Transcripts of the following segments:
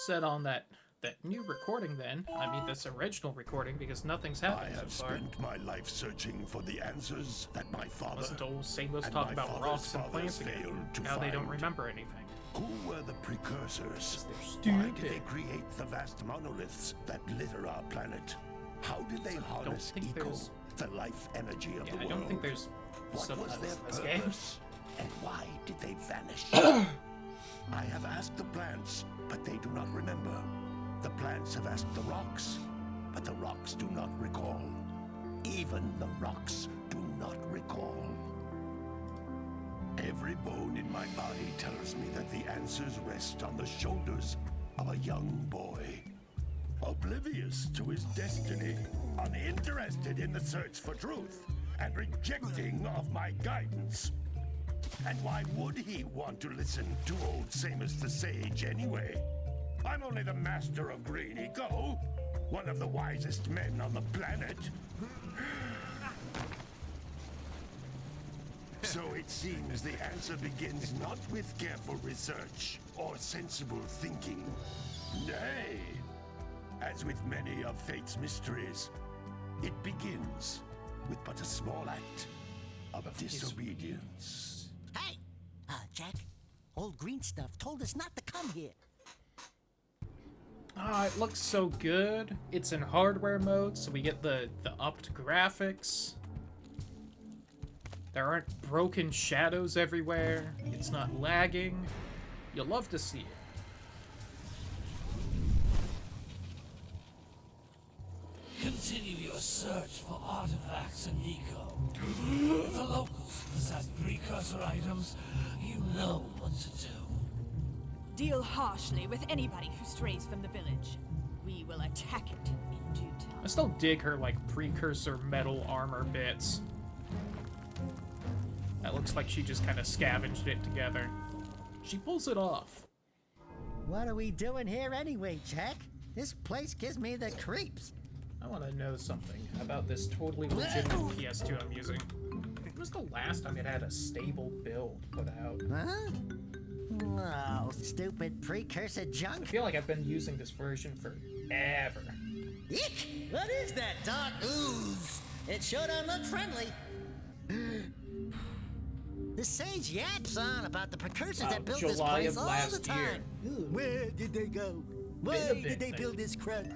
said on that new recording then, I mean this original recording, because nothing's happened I have so far. spent my life searching for the answers that my father Listen to old Samos and talk my about father's rocks and fathers plants again. failed to Now they don't find. remember anything. Who were the precursors? They're Why stupid. did they create the vast monoliths that litter our planet? How did they harness think eco, there's- the life energy of Yeah, the I world? don't think there's What was subtitles their in this game. purpose? And why did they vanish? I have asked the plants, but they do not remember. The plants have asked the rocks, but the rocks do not recall. Even the rocks do not recall. Every bone in my body tells me that the answers rest on the shoulders of a young boy. Oblivious to his destiny, uninterested in the search for truth, and rejecting of my guidance. And why would he want to listen to old Samos the Sage anyway? I'm only the master of green eco, one of the wisest men on the planet. So it seems the answer begins not with careful research or sensible thinking. Nay, as with many of fate's mysteries, it begins with but a small act of disobedience. Hey! Jack, old green stuff told us not to come here. Ah, it looks so good. It's in hardware mode, so we get the upped graphics. There aren't broken shadows everywhere. It's not lagging. You'll love to see it. Continue your search for artifacts and eco. If the locals possess precursor items, you know what to do. Deal harshly with anybody who strays from the village. We will attack it in due time. I still dig her, like, precursor metal armor bits. That looks like she just kind of scavenged it together. She pulls it off. What are we doing here anyway, Jack? This place gives me the creeps. I want to know something about this totally legitimate PS2 I'm using. When was the last time it had a stable build put out? Huh? Oh, stupid precursor I junk. feel like I've been using this version forever. Eek! What is that dark ooze? It sure don't look friendly. The sage yaps on about the precursors that built this July place of all last the time. Where did they go? Why Been a did bit, they I build think. this crud?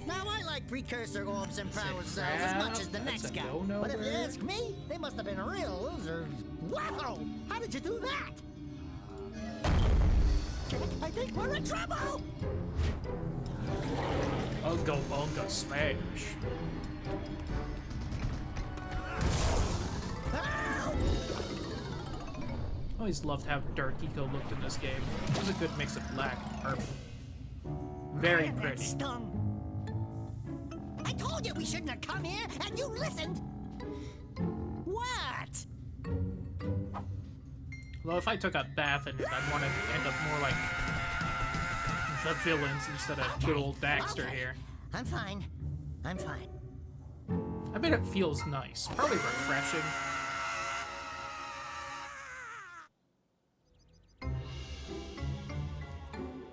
Now I like precursor orbs and power cells as crap? much as the That's next a guy. no-no But if you word. ask me, they must have been real losers. Wow! How did you do that? I think we're in trouble! Unga Bunga Smash. Ow! Always loved how Dark Eco looked in this game. It was a good mix of black and purple. Very Man, that pretty. stung. I told you we shouldn't have come here, and you listened. What? Well, if I took a bath in it, I'd want to end up more like the villains instead of good old Daxter Okay. here. I'm fine. I'm fine. I bet it feels nice. Probably refreshing.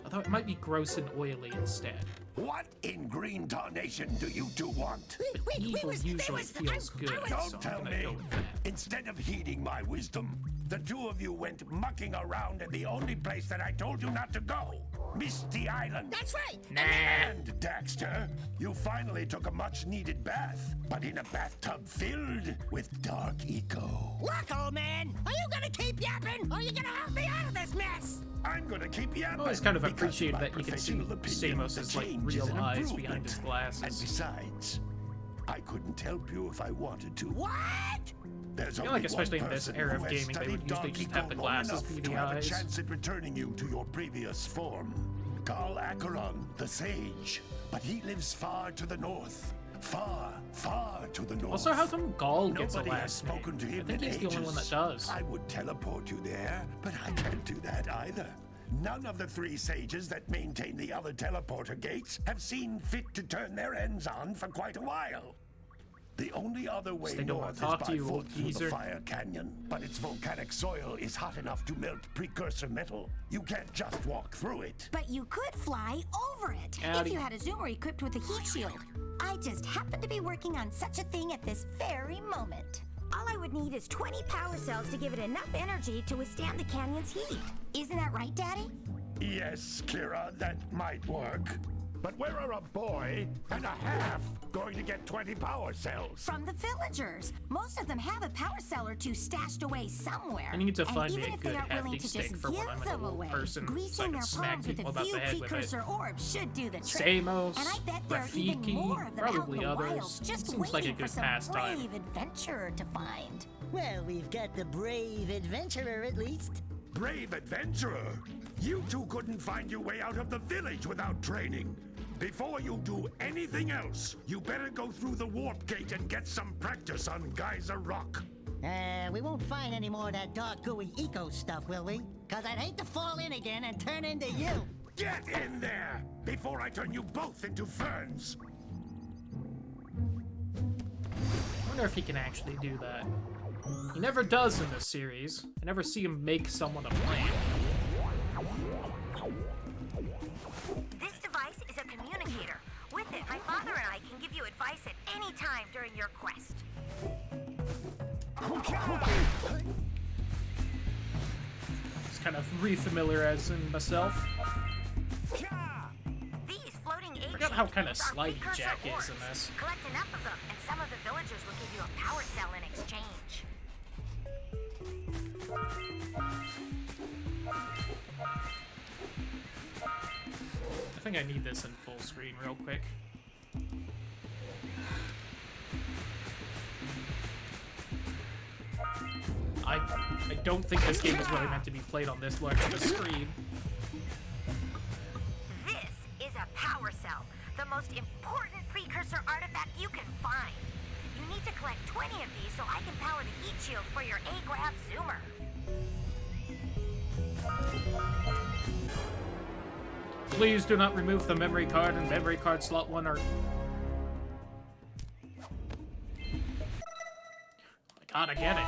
Although it might be gross and oily instead. What in green tarnation do you two want? Evil usually feels good, so Don't I'm tell gonna me. go with that. Instead of heeding my wisdom, the two of you went mucking around in the only place that I told you not to go, Misty Island. That's right. Nah. And Daxter, you finally took a much-needed bath, but in a bathtub filled with dark eco. Look, old man. Are you gonna keep yapping, or are you gonna help me out of this mess? I'm gonna keep yapping. I always kind of because appreciated in my that you can see professional opinion, Samos's, the like, change is real an eyes improvement. behind his glasses. And besides, I couldn't help you if I wanted to. What? There's I feel only like especially one in this person era who of has gaming, they studied would usually dark just have eco the long glasses enough be to the have a eyes. chance at returning you to your previous form. Carl Acheron, the sage. But he lives far to the north. Far, far to the north. Also, how come Gaul gets a Nobody has last spoken name? to him I think in he's the only one that ages. does. I would teleport you there, but I can't do that either. None of the three sages that maintain the other teleporter gates have seen fit to turn their ends on for quite a while. The only other way They don't wanna north talk is to by you, foot old through the geezer. Fire Canyon, but its volcanic soil is hot enough to melt precursor metal. You can't just walk through it. But you could fly over it Howdy. if you had a zoomer equipped with a heat shield. I just happen to be working on such a thing at this very moment. All I would need is 20 power cells to give it enough energy to withstand the canyon's heat. Isn't that right, Daddy? Yes, Kira, that might work. But where are a boy and a half going to get 20 power cells? From the villagers. Most of them have a power cell or two stashed away somewhere. I need to find me even a if they good aren't willing hefty to stick just for when give I'm an them old away, person, so I greasing can their smack palms with people a about few the head with it. precursor orbs should do the trick. Samos, And I bet there are even Rafiki, more of them out in probably the others. wilds, just Seems like a waiting good for some pastime. brave adventurer to find. Well, we've got the brave adventurer at least. Brave adventurer! You two couldn't find your way out of the village without training. Before you do anything else, you better go through the warp gate and get some practice on Geyser Rock. We won't find any more of that dark gooey eco stuff, will we? Cause I'd hate to fall in again and turn into you. Get in there before I turn you both into ferns. I wonder if he can actually do that. He never does in this series. I never see him make someone a plant. This device is a communicator. With it, my father and I can give you advice at any time during your quest. Just kind of refamiliarizing myself. These floating agents Forgot how kind of are slidey precursor Jak is orbs. in this. Collect enough of them, and some of the villagers will give you a power cell in exchange. I think I need this in full screen real quick. I don't think this game is really meant to be played on this large of a screen. This is a power cell, the most important precursor artifact you can find. You need to collect 20 of these so I can power the heat shield for your A-Grab zoomer. Please do not remove the memory card and memory card slot 1 are... I gotta get it.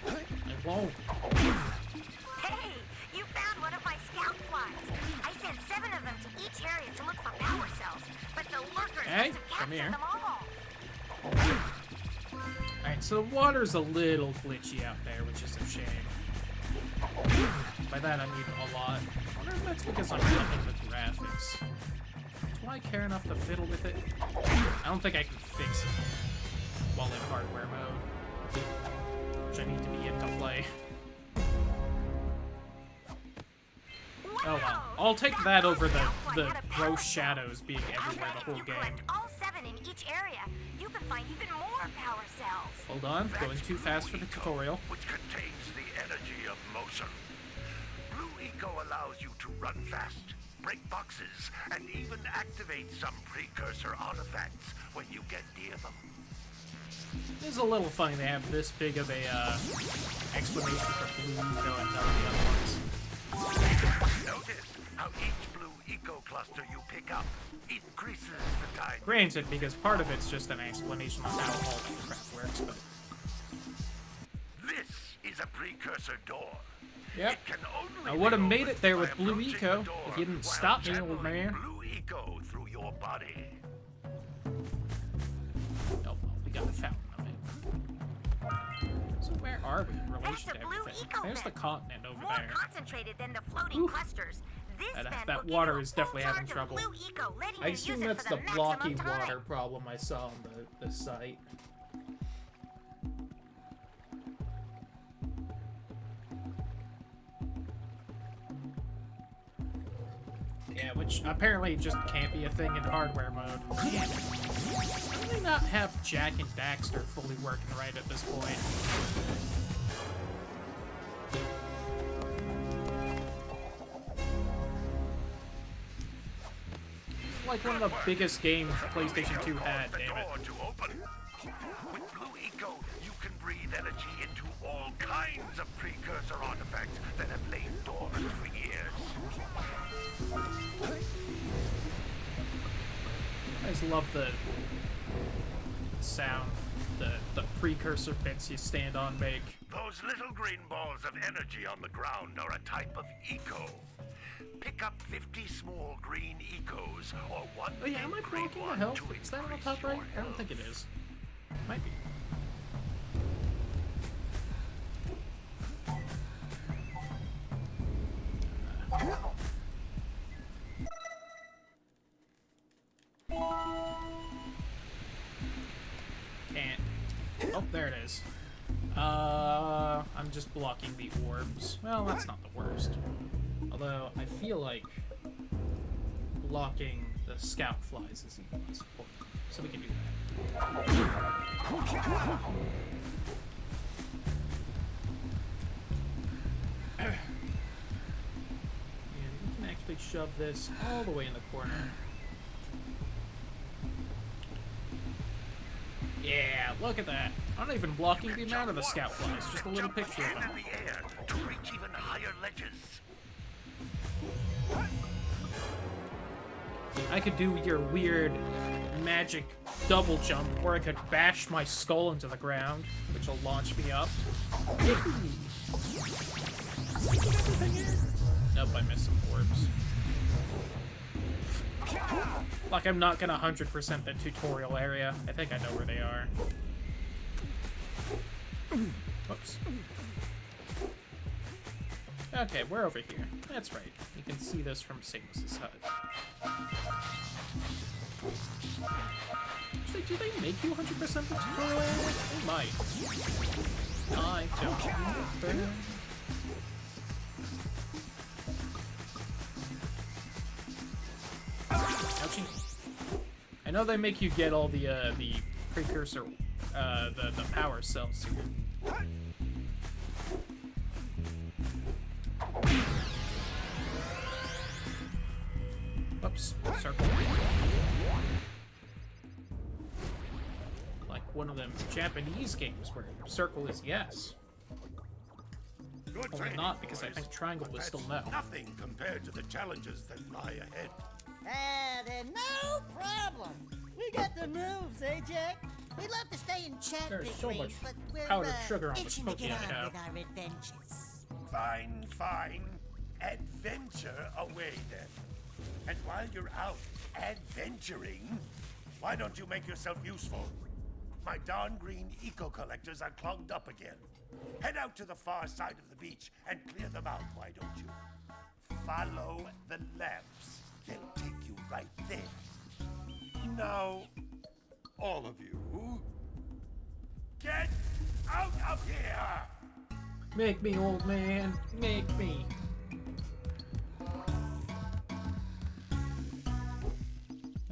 I won't. Hey, you found one of my scout flies. I sent 7 of them to each area to look for power cells, but the lurkers Hey, must have come captured here. them all. Alright, so the water's a little glitchy out there, which is a shame. By that I mean a lot. I wonder if that's because I'm loving the graphics. Do I care enough to fiddle with it? I don't think I can fix it while in hardware mode, which I need to be in to play. Oh well. I'll take that over the gross shadows being everywhere the whole If you game. collect all 7 in each area, you can find even more power cells. Hold on, going too fast for the tutorial. Which contains the energy of motion. Blue Eco allows you to run fast, break boxes, and even activate some precursor artifacts when you get near them. It's a little funny they have this big of a explanation for Blue Eco and none of the other ones. Notice how each Blue Eco cluster you pick up increases the time. Granted, because part of it's just an explanation on how all the crap works, but... This is a precursor door. Yep. It can only I would have be made opened it there by with Blue approaching Eco the door if you didn't while stop me, old channeling man. Blue Eco through your body. Oh, well, we got a fountain of it. So where are we in That's relation the to Blue everything? Eco There's the vent. continent over More there. concentrated than the floating clusters. This vent That will give water you a is full definitely having charge of trouble. Blue Eco, letting I you assume use it that's for the the blocky maximum time. water problem I saw on the site. Yeah, which apparently just can't be a thing in hardware mode. How do they not have Jak and Daxter fully working right at this point? Like one of the biggest games PlayStation 2 had, damn it. Door to open. With Blue Eco, you can breathe energy into all kinds of precursor artifacts that have lain dormant for years. I just love the sound the precursor bits you stand on make. Those little green balls of energy on the ground are a type of eco. Pick up 50 small green ecos or one Oh yeah, am I green blocking the one health? to Is that on the increase top right? your I don't think it health. is. Might be. Can't. Oh, there it is. I'm just blocking the orbs. Well, that's not the worst. Although, I feel like blocking the scout flies is even less important. So we can do that. And we can actually shove this all the way in the corner. Yeah, look at that. I'm not even blocking the amount of the scout flies, just a little Jump picture of again them. in the air to reach even higher ledges. I could do your weird magic double jump, or I could bash my skull into the ground, which will launch me up. Nope, I missed some orbs. Like, I'm not gonna 100% the tutorial area. I think I know where they are. Whoops. Okay, we're over here. That's right. You can see this from Samus's HUD. Actually, do they make you 100% the tutorial area? They might. I don't remember. Ouchie. I know they make you get all the precursor, the power cells here. Oops, circle. Like one of them Japanese games where circle is yes. Good Only training, not, because I boys. think triangle But was still that's no. Nothing compared to the challenges that lie ahead. Then no problem. We got the moves, eh, Jack? We'd love to stay and chat, There's Big so Green, much but we're powdered sugar on the itching to cookie get I on have. with our adventures. Fine, fine. Adventure away then. And while you're out adventuring, why don't you make yourself useful? My darn green eco-collectors are clogged up again. Head out to the far side of the beach and clear them out, why don't you? Follow the lamps. They'll take you right there. Now, all of you, get out of here! Make me, old man. Make me.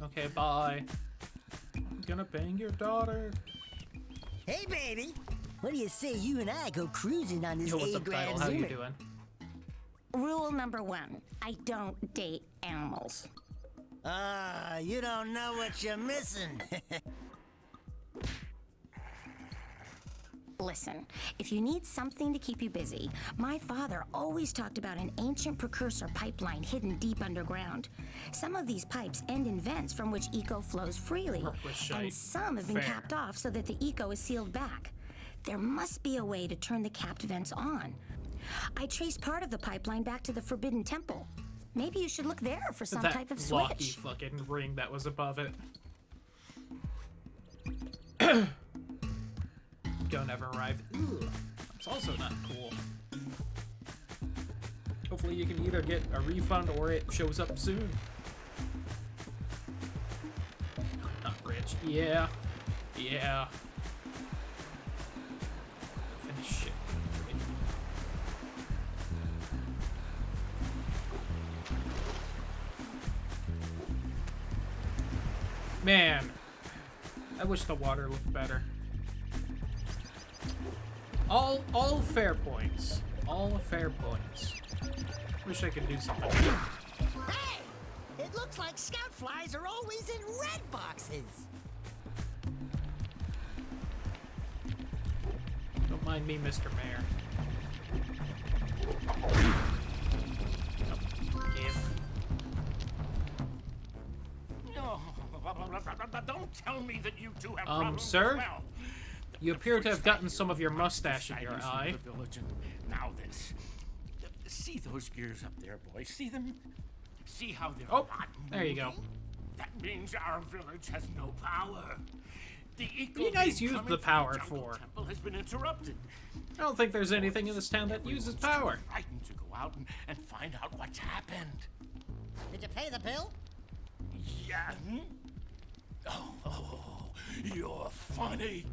Okay, bye. I'm gonna bang your daughter. Hey, baby. What do you say you and I go cruising on this Yo, what's up, A-grad Title? How you Zoomer? doing? Rule number 1, I don't date animals. Ah, you don't know what you're missing. Listen, if you need something to keep you busy, my father always talked about an ancient precursor pipeline hidden deep underground. Some of these pipes end in vents from which eco flows freely, and some have been Fair. capped off so that the eco is sealed back. There must be a way to turn the capped vents on. I traced part of the pipeline back to the Forbidden Temple. Maybe you should look there for some That type of blocky switch. fucking ring that was above it. Don't ever arrive. Ugh, that's also not cool. Hopefully you can either get a refund or it shows up soon. Not rich. Yeah. Yeah. Finish shit. Man, I wish the water looked better. All fair points. All fair points. Wish I could do something. Hey! It looks like scout flies are always in red boxes. Don't mind me, Mr. Mayor. Give. Don't tell me that you two have problems sir? as well. You appear to have gotten some of your mustache in your eye. The village, and now this. See those gears up there, boys? See them? See how they're Oh, not there you go. moving? That means our village has no power. The What do you guys use the power for? Temple has been interrupted. I don't think there's anything in this town that uses power. Frightened to go out and find out what's happened. Did you pay the bill? Yeah. Oh, you're funny.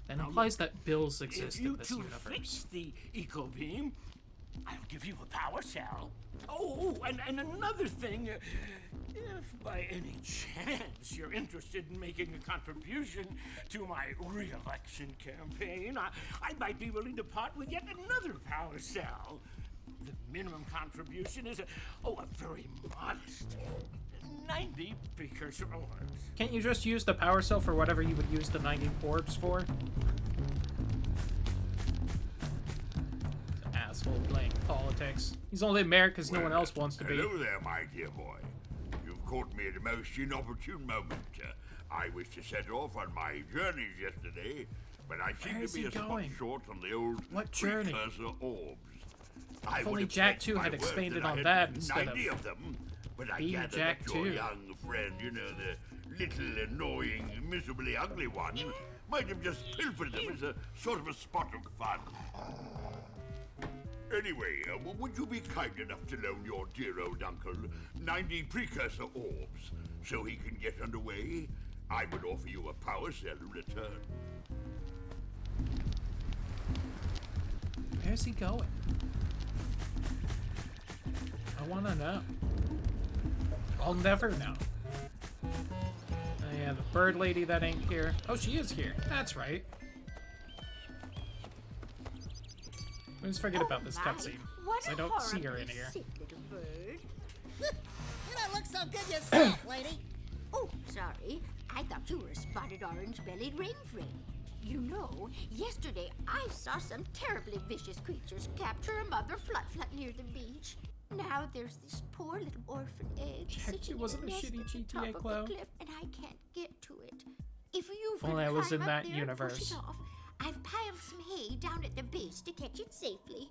That implies that bills exist If you in this two universe. fix the eco beam, I'll give you a power cell. Oh, and another thing, if by any chance you're interested in making a contribution to my re-election campaign, I might be willing to part with yet another power cell. The minimum contribution is a very modest 90 precursor orbs. Can't you just use the power cell for whatever you would use the 90 orbs for? Asshole playing politics. He's only there because no one else wants to be. Hello there, my dear boy. You've caught me at a most inopportune moment. I was to set off on my journeys yesterday, but I seem Where to is be he a spot going? short on the old What journey? precursor orbs. If only Jak 2 had expanded on that instead of 90 of them, but I being gather Jak that your 2. young friend, you know, the little annoying, miserably ugly one, might have just pilfered them as a sort of a spot of fun. Anyway, would you be kind enough to loan your dear old uncle 90 precursor orbs so he can get underway? I would offer you a power cell in return. Where's he going? I want to know. I'll never know. Oh, yeah, the bird lady that ain't here. Oh, she is here. That's right. Let's forget about this cutscene. I don't see her in here. Sick little bird. You don't look so good yourself, lady. Oh, sorry. I thought you were a spotted orange-bellied rain friend. You know, yesterday I saw some terribly vicious creatures capture a mother flut-flut near the beach. Now there's this poor little orphan egg sitting wasn't in a nest shitty at the top GTA of clone. the cliff, and I can't get to it. If you If only I was in that Push universe. it off, I've piled some hay down at the base to catch it safely.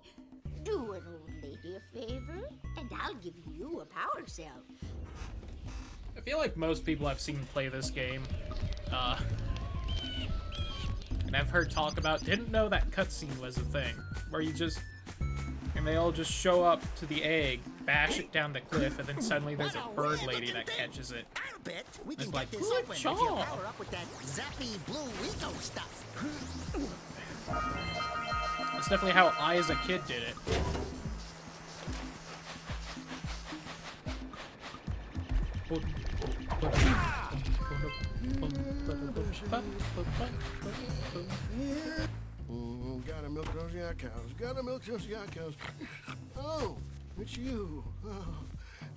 Do an old lady a favor, and I'll give you a power cell. I feel like most people I've seen play this game, and I've heard talk about, didn't know that cutscene was a thing, where you just, and they all just show up to the egg, bash it down the cliff, and then suddenly there's a bird lady that catches it. I'll bet we can It's get like, this good open if job. you power up with that zappy blue eco stuff. It's definitely how I as a kid did it. Gotta milk those yak cows. Gotta milk those yak cows. Oh, it's you. Oh,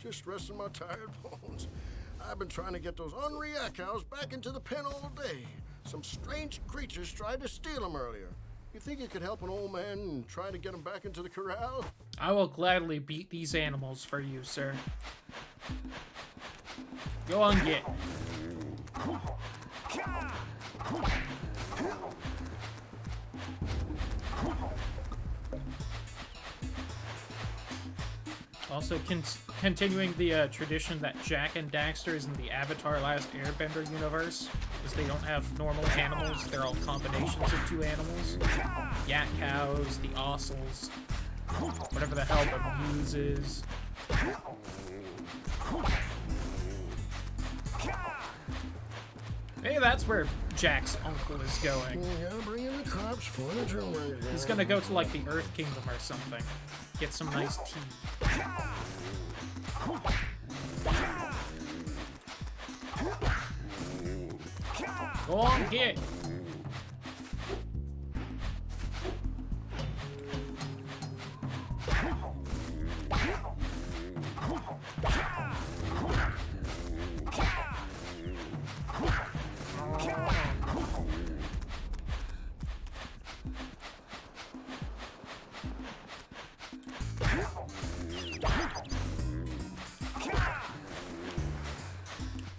just resting my tired bones. I've been trying to get those ornery yak cows back into the pen all day. Some strange creatures tried to steal them earlier. You think you could help an old man and try to get them back into the corral? I will gladly beat these animals for you, sir. Go on, get. Also, continuing the tradition that Jak and Daxter is in the Avatar Last Airbender universe, because they don't have normal animals, they're all combinations of two animals. Yak cows, the ossels, whatever the hell the muse is. Maybe that's where Jak's uncle is going. Yeah, bring in the cops for the drill. He's gonna go to like the Earth Kingdom or something. Get some nice tea. Go on, get.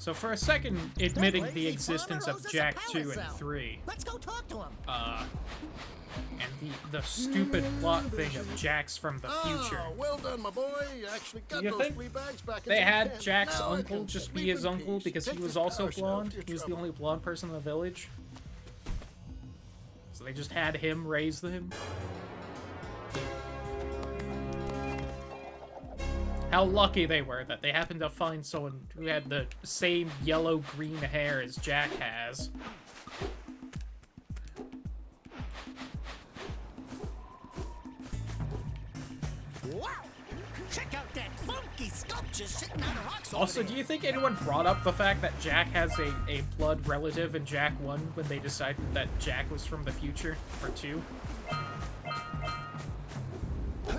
So for a second, admitting the existence of Jak 2 and 3, Let's go talk to him. and the stupid plot thing of Jak's from the future. Oh, well done, my boy. You actually got You those think flea bags back they into the had can. Jak's Now I uncle can just sleep be his in uncle peace. because he Take was this also power cell blonde? to your He was the trouble. only blonde person in the village. So they just had him raise him. How lucky they were that they happened to find someone who had the same yellow-green hair as Jak has. Wow! Check out that funky sculpture sitting on the rocks over Also, there. do you think anyone brought up the fact that Jak has a blood relative in Jak 1 when they decided that Jak was from the future for 2?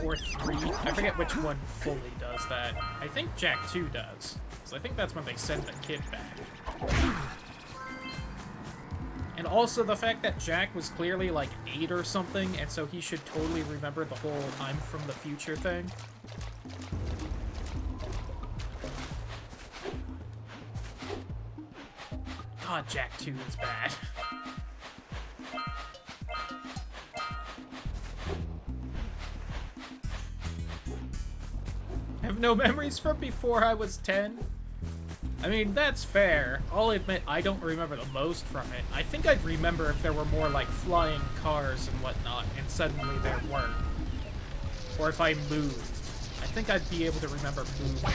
Or 3? I forget which one fully does that. I think Jak 2 does. So I think that's when they send the kid back. And also the fact that Jak was clearly like 8 or something, and so he should totally remember the whole I'm from the future thing. God, Jak 2 is bad. I have no memories from before I was 10. I mean, that's fair. I'll admit I don't remember the most from it. I think I'd remember if there were more, like, flying cars and whatnot, and suddenly there weren't. Or if I moved. I think I'd be able to remember moving.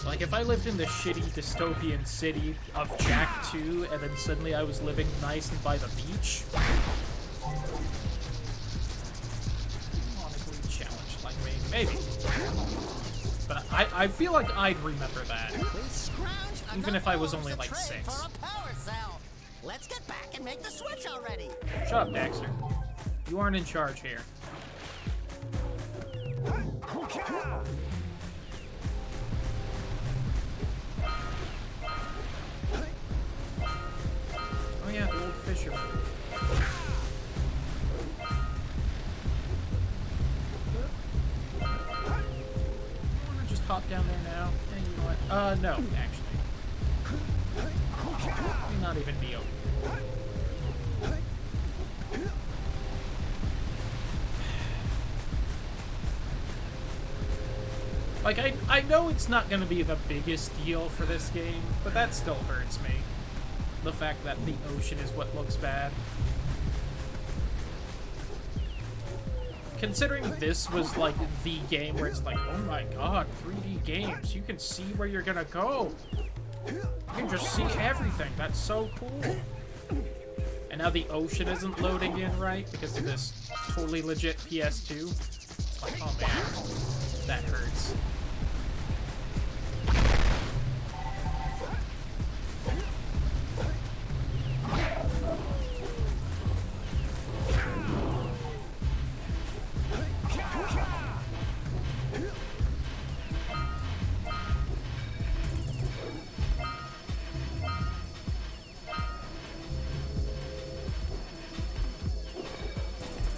Like, if I lived in the shitty dystopian city of Jak 2, and then suddenly I was living nice and by the beach... Ironically challenged like me. Maybe. But I feel like I'd remember that. Even if I was only like 6. For a power cell. Let's get back and make the switch already. Shut up, Daxter. You aren't in charge here. Oh yeah, the old fisherman. I wanna just hop down there now. Yeah, you know what? No, actually. May not even be open. Like, I know it's not gonna be the biggest deal for this game, but that still hurts me. The fact that the ocean is what looks bad. Considering this was like the game where it's like, oh my god, 3D games, you can see where you're gonna go. You can just see everything, that's so cool. And now the ocean isn't loading in right because of this totally legit PS2. It's like, oh man, that hurts.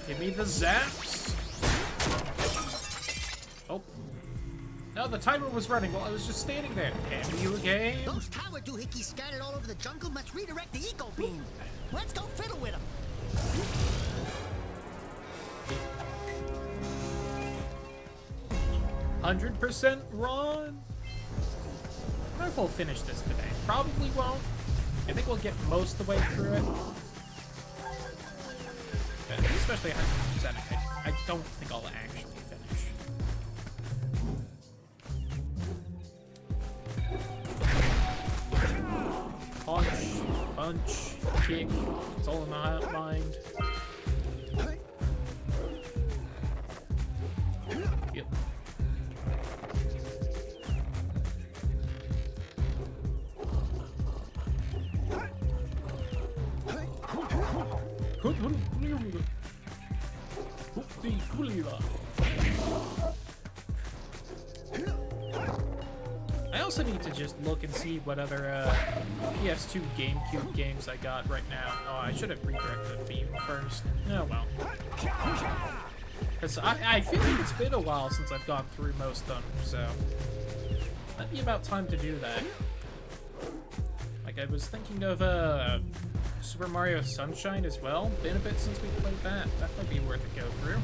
Give me the zaps. Oh. No, the timer was running while I was just standing there. Damn you game. Those tower doohickeys scattered all over the jungle must redirect the eco beam. Let's go fiddle with them. 100% run. I don't know if we'll finish this today. Probably won't. I think we'll get most of the way through it. Especially 100%. I don't think I'll actually finish. Punch, punch, kick. It's all in my mind. Yep. I also need to just look and see what other PS2 GameCube games I got right now. Oh, I should have redirected the beam first. Oh well. Because I feel like it's been a while since I've gone through most of them, so might be about time to do that. Like, I was thinking of Super Mario Sunshine as well. Been a bit since we played that. That might be worth a go through.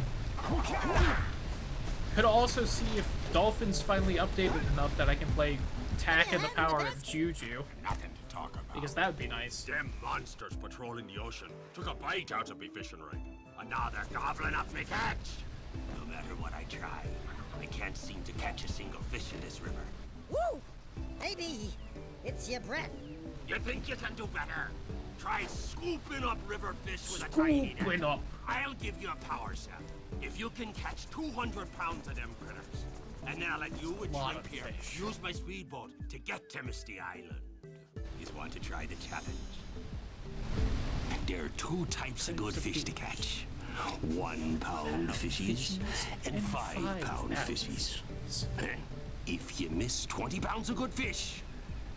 Could also see if Dolphin's finally updated enough that I can play Tak and the Power of Juju. Nothing to talk about. Because that would be nice. Them monsters patrolling the ocean took a bite out of me fishing rig. And now they're gobbling up me catch. No matter what I try, I can't seem to catch a single fish in this river. Woo! Maybe it's your breath. You think you can do better? Try scooping up river fish with a tiny net. Scooping up. I'll give you a power cell. If you can catch 200 pounds of them critters, and then I'll let you and Lot Shrimp of here fish. use my speedboat to get to Misty Island. You want to try the challenge? There are two types of good fish to catch. 1 pound fishies and 5 pound fishies. If you miss 20 pounds of good fish,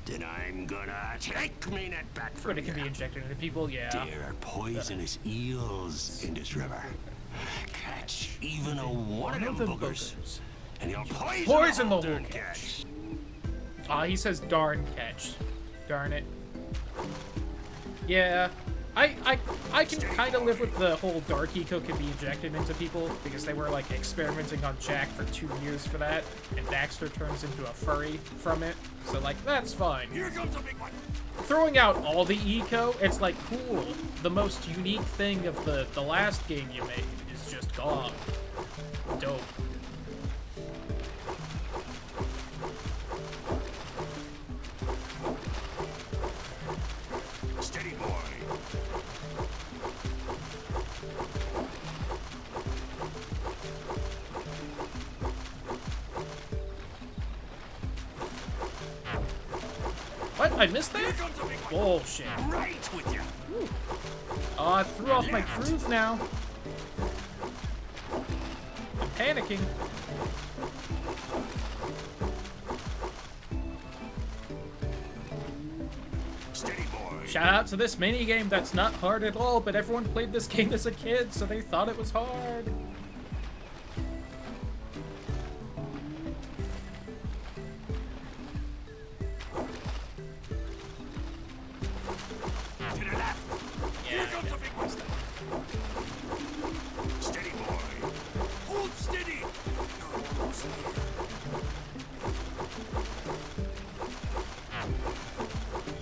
then I'm gonna take me net back from But it can be injected into people, yeah. There are poisonous eels in this river. Catch even one of them boogers, and you'll poison the whole catch. He says darn catch. Darn it. Yeah, I can kind of live with the whole dark eco can be injected into people, because they were like experimenting on Jak for 2 years for that, and Daxter turns into a furry from it, so like, that's fine. Here comes a big one. Throwing out all the eco, it's like, cool. The most unique thing of the last game you made is just gone. Dope. Steady boy. What? I missed that? Bullshit. Right with you. Oh, I threw off my groove now. I'm panicking. Steady boy. Shout out to this minigame that's not hard at all, but everyone played this game as a kid, so they thought it was hard. To the left. Yeah, Here comes a big one. Steady boy. Hold steady.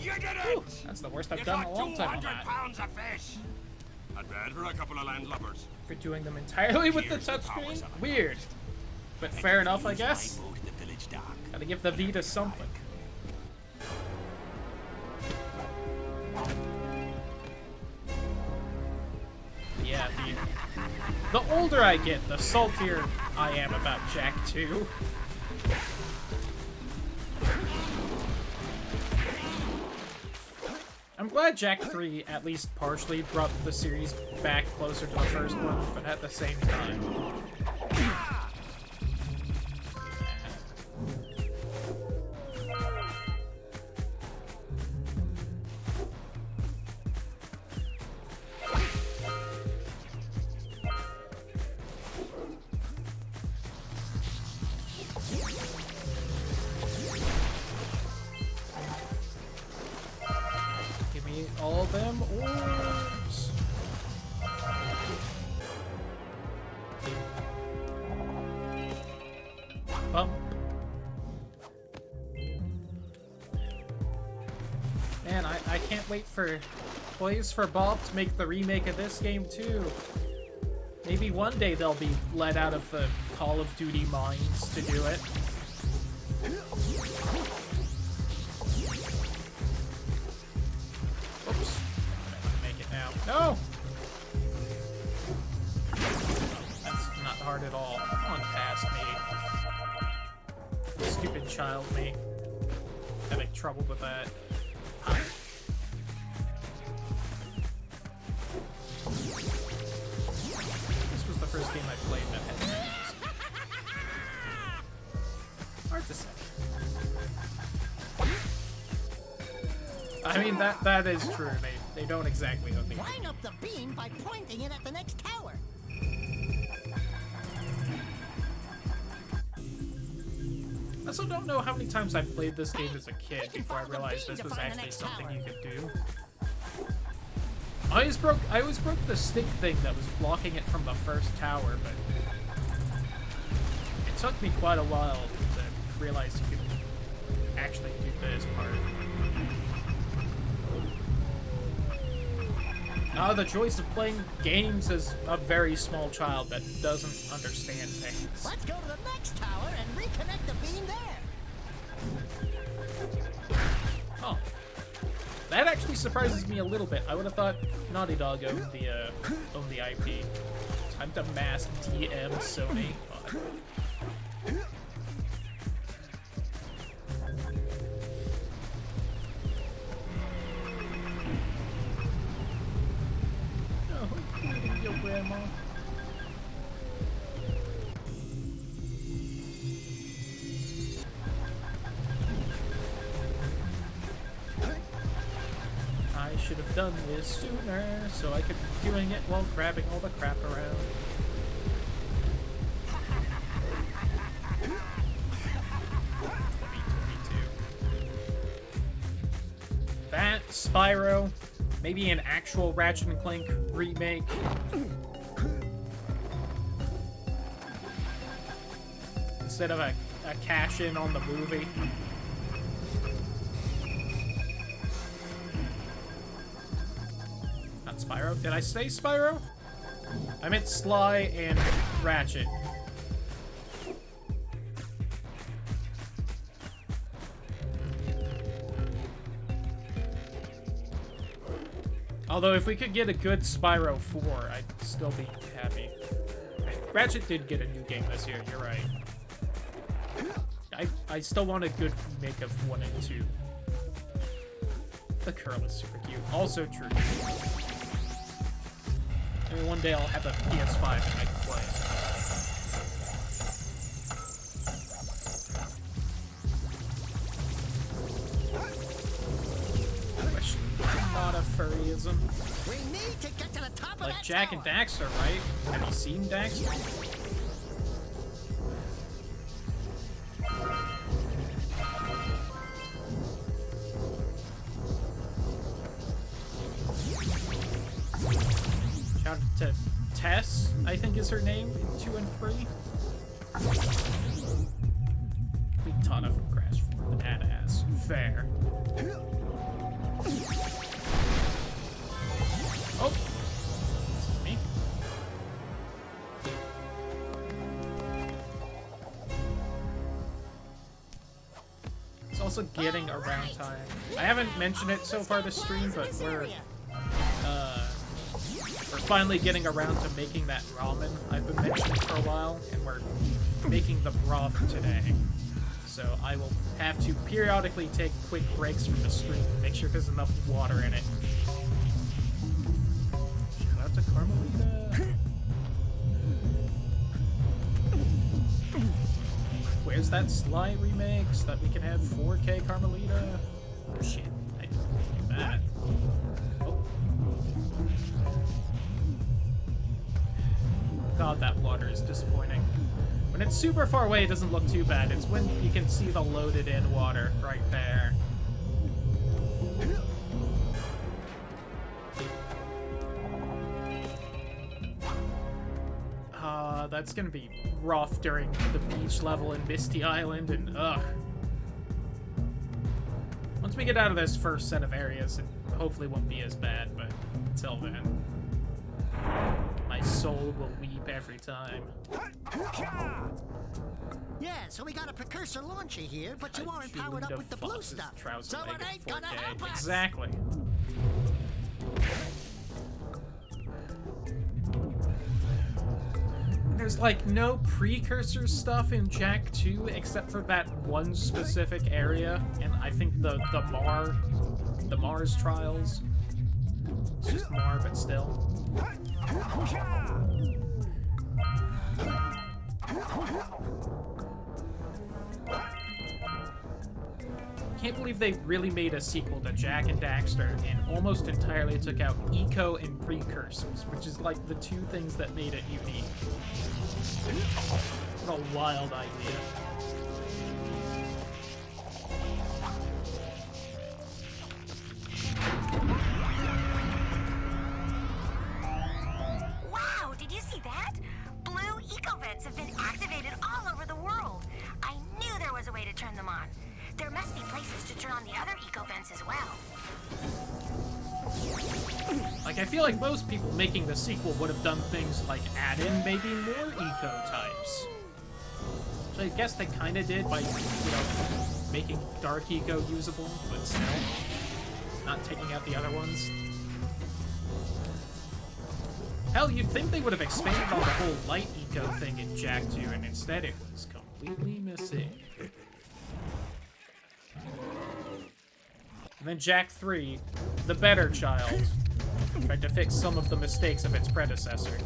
You did it! Whew, that's the worst I've done in a long time on 200 that. pounds of fish. Not bad for a couple of landlubbers. For doing them entirely with the Here's the power touchscreen? cell. Weird. But fair enough, I Use guess. my boat at the village dock. Gotta give the Vita something. Yeah, the older I get, the saltier I am about Jak 2. I'm glad Jak 3 at least partially brought the series back closer to the first one, but at the same time. Give me all them orbs. Bump. Man, I can't wait for Toys for Bob to make the remake of this game too. Maybe one day they'll be let out of the Call of Duty mines to do it. Oops. Make it now. No! That's not hard at all. Come on past me. Stupid child me. Having trouble with that. This was the first game I played that had menus. Hard to say. I mean, that is true. They don't exactly own the... Line up the beam by pointing it at the next tower. I also don't know how many times I played this game as a kid before I realized this was actually something you could do. I always broke the stick thing that was blocking it from the first tower, but it took me quite a while to realize you could actually do this part. The joys of playing games as a very small child that doesn't understand things. Let's go to the next tower and reconnect the beam there. Oh. That actually surprises me a little bit. I would have thought Naughty Dog owned the IP. Time to mass DM Sony. Your grandma. I should have done this sooner, so I could be doing it while grabbing all the crap around. That, Spyro, maybe an actual Ratchet and Clank remake. Instead of a cash-in on the movie. Not Spyro. Did I say Spyro? I meant Sly and Ratchet. Although if we could get a good Spyro 4, I'd still be happy. Ratchet did get a new game this year, you're right. I still want a good remake of 1 and 2. The curl is super cute. Also true. Maybe one day I'll have a PS5 and I can play it. Not a furryism. We need to get to the top of like that Jak tower. and Daxter, right? Have you seen Daxter? Shout out to Tess, I think is her name, in 2 and 3. We ton of Crash 4, badass. Fair. Oh! Me? It's also getting around time. I haven't mentioned it so far this stream, but we're finally getting around to making that ramen I've been mentioning for a while, and we're making the broth today. So I will have to periodically take quick breaks from the stream to make sure there's enough water in it. Shout out to Carmelita. Where's that Sly remake so that we can have 4K Carmelita? Oh shit, I didn't do that. Oh. God, that water is disappointing. When it's super far away, it doesn't look too bad. It's when you can see the loaded-in water right there. That's gonna be rough during the beach level in Misty Island, and ugh. Once we get out of this first set of areas, it hopefully won't be as bad, but until then, my soul will weep every time. Yeah, so we got a precursor launcher here, but you aren't powered up with the blue stuff. So it ain't gonna help us. Exactly. There's like no precursor stuff in Jak 2 except for that one specific area, and I think the Mars trials. It's just more, but still. can't believe they really made a sequel to Jak and Daxter and almost entirely took out eco and precursors, which is like the two things that made it unique. What a wild idea. Wow, did you see that? Blue eco-vents have been activated all over the world. I knew there was a way to turn them on. There must be places to turn on the other eco-vents as well. Like, I feel like most people making the sequel would have done things like add in maybe more eco-types. Which I guess they kind of did by, you know, making dark eco usable, but still, not taking out the other ones. Hell, you'd think they would have expanded on the whole light eco thing in Jak 2, and instead it was completely missing. And then Jak 3, the better child, tried to fix some of the mistakes of its predecessor.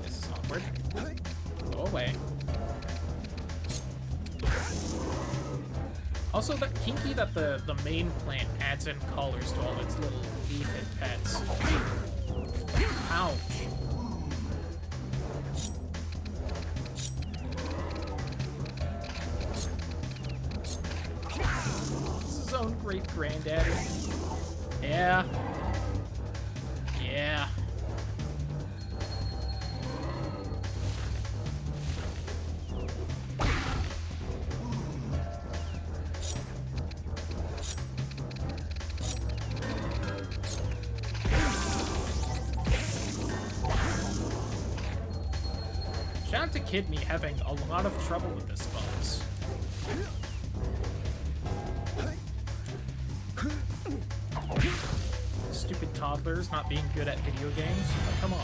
This is awkward. Go away. Also, that kinky that the main plant adds in collars to all its little leaf-hit pets. Ouch. This is his own great-granddaddy. Yeah. Yeah. Shout out to Kidney having a lot of trouble with this boss. Stupid toddlers not being good at video games. Like, come on.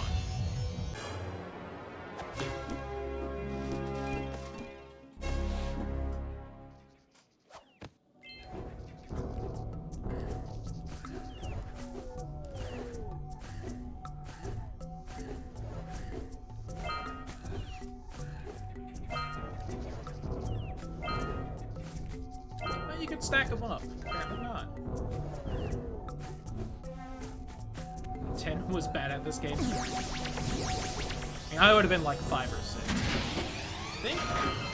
Well, you could stack them up. Apparently not. 10 was bad at this game. I mean, I would have been like 5 or 6. I think.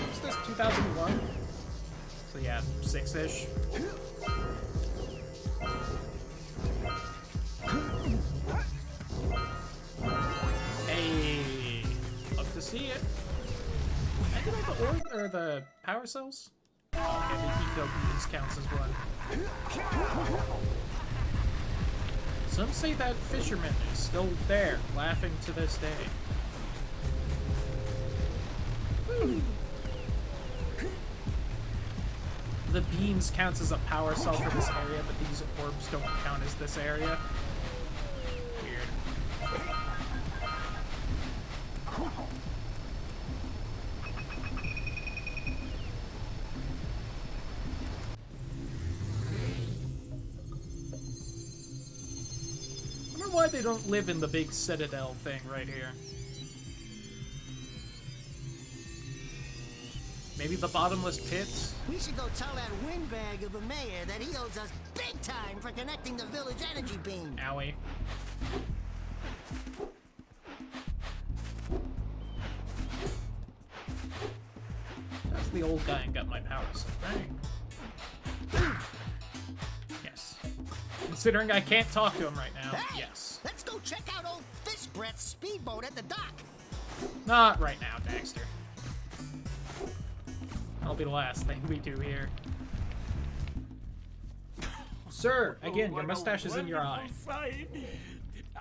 Was this 2001? So yeah, 6-ish. Hey, love to see it. I did like the orb or the power cells. Oh, okay, the eco beams counts as one. Some say that fisherman is still there, laughing to this day. The beams counts as a power cell for this area, but these orbs don't count as this area. Weird. I wonder why they don't live in the big citadel thing right here. Maybe the bottomless pits? We should go tell that windbag of a mayor that he owes us big time for connecting the village energy beam. Owie. That's the old guy and got my power cell. Dang. Yes. Considering I can't talk to him right now, Hey, yes. let's go check out old Fish Breath's speedboat at the dock. Not right now, Daxter. That'll be the last thing we do here. Sir, again, your mustache is in your eye. Sight.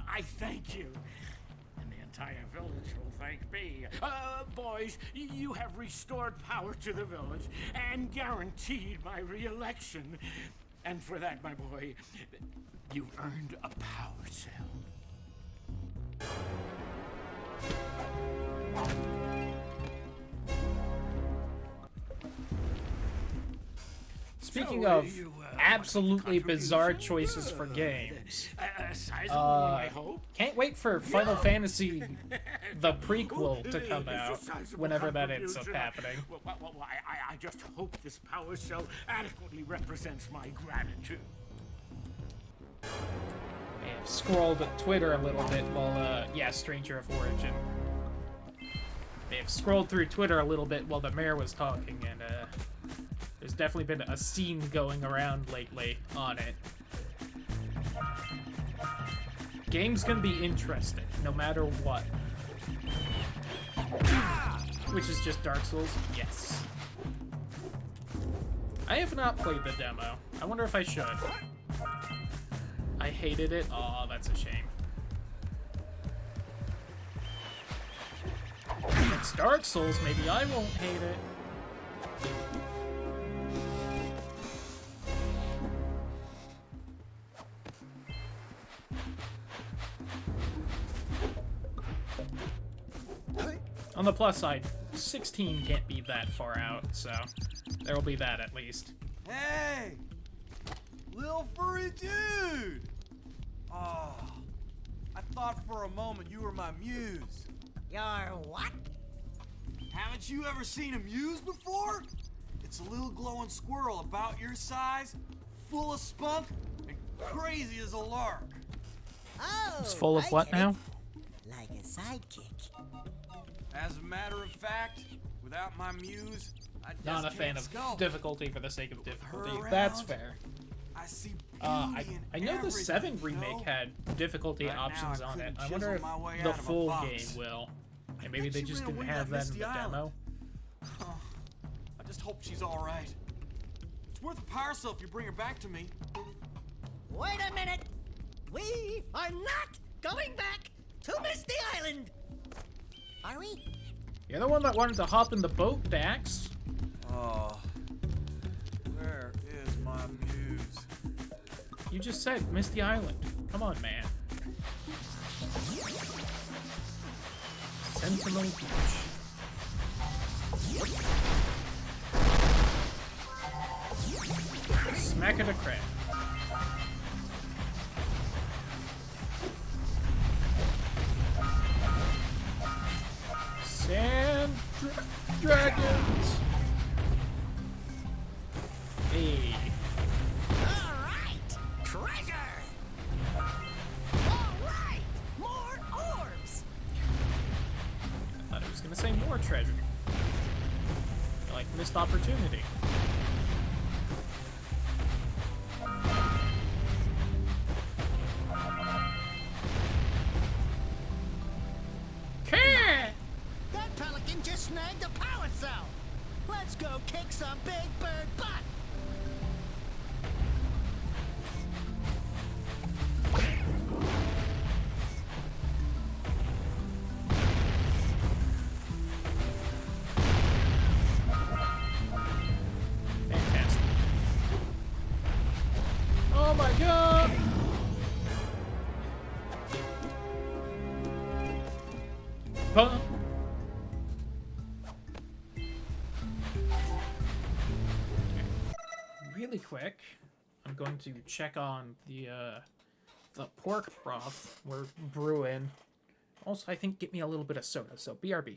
I thank you. And the entire village will thank me. Boys, you have restored power to the village and guaranteed my re-election. And for that, my boy, you've earned a power cell. Speaking of absolutely bizarre choices for games. A sizable one, I hope. Can't wait for Final Fantasy, the prequel, to come It's a out, sizable whenever that ends up contribution. happening. Well, I just hope this power cell adequately represents my gratitude. I have scrolled Twitter a little bit while, yeah, Stranger of Origin. I have scrolled through Twitter a little bit while the mayor was talking, and, there's definitely been a scene going around lately on it. Game's gonna be interesting, no matter what. Which is just Dark Souls? Yes. I have not played the demo. I wonder if I should. I hated it. Aw, that's a shame. If it's Dark Souls, maybe I won't hate it. On the plus side, 16 can't be that far out, so there will be that at least. Hey! Little furry dude! Oh, I thought for a moment you were my muse. Your what? Haven't you ever seen a muse before? It's a little glowing squirrel about your size, full of spunk, and crazy as a lark. Oh, It's full of I what get it. now? Like a sidekick. As a matter of fact, without my muse, I just Not a fan can't of sculpt. difficulty for the sake of difficulty. Her That's around, fair. I see beauty I in know the 7 everything, remake you know? had difficulty Right now, options I on it. couldn't I wonder chisel if my way the out of a full box. game will. And maybe bet they she just ran didn't away have to that in Misty the Island. demo. I just hope she's all right. It's worth a power cell if you bring her back to me. Wait a minute. We are not going back to Misty Island. Are we? You're the one that wanted to hop in the boat, Dax. Oh, where is my muse? You just said Misty Island. Come on, man. Sentinel Beach. Smack it a crab. Sand dragons. Hey. All right. Treasure. All right. More orbs. I thought it was gonna say more treasure. Like missed opportunity. Cat! That pelican just snagged a power cell. Let's go kick some big bird butt. Fantastic. Oh my god! Bum. Really quick, I'm going to check on the pork broth we're brewing. Also, I think get me a little bit of soda, so BRB.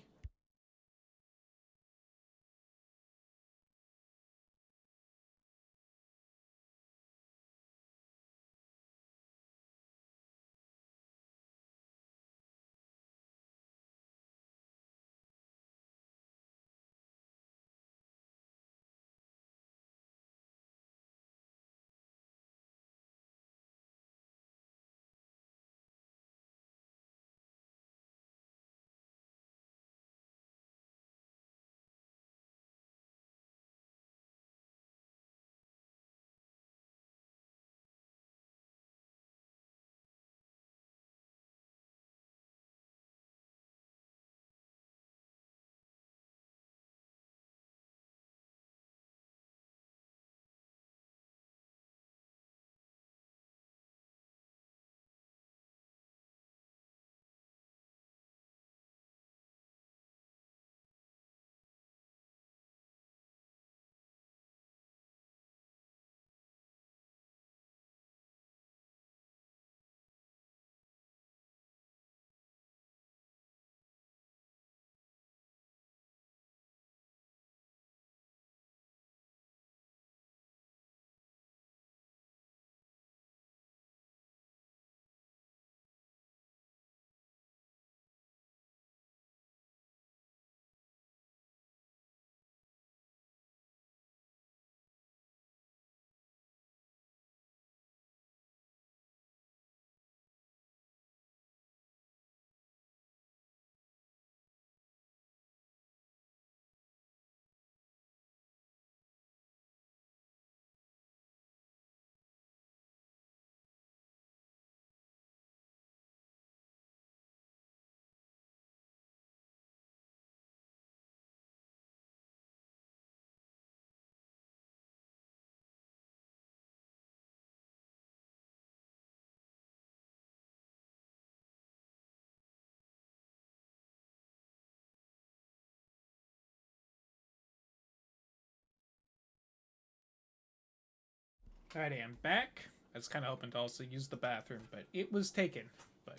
Alrighty, I'm back. I was kind of hoping to also use the bathroom, but it was taken. But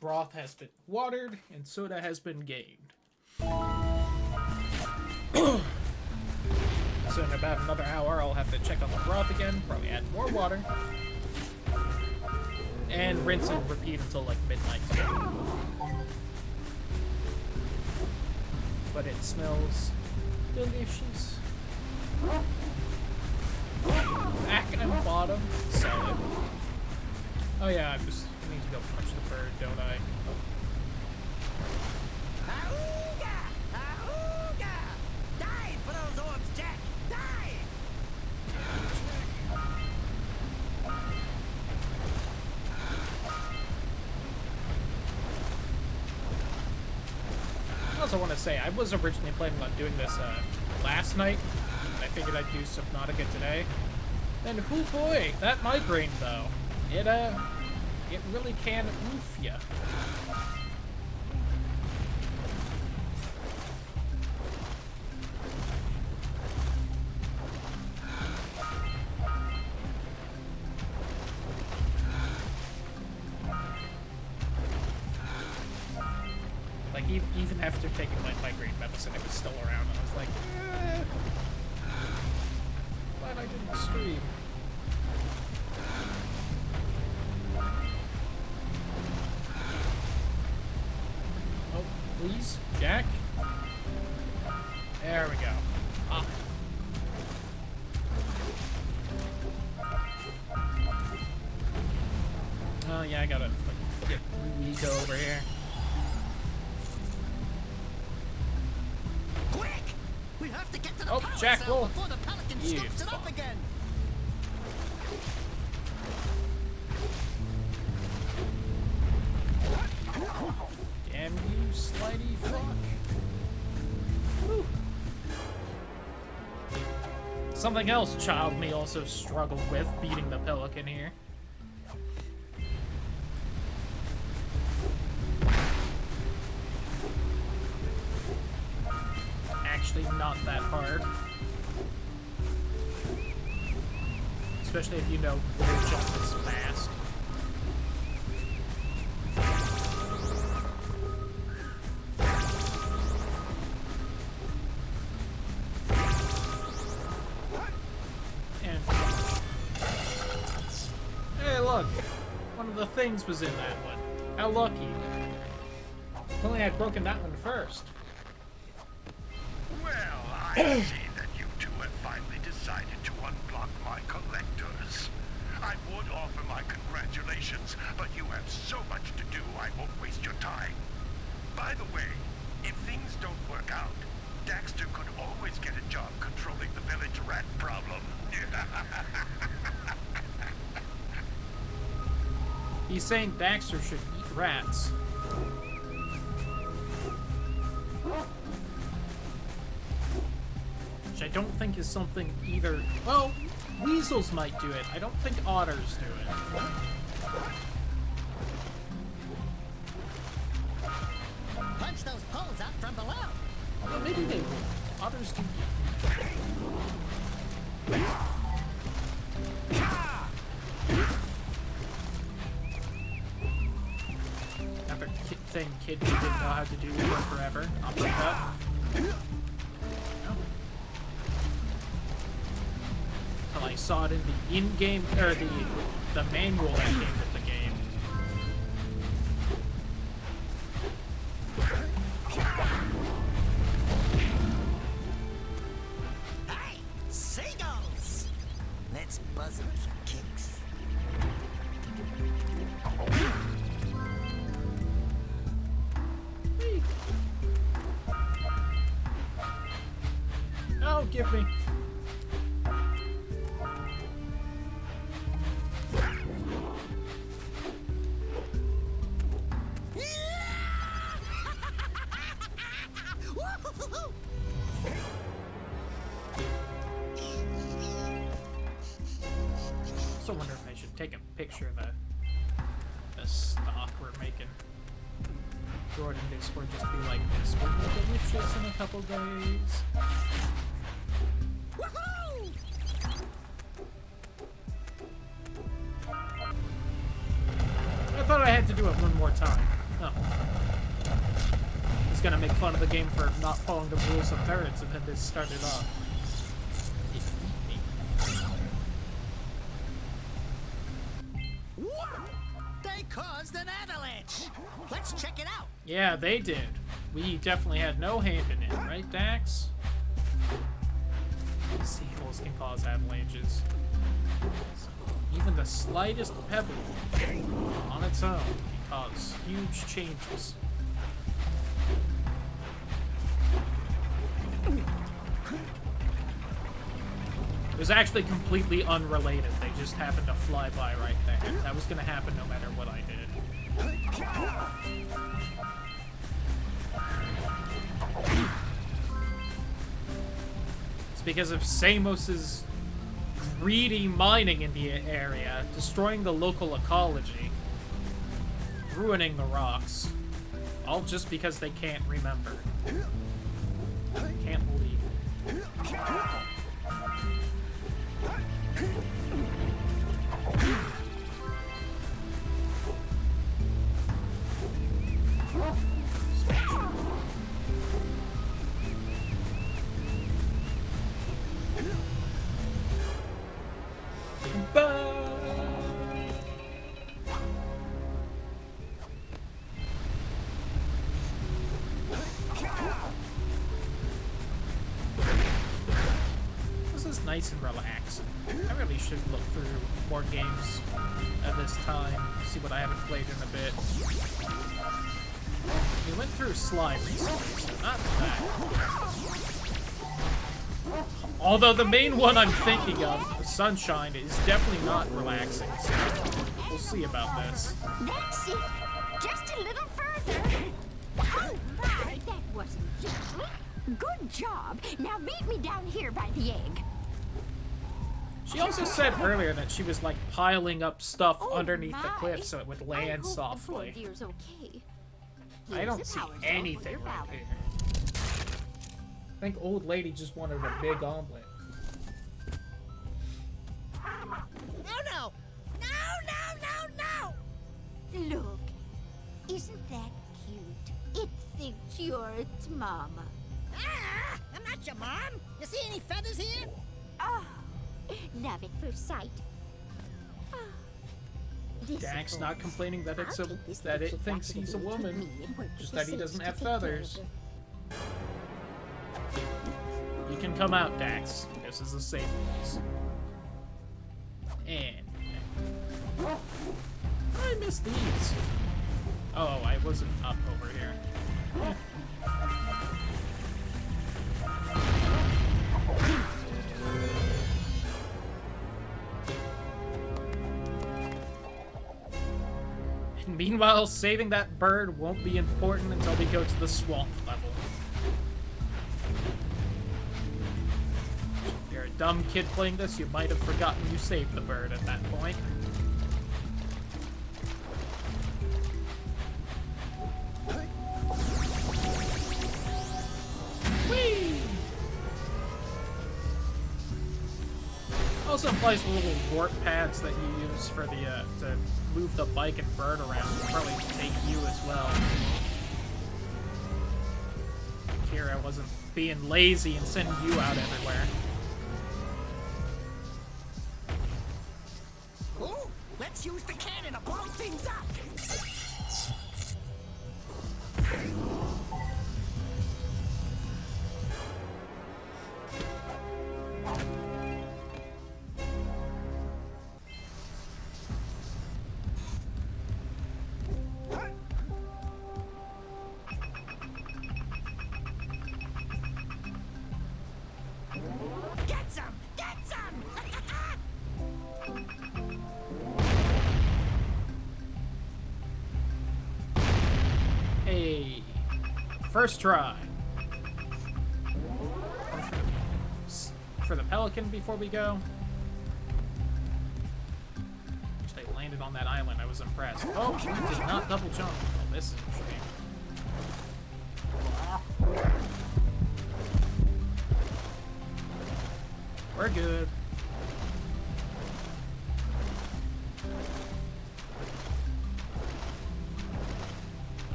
broth has been watered, and soda has been gained. So in about another hour, I'll have to check on the broth again, probably add more water, and rinse and repeat until like midnight. But it smells delicious. Back and bottom, solid. Oh yeah, I just need to go punch the bird, don't I? Auga! Auga! Dive for those orbs, Jack! Dive! I also want to say, I was originally planning on doing this last night. I figured I'd do Subnautica today. And hoo boy, that migraine though, it really can oof ya. Like even after taking my migraine medicine, it was still around, and I was like, glad I didn't stream. Oh, please, Jack. There we go. Ah. Oh yeah, I gotta get Nico over here. Quick! We have to get to the power Jack, cell roll. before the pelican You scoops it up fuck. again. Damn you, slidey frog. Woo. Something else child may also struggle with beating the pelican here. Actually not that hard. Especially if you know your jump is fast. And hey, look! One of the things was in that one. How lucky. If only I'd broken that one first. Well, I see that you two have finally decided to unblock my collectors. I would offer my congratulations, but you have so much to do, I won't waste your time. By the way, if things don't work out, Daxter could always get a job controlling the village rat problem. He's saying Daxter should eat rats. Which I don't think is something either. Well, weasels might do it. I don't think otters do it. Punch those poles out from below. Well, maybe they will. Otters do. Another thing kid didn't know how to do for forever. I'll bring it up. Until I saw it in the in-game, or the manual that came with the game. Hey, seagulls! Let's buzz them for kicks. Oh, give me. Also wonder if I should take a picture of the stock we're making. Throw it in Discord, just be like, this will be delicious in a couple days. Woohoo! I thought I had to do it one more time. Oh. I was gonna make fun of the game for not following the rules of thirds, and then this started off. They caused an avalanche. Let's check it out. Yeah, they did. We definitely had no hand in it, right, Dax? Seagulls can cause avalanches. So even the slightest pebble on its own can cause huge changes. It was actually completely unrelated. They just happened to fly by right there. That was gonna happen no matter what I did. It's because of Samos's greedy mining in the area, destroying the local ecology, ruining the rocks, all just because they can't remember. Can't believe it. This is nice and relaxing. I really should look through more games at this time, see what I haven't played in a bit. We went through Slime recently, so not that. Although the main one I'm thinking of, Sunshine, is definitely not relaxing, so we'll see about this. That's it. Just a little further. Oh, my, that wasn't gentle. Good job. Now meet me down here by the egg. She also said earlier that she was like piling up stuff underneath the cliff so it would land softly. The poor deer's okay. I don't see anything right here. I think old lady just wanted a big omelet. No! Look, isn't that cute? It thinks you're its mama. Ah, I'm not your mom. You see any feathers here? Oh, love at first sight. Oh, Dax not complaining that it's that it thinks he's a woman, just that he doesn't have feathers. You can come out, Dax. This is a safe place. And I missed these. Oh, I wasn't up over here. And meanwhile, saving that bird won't be important until we go to the swamp level. If you're a dumb kid playing this, you might have forgotten you saved the bird at that point. Whee! Also implies the little warp pads that you use for the to move the bike and bird around will probably take you as well. Here I wasn't being lazy and sending you out everywhere. Ooh, let's use the cannon to blow things up. Hey, first try. For the pelican before we go. Wish they landed on that island. I was impressed. Oh, we did not double jump. Oh, this is a shame. We're good.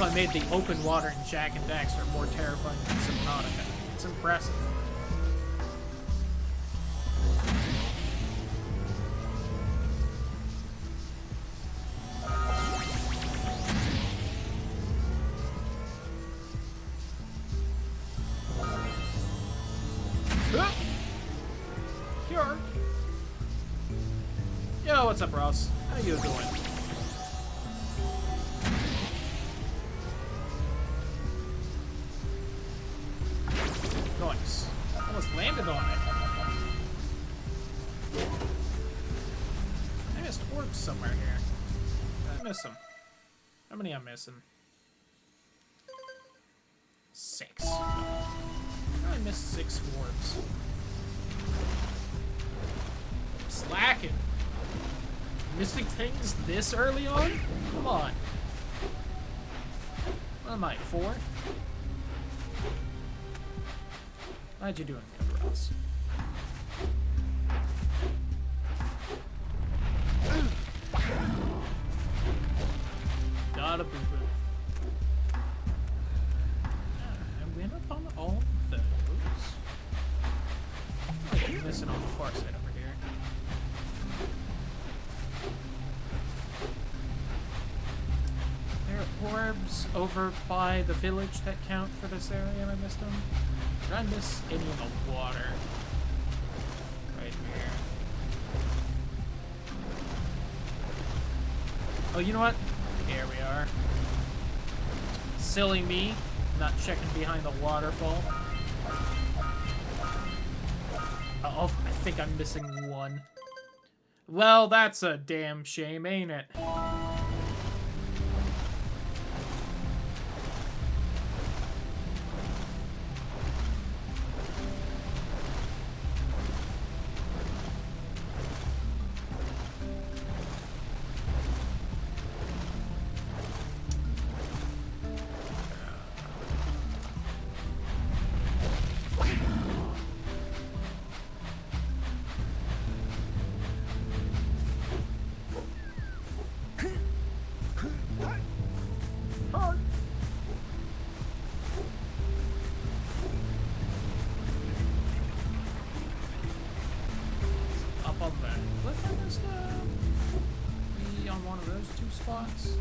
feel I made the open water in Jak and Daxter more terrifying than Subnautica. It's impressive. Cure. Yo, what's up, Ross? How you doing? Nice. Almost landed on it. I missed orbs somewhere here. I miss them. How many I'm missing? 6. I missed 6 orbs. Slacking. Missing things this early on? Come on. What am I, 4? How'd you doing, good, Ross? Got a boo-boo. I went up on all of those. I'm missing on the far side over here. There are orbs over by the village that count for this area. I missed them. Did I miss any of the water? Right here. Oh, you know what? Here we are. Silly me, not checking behind the waterfall. Oh, I think I'm missing 1. Well, that's a damn shame, ain't it? Spots.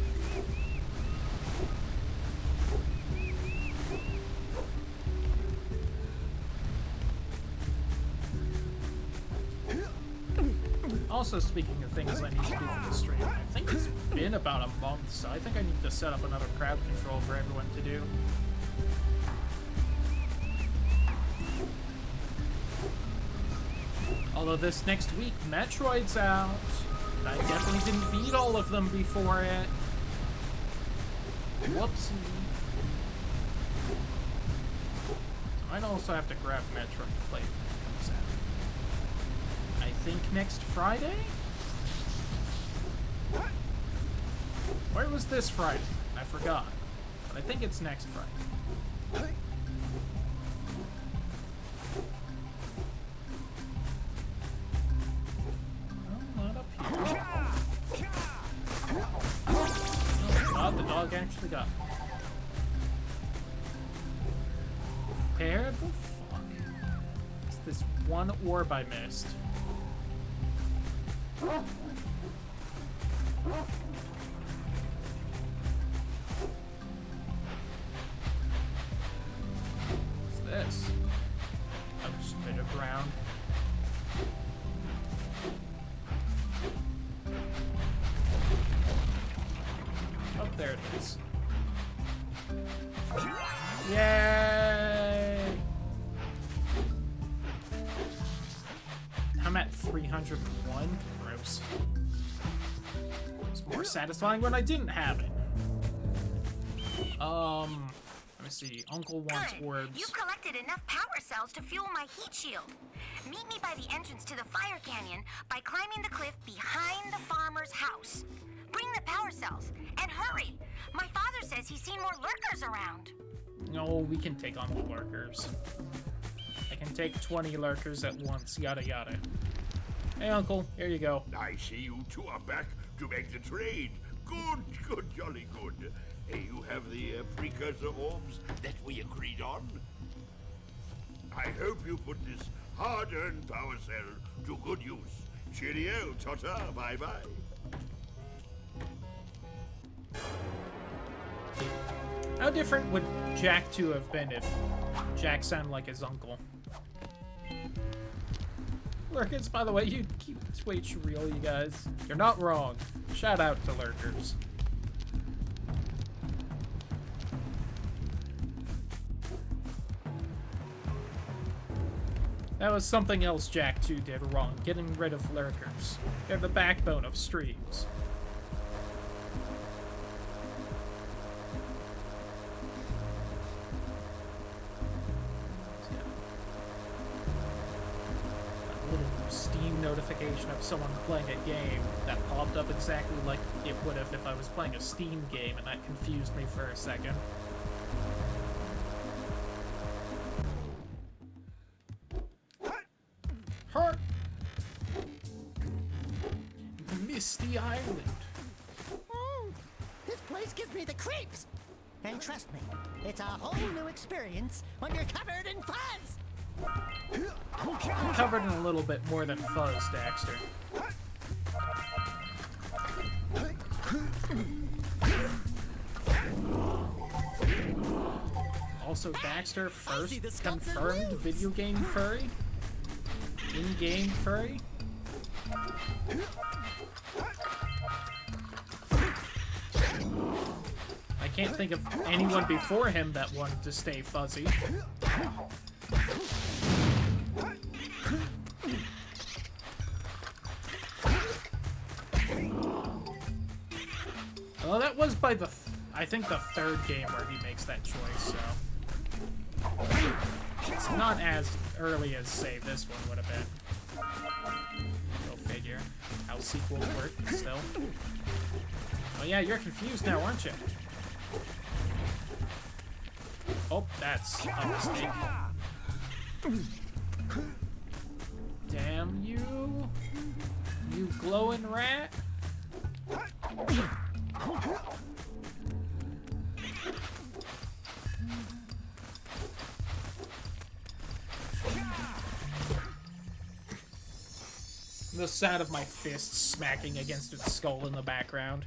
Also, speaking of things I need to do for the stream, I think it's been about a month, so I think I need to set up another crowd control for everyone to do. Although this next week, Metroid's out. I definitely didn't beat all of them before it. Whoopsie. I'd also have to grab Metroid to play when it comes out. I think next Friday? Where was this Friday? I forgot. But I think it's next Friday. The dog actually got me. Where the fuck is this one orb I missed? What's this? A spit of ground. Oh, there it is. Yay! I'm at 301. Gross. It's more satisfying when I didn't have it. Let me see. Uncle wants orbs. You collected enough power cells to fuel my heat shield. Meet me by the entrance to the fire canyon by climbing the cliff behind the farmer's house. Bring the power cells, and hurry! My father says he's seen more lurkers around. No, we can take on the lurkers. I can take 20 lurkers at once, yada yada. Hey, Uncle, here you go. I see you two are back to make the trade. Good, good, jolly good. You have the precursor orbs that we agreed on? I hope you put this hard-earned power cell to good use. Cheerio, ta-ta, bye-bye. How different would Jak 2 have been if Jak sounded like his uncle? Lurkers, by the way, you keep Twitch real, you guys. You're not wrong. Shout out to Lurkers. That was something else Jak 2 did wrong, getting rid of Lurkers. They're the backbone of streams. Steam notification of someone playing a game that popped up exactly like it would have if I was playing a Steam game, and that confused me for a second. Hurt! Misty Island. This place gives me the creeps. And trust me, it's a whole new experience when you're covered in fuzz. I'm covered in a little bit more than fuzz, Daxter. Also, Daxter, first confirmed video game furry? In-game furry? I can't think of anyone before him that wanted to stay fuzzy. Well, that was by the, I think, the third game where he makes that choice, so... It's not as early as, say, this one would have been. Go figure. How sequels work, still. Oh yeah, you're confused now, aren't you? Oh, that's a mistake. Damn you! You glowing rat! The sound of my fist smacking against its skull in the background.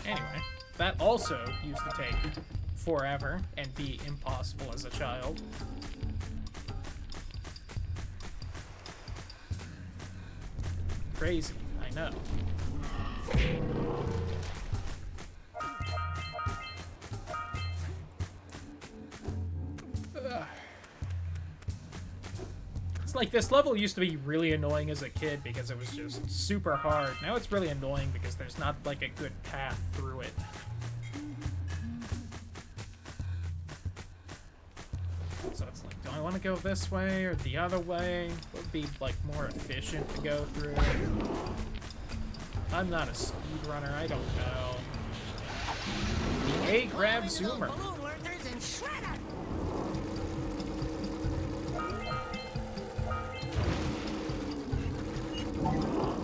Anyway, that also used to take forever and be impossible as a child. Crazy, I know. It's like this level used to be really annoying as a kid because it was just super hard. Now it's really annoying because there's not like a good path through it. So it's like, do I want to go this way or the other way? What would be like more efficient to go through? I'm not a speedrunner, I don't know. The A grab zoomer.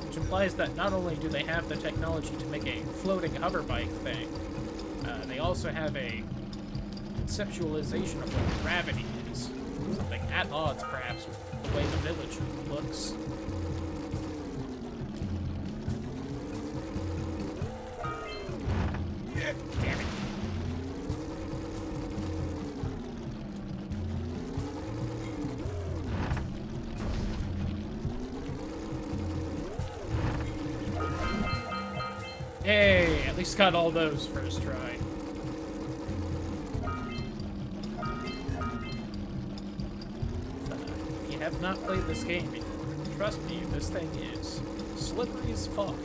Which implies that not only do they have the technology to make a floating hover bike thing, they also have a conceptualization of what gravity is. Something at odds, perhaps, with the way the village looks. Damn it. Hey, at least got all those first try. If you have not played this game before, trust me, this thing is slippery as fuck.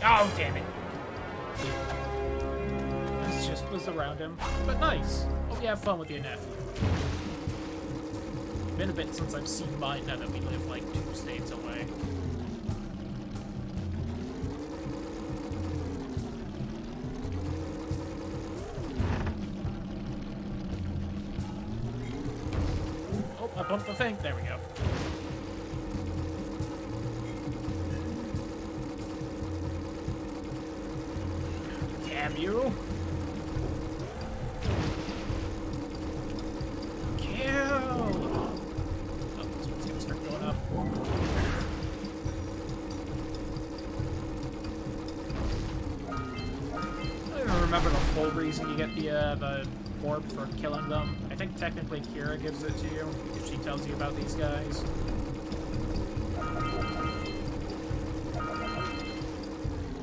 Oh, damn it. This just was around him, but nice. Hope you have fun with your nephew. Been a bit since I've seen mine now that we live like 2 states away. Jump the thing. There we go. Damn you. Kill! Oh, this one's gonna start going up. I don't even remember the full reason you get the orb for killing them. I think technically Kira gives it to you because she tells you about these guys.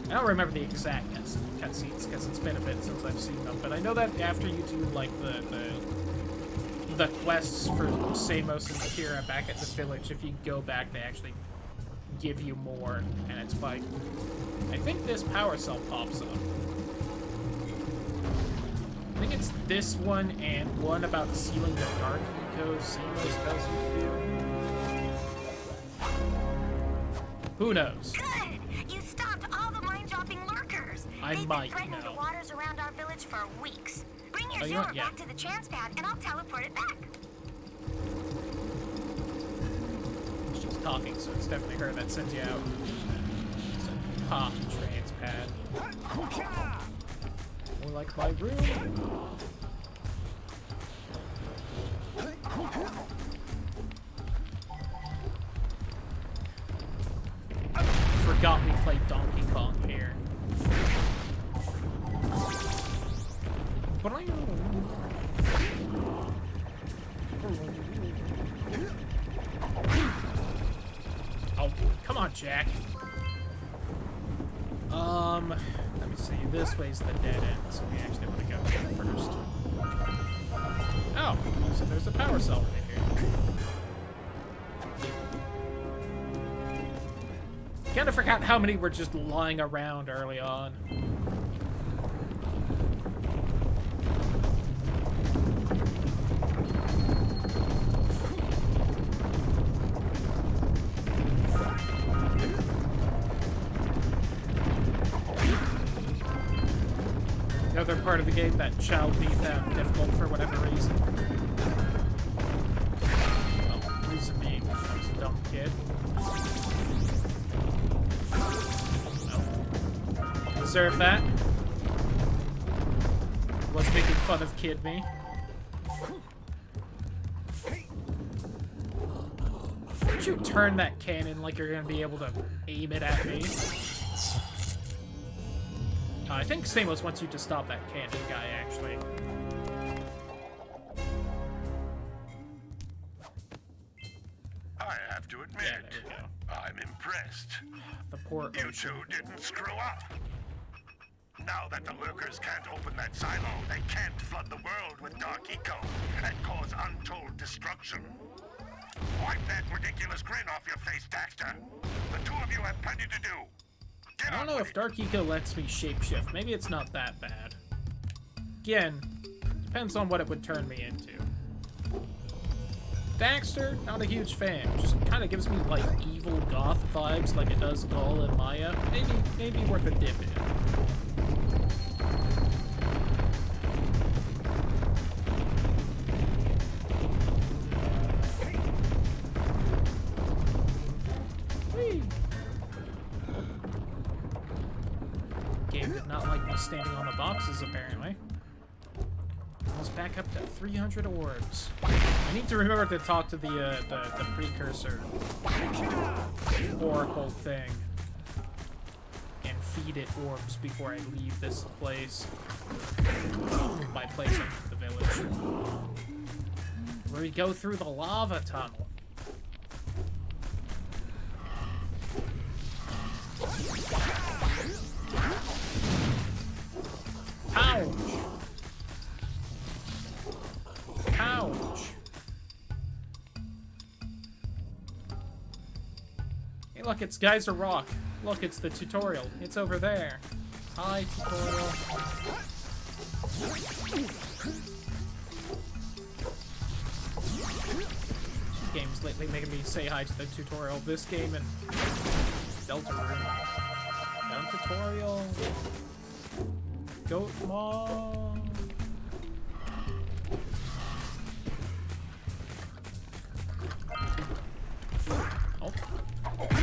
I don't remember the exact cutscenes because it's been a bit since I've seen them, but I know that after you do like the quests for Samos and Kira back at this village, if you go back, they actually give you more, and it's like, I think this power cell pops up. I think it's this one and one about sealing the dark eco Samos tells you to do. Who knows? Good! You stopped all the mind-dropping lurkers. They've been threatening the waters around our village for weeks. Bring your ziller back to the chance pad, and I'll teleport it back. She's talking, so it's definitely her that sends you out. So, pop trans pad. More like my room. Forgot we played Donkey Kong here. Oh, come on, Jak. Let me see. This way's the dead end, so we actually want to go there first. Oh, so there's a power cell right here. Kinda forgot how many were just lying around early on. Another part of the game that Child B found difficult for whatever reason. Well, reason being, I was a dumb kid. No. Deserve that. Was making fun of Kid Me. Why don't you turn that cannon like you're gonna be able to aim it at me? I think Samos wants you to stop that cannon guy, actually. I have to admit, Yeah, there we go. I'm impressed. The poor You ocean. two didn't screw up. Now that the lurkers can't open that silo, they can't flood the world with dark eco and cause untold destruction. Wipe that ridiculous grin off your face, Daxter. The two of you have plenty to do. I don't know if Dark Eco lets me shapeshift. Maybe it's not that bad. Again, depends on what it would turn me into. Daxter, not a huge fan. Just kind of gives me like evil goth vibes, like it does Gaul and Maya. Maybe worth a dip in. Game did not like me standing on the boxes, apparently. Almost back up to 300 orbs. I need to remember to talk to the precursor oracle thing and feed it orbs before I leave this place. My place in the village. Where we go through the lava tunnel. Ouch! Ouch! Hey, look, it's Geyser Rock. Look, it's the tutorial. It's over there. Hi, tutorial. Games lately making me say hi to the tutorial. This game and Delta Room. Down tutorial. Goat Mom.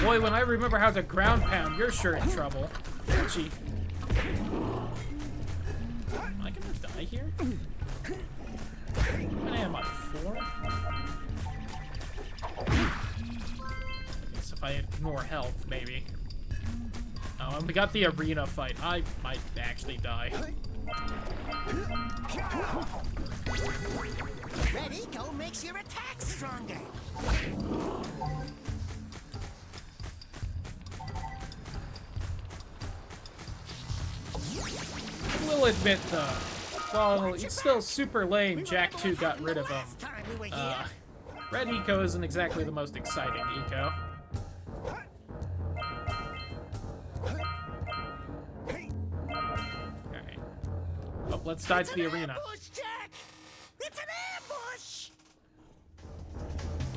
Boy, when I remember how to ground pound, you're sure in trouble. Gee. Am I gonna die here? How many am I? 4? I guess if I ignore health, maybe. Oh, and we got the arena fight. I might actually die. Red Eco makes your attack stronger. We'll admit, though, while it's still super lame, Jak 2 got rid of him. Red Eco isn't exactly the most exciting Eco. Alright. Well, let's dive to the arena. Ambush, Jak! It's an ambush!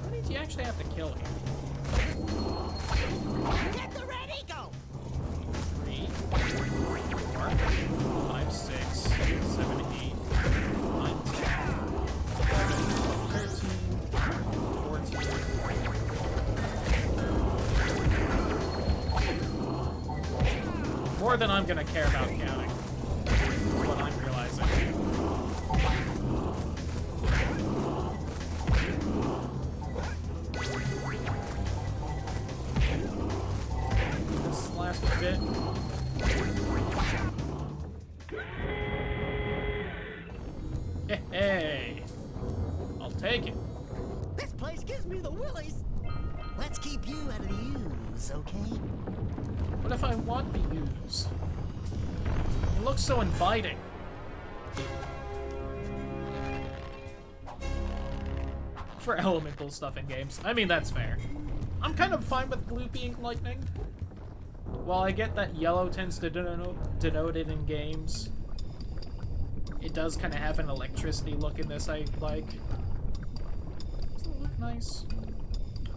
What means you actually have to kill him? Get the Red Eco! 3, 4, 5, 6, 7, 8, 9, 10, 13, 14. More than I'm gonna care about counting. That's what I'm realizing. This last bit. Hey, I'll take it. This place gives me the willies. Let's keep you out of the ooze, okay? What if I want the ooze? It looks so inviting. For elemental stuff in games. I mean, that's fair. I'm kind of fine with blue being lightning. While I get that yellow tends to denote it in games, it does kind of have an electricity look in this I like. Doesn't it look nice?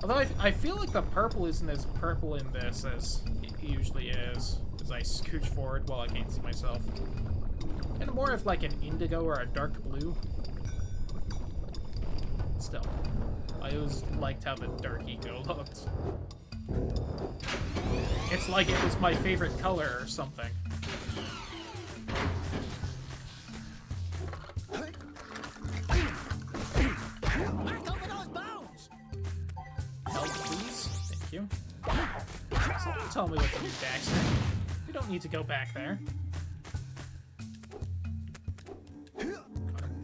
Although I feel like the purple isn't as purple in this as it usually is, as I scooch forward while I can't see myself. And more of like an indigo or a dark blue. Still, I always liked how the dark eco looked. It's like it was my favorite color or something. Back over those bones! Help, please. Thank you. So don't tell me what to do, Daxter. We don't need to go back there.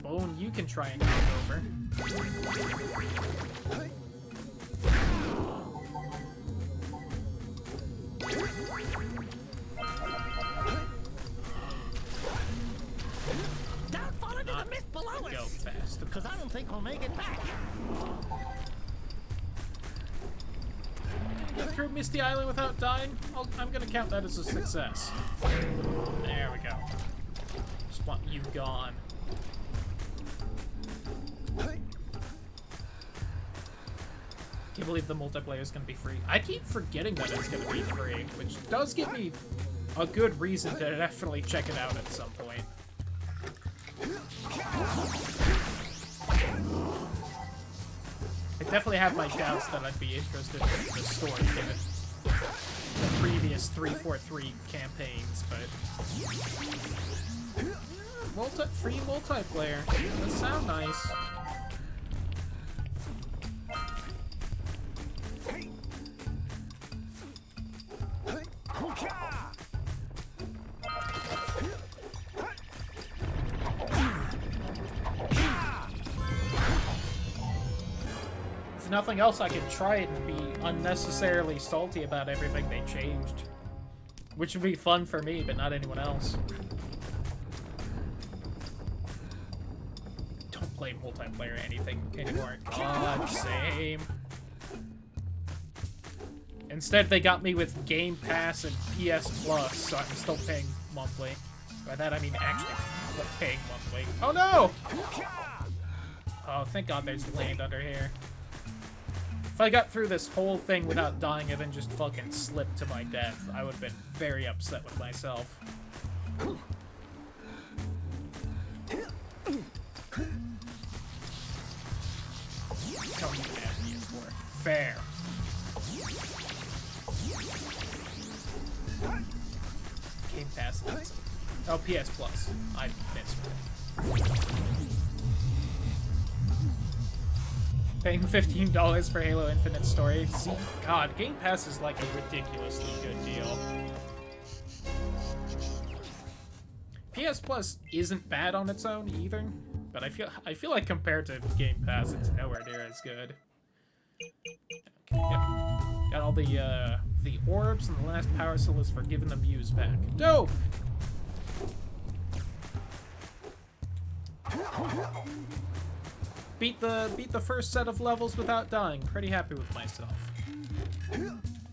Bone, you can try and knock over. Don't fall into the mist below us! Go fast. Because I don't think we'll make it back. Get through Misty Island without dying? I'm gonna count that as a success. There we go. Just want you gone. Can't believe the multiplayer is gonna be free. I keep forgetting that it's gonna be free, which does give me a good reason to definitely check it out at some point. I definitely have my doubts that I'd be interested in the story given the previous 343 campaigns, but free multiplayer does sound nice. If nothing else, I can try it and be unnecessarily salty about everything they changed. Which would be fun for me, but not anyone else. Don't play multiplayer or anything anymore. God, same. Instead, they got me with Game Pass and PS Plus, so I'm still paying monthly. By that, I mean actually paying monthly. Oh no! Oh, thank God there's land under here. If I got through this whole thing without dying and then just fucking slipped to my death, I would have been very upset with myself. Tell me you have me in for. Fair. Game Pass. Oh, PS Plus. I missed it. Paying $15 for Halo Infinite Story. See, God, Game Pass is like a ridiculously good deal. PS Plus isn't bad on its own either, but I feel like compared to Game Pass, it's nowhere near as good. Okay, yep. Got all the orbs, and the last power cell is for giving the Muse back. Dope! Beat the first set of levels without dying. Pretty happy with myself.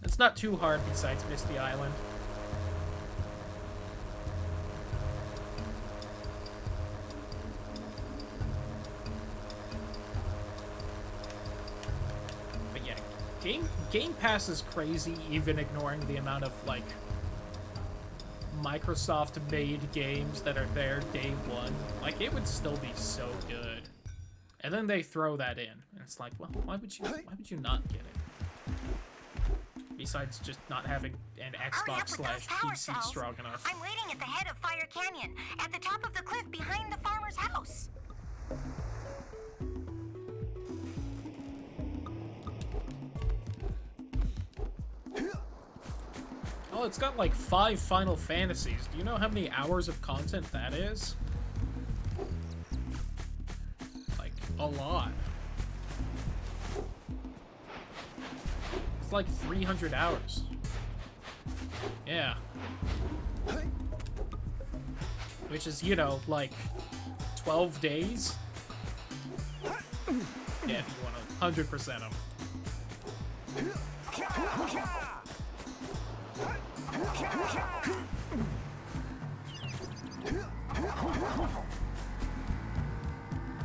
It's not too hard besides Misty Island. But yeah, Game Pass is crazy, even ignoring the amount of like Microsoft-made games that are there day one. Like, it would still be so good. And then they throw that in, and it's like, well, why would you not get it? Besides just not having an Xbox/PC strong enough. I'm waiting at the head of Fire Canyon, at the top of the cliff behind the farmer's house. Oh, it's got like 5 Final Fantasies. Do you know how many hours of content that is? Like, a lot. It's like 300 hours. Yeah. Which is, you know, like 12 days? Yeah, if you want to 100% them.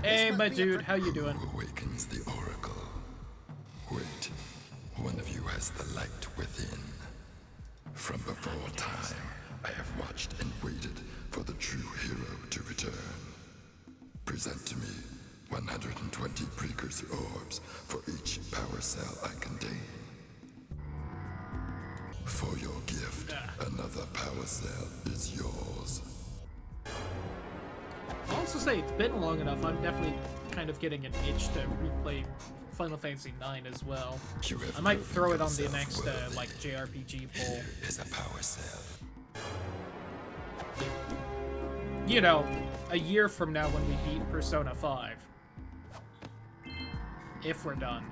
Hey, my dude, how you doing? Who awakens the oracle? Wait, one of you has the light within. From before time, I have watched and waited for the true hero to return. Present to me 120 precursor orbs for each power cell I contain. For your gift, another power cell is yours. I'll also say it's been long enough. I'm definitely kind of getting an itch to replay Final Fantasy IX as well. I might throw it on the next like JRPG poll. Is a power cell. You know, a year from now when we beat Persona 5. If we're done.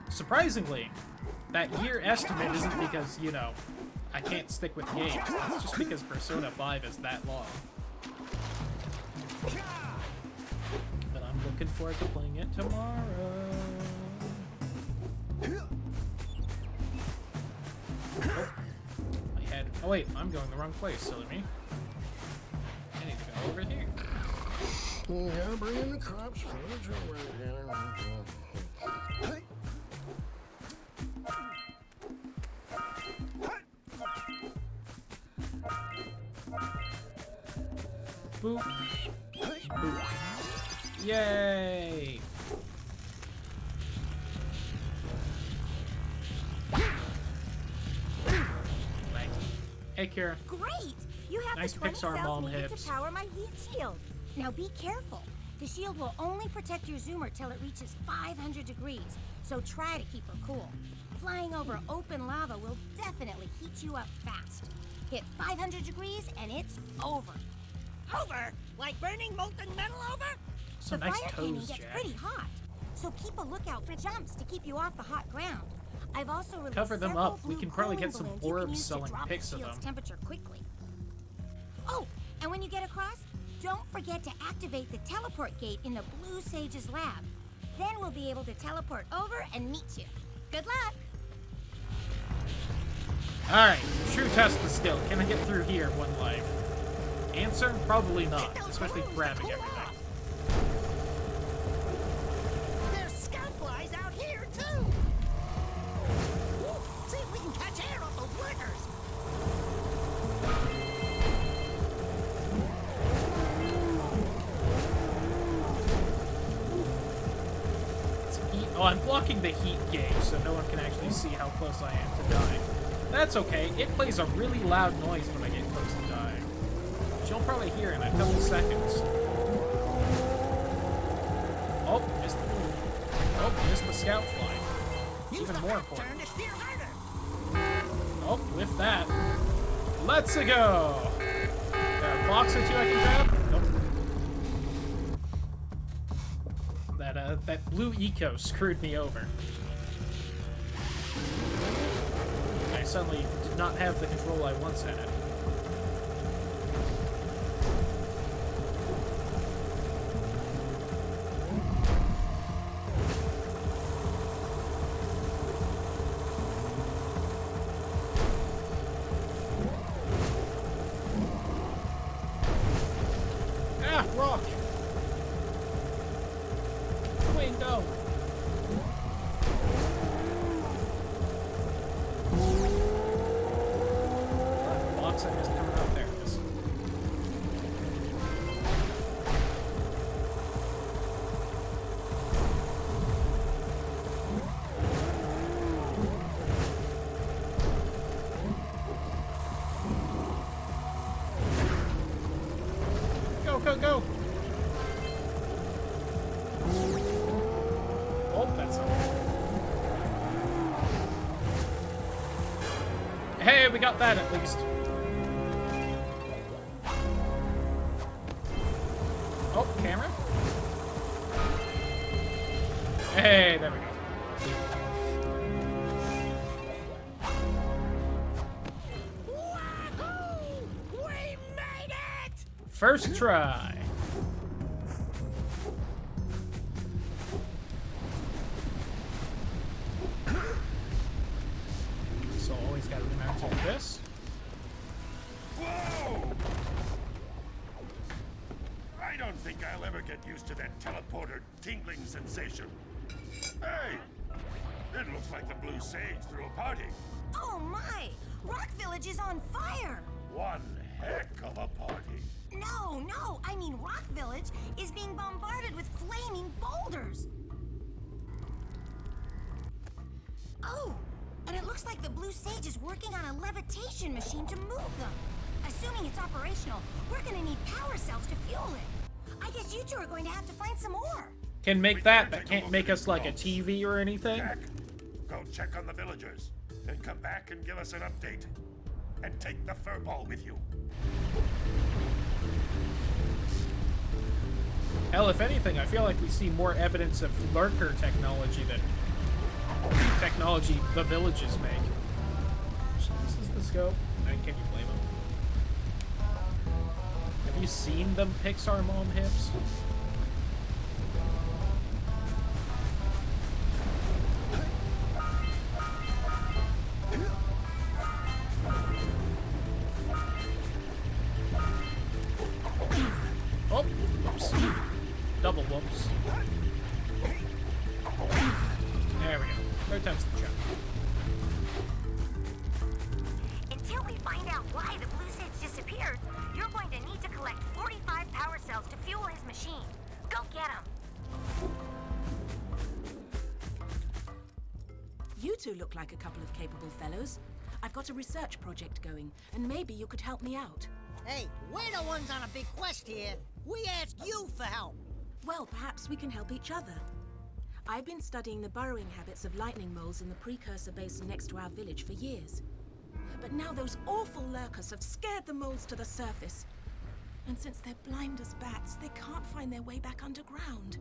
Surprisingly, that year estimate isn't because, you know, I can't stick with games. It's just because Persona 5 is that long. But I'm looking forward to playing it tomorrow. Oh wait, I'm going the wrong place, silly me. I need to go over here. Yeah, bring in the crops first. Boop. Boop. Yay! Hey, Kira. Great! You have Nice the 20 Pixar cells mom needed hips. to power my heat shield. Now be careful. The shield will only protect your zoomer till it reaches 500 degrees, so try to keep her cool. Flying over open lava will definitely heat you up fast. Hit 500 degrees and it's over. Over? Like burning molten metal over? Some The nice fire canyon toes, gets Jack. pretty hot, so keep a lookout for jumps to keep you off the hot ground. I've also released Cover them several up. We blue can probably cooling get some balloons you can orbs use to selling drop pics the of shield's them. temperature quickly. Oh, and when you get across, don't forget to activate the teleport gate in the Blue Sage's lab. Then we'll be able to teleport over and meet you. Good luck! Alright, true test of skill. Can I get through here one life? Answer, probably not, especially grabbing everything. There's scoutflies out here, too! See if we can catch air off those workers! Let's eat Oh, I'm blocking the heat gauge so no one can actually see how close I am to dying. That's okay. It plays a really loud noise when I get close to dying. Which you'll probably hear in a couple seconds. Oh, missed the scout flight. Even more important. Oh, with that. Let's go! Got a box or two I can grab? Nope. That blue eco screwed me over. I suddenly did not have the control I once had. Ah, rock! Queen, go! Box I missed coming up. There it is. Go, go, go! Oh, that's something. Hey, we got that at least. Oh, camera? Hey, there we go. Wahoo! We made it! First try. So always gotta remember to do this. Whoa! I don't think I'll ever get used to that teleporter tingling sensation. Hey! It looks like the Blue Sage threw a party. Oh my! Rock Village is on fire! One heck of a party. No, I mean Rock Village is being bombarded with flaming boulders. Oh, and it looks like the Blue Sage is working on a levitation machine to move them. Assuming it's operational, we're gonna need power cells to fuel it. I guess you two are going to have to find some more. Can make that, but can't make us like a TV or anything. Jack, go check on the villagers, and come back and give us an update. And take the furball with you. Hell, if anything, I feel like we see more evidence of lurker technology than technology the villages make. This is the scope. And can you blame them? Have you seen them Pixar mom hips? Oh, whoops. Double whoops. There we go. Third time's the charm. Until we find out why the Blue Sage disappeared, you're going to need to collect 45 power cells to fuel his machine. Go get them. You two look like a couple of capable fellows. I've got a research project going, and maybe you could help me out. Hey, we're the ones on a big quest here. We ask you for help. Well, perhaps we can help each other. I've been studying the burrowing habits of lightning moles in the precursor basin next to our village for years. But now those awful lurkers have scared the moles to the surface. And since they're blind as bats, they can't find their way back underground.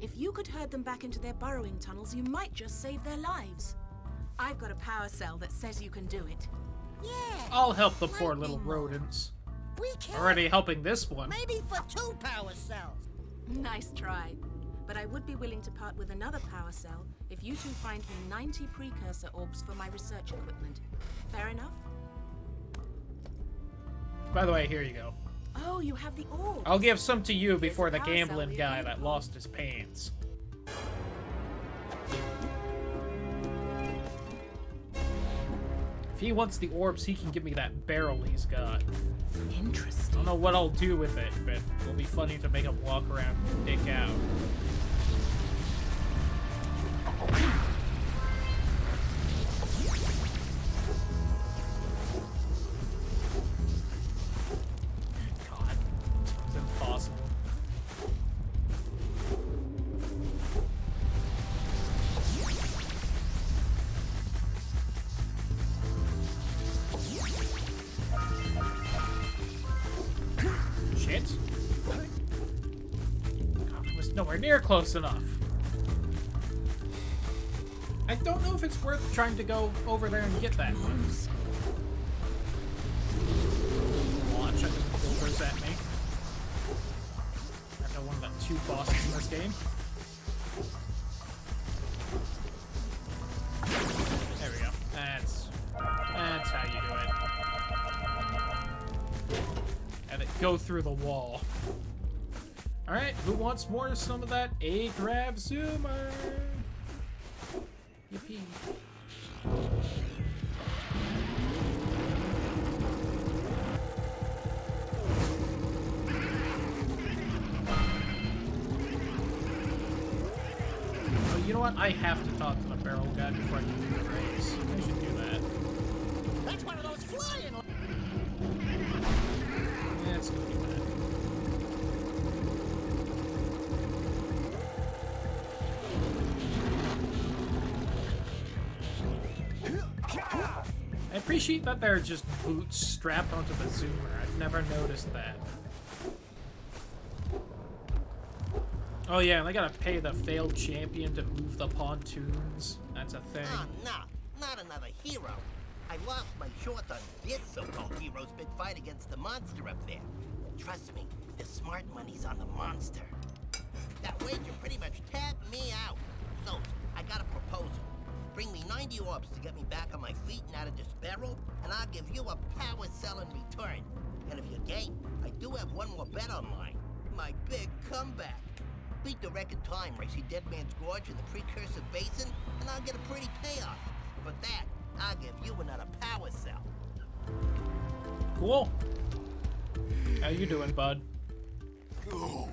If you could herd them back into their burrowing tunnels, you might just save their lives. I've got a power cell that says you can do it. Yeah. I'll help the poor little rodents. We can. Already helping this one. Maybe for 2 power cells. Nice try. But I would be willing to part with another power cell if you two find me 90 precursor orbs for my research equipment. Fair enough? By the way, here you go. Oh, you have the orbs. I'll give some to you before the power cell gambling we guy agreed that upon. lost his pants. If he wants the orbs, he can give me that barrel he's got. Interesting. I don't know what I'll do with it, but it'll be funny to make him walk around and dick out. Nowhere near close enough. I don't know if it's worth trying to go over there and get that one. Launch at the boulders at me. I know one of the 2 bosses in this game. There we go. That's how you do it. And it go through the wall. Alright, who wants more of some of that A-grab zoomer? Yippee. Oh, you know what? I have to talk to the barrel guy before I can do the race. I should do that. That's one of those flying. Yeah, it's gonna be bad. I appreciate that they're just boots strapped onto the zoomer. I've never noticed that. Oh yeah, and I gotta pay the failed champion to move the pontoons. That's a thing. Oh, no. Not another hero. I lost my short on this so-called hero's big fight against the monster up there. Trust me, the smart money's on the monster. That wager pretty much tapped me out. So, I got a proposal. Bring me 90 orbs to get me back on my feet and out of this barrel, and I'll give you a power cell in return. And if you're game, I do have one more bet online. My big comeback. Beat the record time racing Dead Man's Gorge in the Precursor Basin, and I'll get a pretty payoff. For that, I'll give you another power cell. Cool. How you doing, bud? Oh,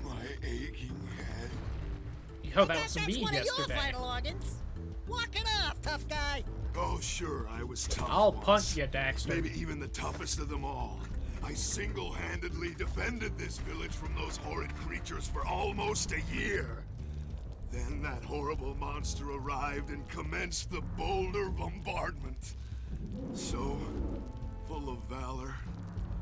my aching head. Yo, that was That's me one yesterday. of your vital organs. Walk it off, tough guy. Oh, sure, I was tough. I'll once. punch you, Daxter. Maybe even the toughest of them all. I single-handedly defended this village from those horrid creatures for almost a year. Then that horrible monster arrived and commenced the boulder bombardment. So, full of valor,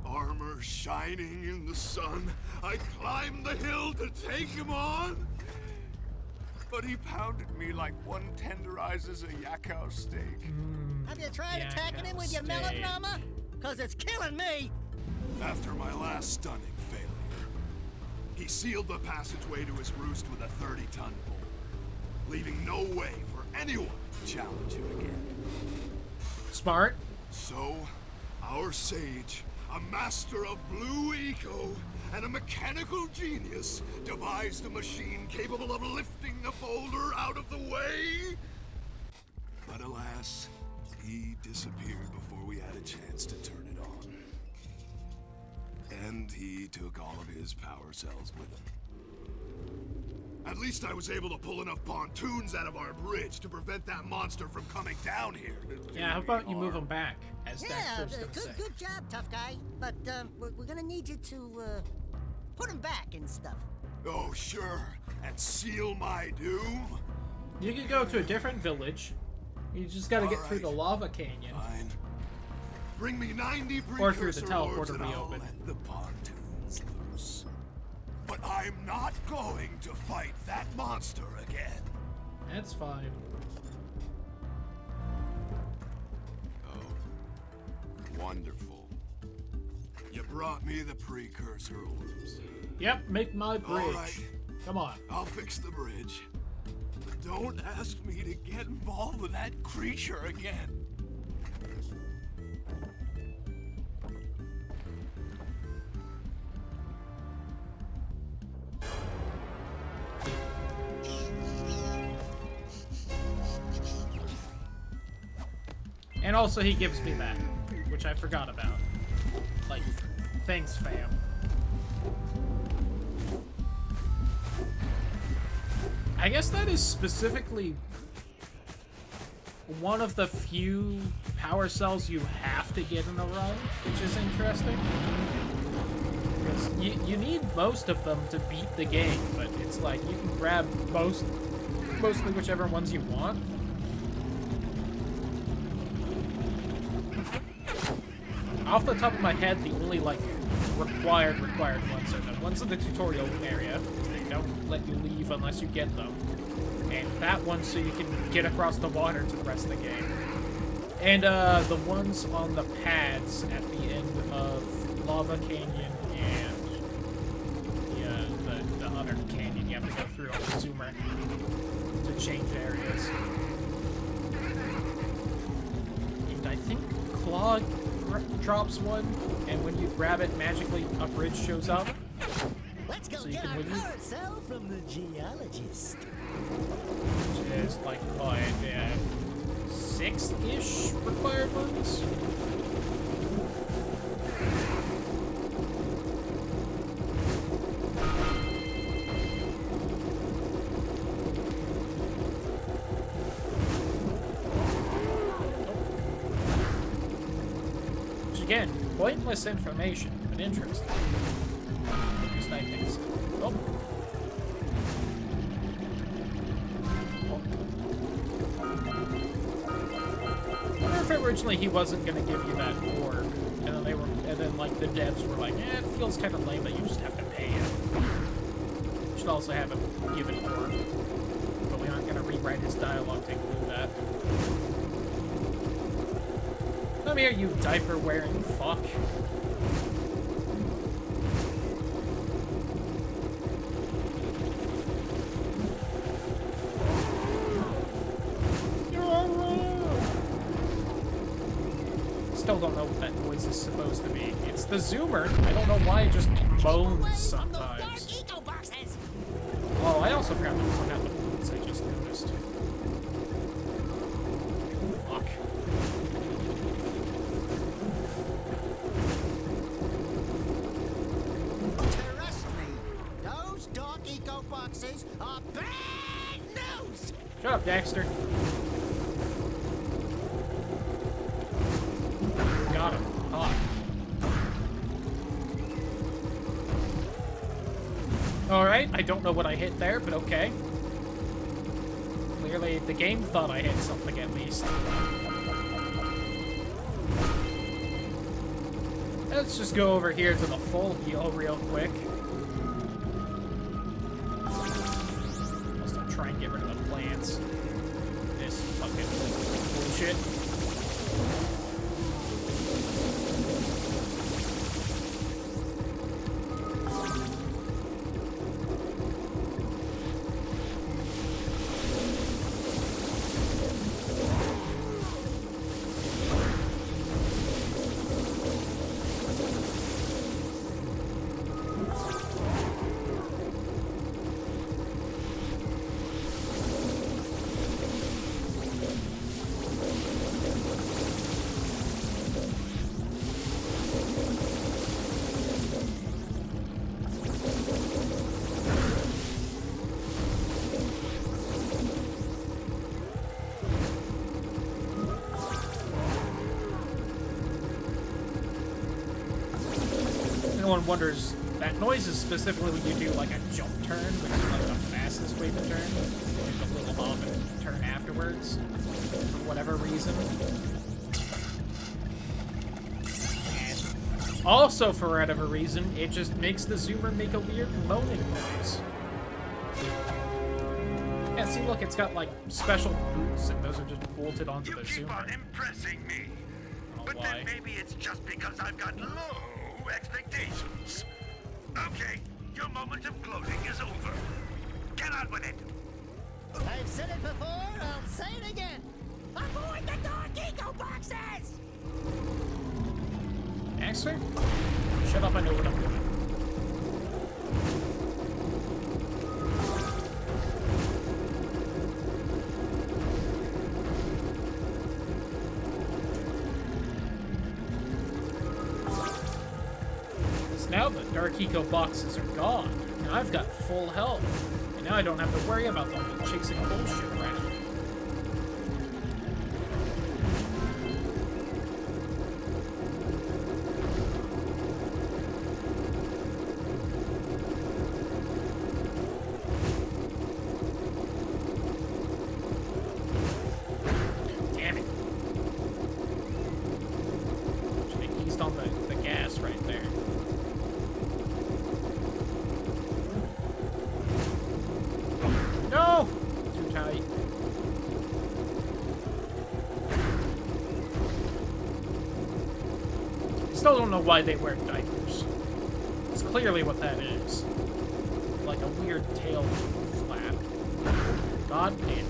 armor shining in the sun, I climbed the hill to take him on. But he pounded me like one tenderizes a yakao steak. Have you tried attacking him with your steak. melodrama? Cause it's killing me. After my last stunning failure, he sealed the passageway to his roost with a 30-ton bolt, leaving no way for anyone to challenge him again. Smart. So, our sage, a master of blue eco, and a mechanical genius, devised a machine capable of lifting the boulder out of the way. But alas, he disappeared before we had a chance to turn it on. And he took all of his power cells with him. At least I was able to pull enough pontoons out of our bridge to prevent that monster from coming down here. Yeah, how about you move him back, as Yeah, Daxter's gonna say. good job, tough guy. But we're gonna need you to put him back and stuff. Oh, sure. And seal my doom? You could go to a different village. You just gotta get through Alright. the lava canyon. Fine. Bring me 90 Or through the precursor teleporter orbs and we I'll opened. let the pontoons loose. But I'm not going to fight that monster again. That's fine. Oh, wonderful. You brought me the precursor orbs. Yep, make my bridge. All right. Come on. I'll fix the bridge. But don't ask me to get involved with that creature again. And also he gives me that, which I forgot about. Like, thanks, fam. I guess that is specifically one of the few power cells you have to get in a row, which is interesting. Because you need most of them to beat the game, but it's like you can grab mostly whichever ones you want. Off the top of my head, the only like required ones are the ones in the tutorial area. There you go. don't let you leave unless you get them. And that one so you can get across the water to the rest of the game. And the ones on the pads at the end of Lava Canyon and the other canyon you have to go through on the zoomer to change areas. And I think Claw drops one, and when you grab it, magically a bridge shows up. Let's go So you get can our leave. power cell from the geologist. Which is like what, 6-ish required ones? Which again, pointless information, but interesting. At least I think so. Oh. I wonder if originally he wasn't gonna give you that orb, and then like the devs were like, it feels kind of lame that you just have to pay him. You should also have him give an orb, but we aren't gonna rewrite his dialogue to include that. Come here, you diaper-wearing fuck. Still don't know what that noise is supposed to be. It's the zoomer. I don't know why it just moans sometimes. Oh, I also forgot to point out the boots I just noticed. Fuck. Trust me, those dark eco boxes are bad news. Shut up, Daxter. Got him. Hot. Alright, I don't know what I hit there, but okay. Clearly, the game thought I hit something at least. Let's just go over here to the full heal real quick. Also try and get rid of the plants. This fucking bullshit. Everyone wonders, that noise is specifically when you do like a jump turn, which is like the fastest way to turn. Like a little hop and turn afterwards, for whatever reason. And also, for whatever reason, it just makes the zoomer make a weird moaning noise. Yeah, see, look, it's got like special boots, and those are just bolted onto the zoomer. You keep on impressing me. But then maybe it's just because I've got low expectations. Okay, your moment of gloating is over. Get on with it. I've said it before, I'll say it again. Avoid the dark eco boxes! Daxter? Shut up, I know what I'm doing. Now the Dark Eco boxes are gone, and I've got full health. And now I don't have to worry about them chasing bullshit around. Damn it. Should have eased on the gas right there. still don't know why they wear diapers. It's clearly what that is. Like a weird tail flap. God damn.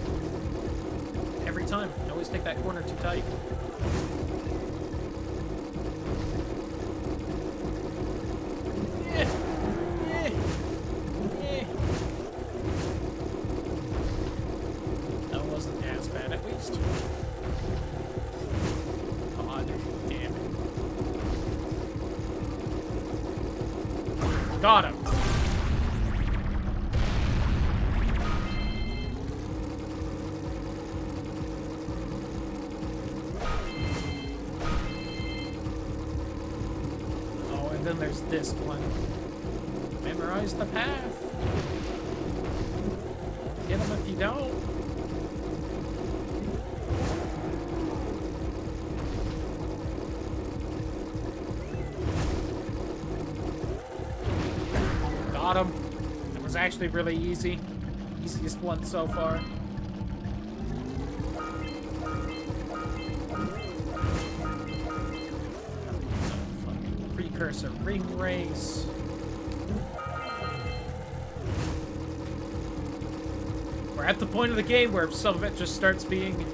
Every time. I always take that corner too tight. That wasn't as bad at least. God damn it. Got him. Oh, and then there's this one. Memorize the path. Get him if you don't. Got him. It was actually really easy. Easiest one so far. Fucking precursor ring race. We're at the point of the game where some of it just starts being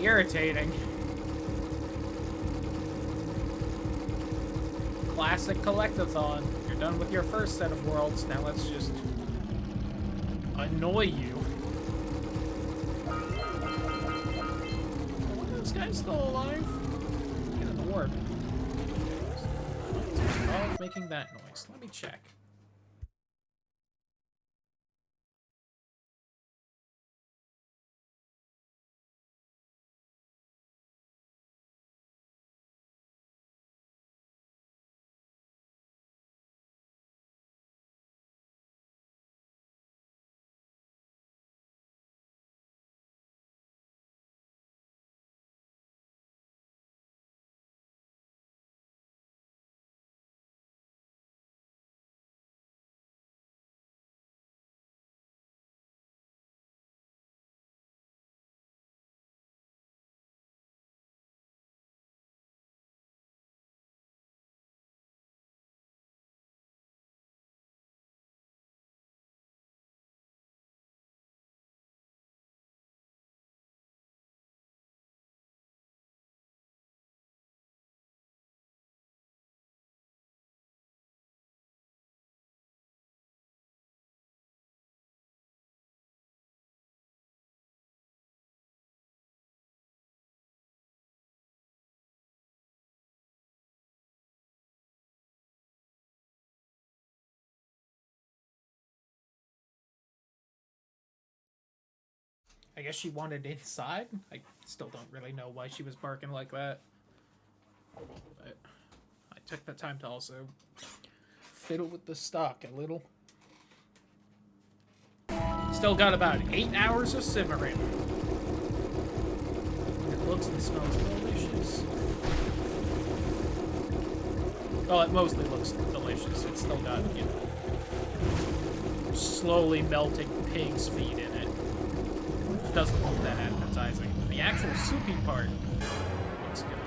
irritating. Classic collectathon. You're done with your first set of worlds. Now let's just annoy you. Are those guys still alive? Get in the warp. Oh, it's making that noise. Let me check. I guess she wanted inside? I still don't really know why she was barking like that. But I took the time to also fiddle with the stock a little. Still got about 8 hours of simmering. It looks and smells delicious. Well, it mostly looks delicious. It's still got, you know, slowly melting pig's feet in it. It doesn't look that appetizing. The actual soupy part looks good.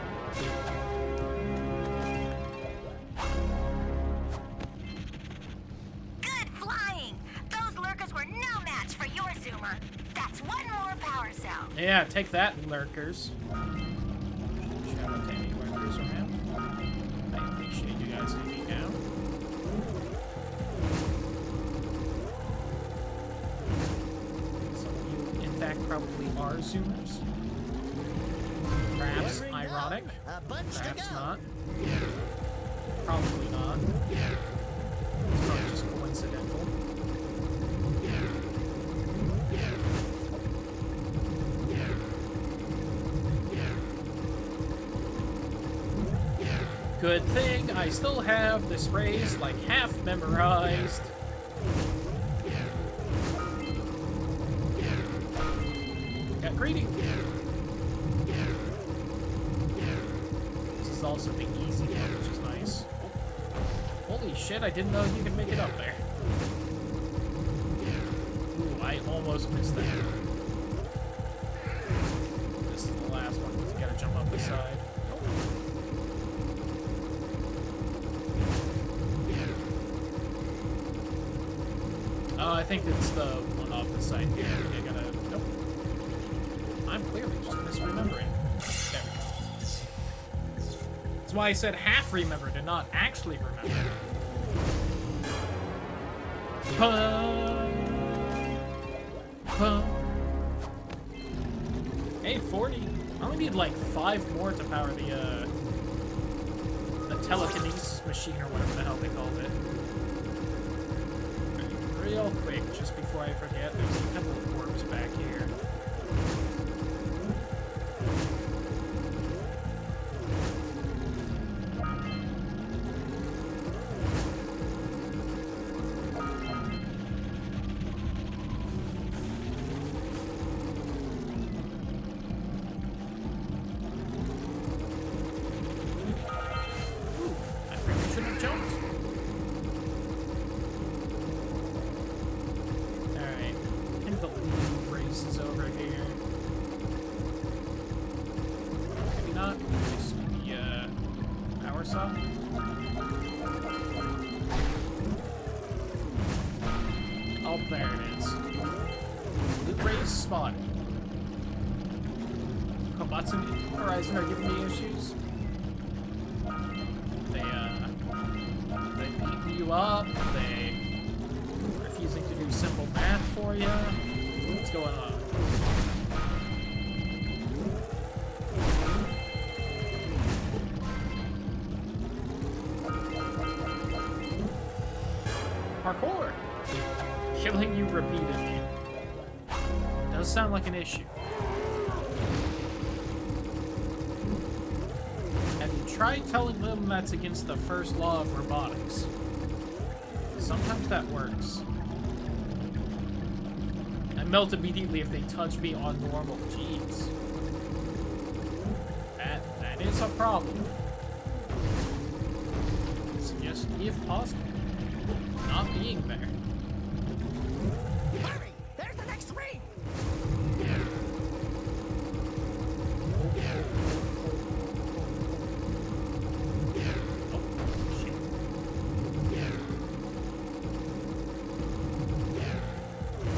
Good flying! Those lurkers were no match for your zoomer. That's one more power cell. Yeah, take that, lurkers. Shout out to any lurkers around. I appreciate you guys hanging out. Some of you, in fact, probably are zoomers. Perhaps ironic. Perhaps not. Probably not. It's probably just coincidental. Good thing I still have this race like half memorized. Got greedy. This is also the easy one, which is nice. Holy shit, I didn't know you could make it up there. Ooh, I almost missed that. This is the last one, because you gotta jump up the side. I think it's the one off the side here. I gotta... Nope. I'm clearly just misremembering. There we go. That's why I said half remembered and not actually remembered. 840. I only need like 5 more to power the telekinesis machine or whatever the hell they called it. Real quick, just before I forget, there's a couple of orbs back here. Oh, there it is. Loot race spotted. Cobots and Horizon are giving me issues. They beating you up. They refusing to do simple math for you. What's going on? Parkour! Killing you repeatedly. Does sound like an issue. Have you tried telling them that's against the first law of robotics? Sometimes that works. I melt immediately if they touch me on normal. Jeez. That is a problem. Suggest, if possible, not being there. Hurry! There's the next ring!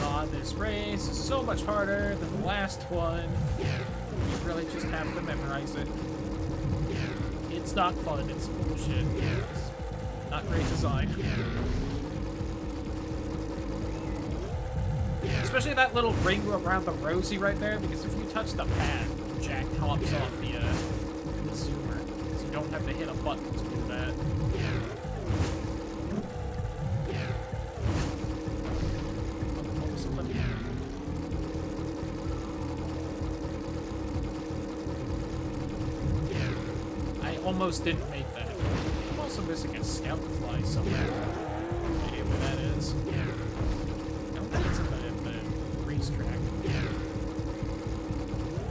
God, this race is so much harder than the last one. You really just have to memorize it. It's not fun, it's bullshit. It's not great design. Especially that little ring around the Rosie right there, because if you touch the pad, Jak hops off the zoomer. Because you don't have to hit a button to do that. I almost didn't make that. I'm also missing a scout fly somewhere. No idea where that is. I don't think it's in the racetrack.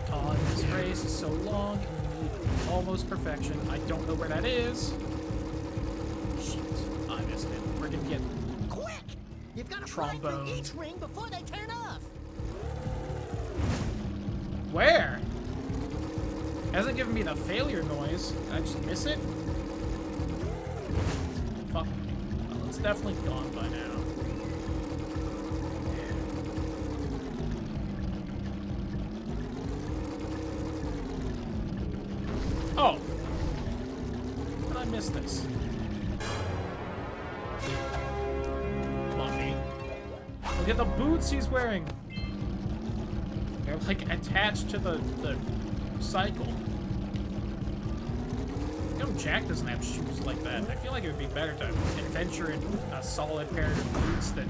God, this race is so long and we need almost perfection. I don't know where that is. Shit, I missed it. We're gonna get Quick! You've got to fly trombone. through each ring before they turn off. Where? Hasn't given me the failure noise. Did I just miss it? Fuck me. Well, it's definitely gone by now. Oh! How did I miss this? Lucky. Look at the boots he's wearing! They're like attached to the cycle. You know, Jak doesn't have shoes like that. I feel like it would be better to adventure in a solid pair of boots than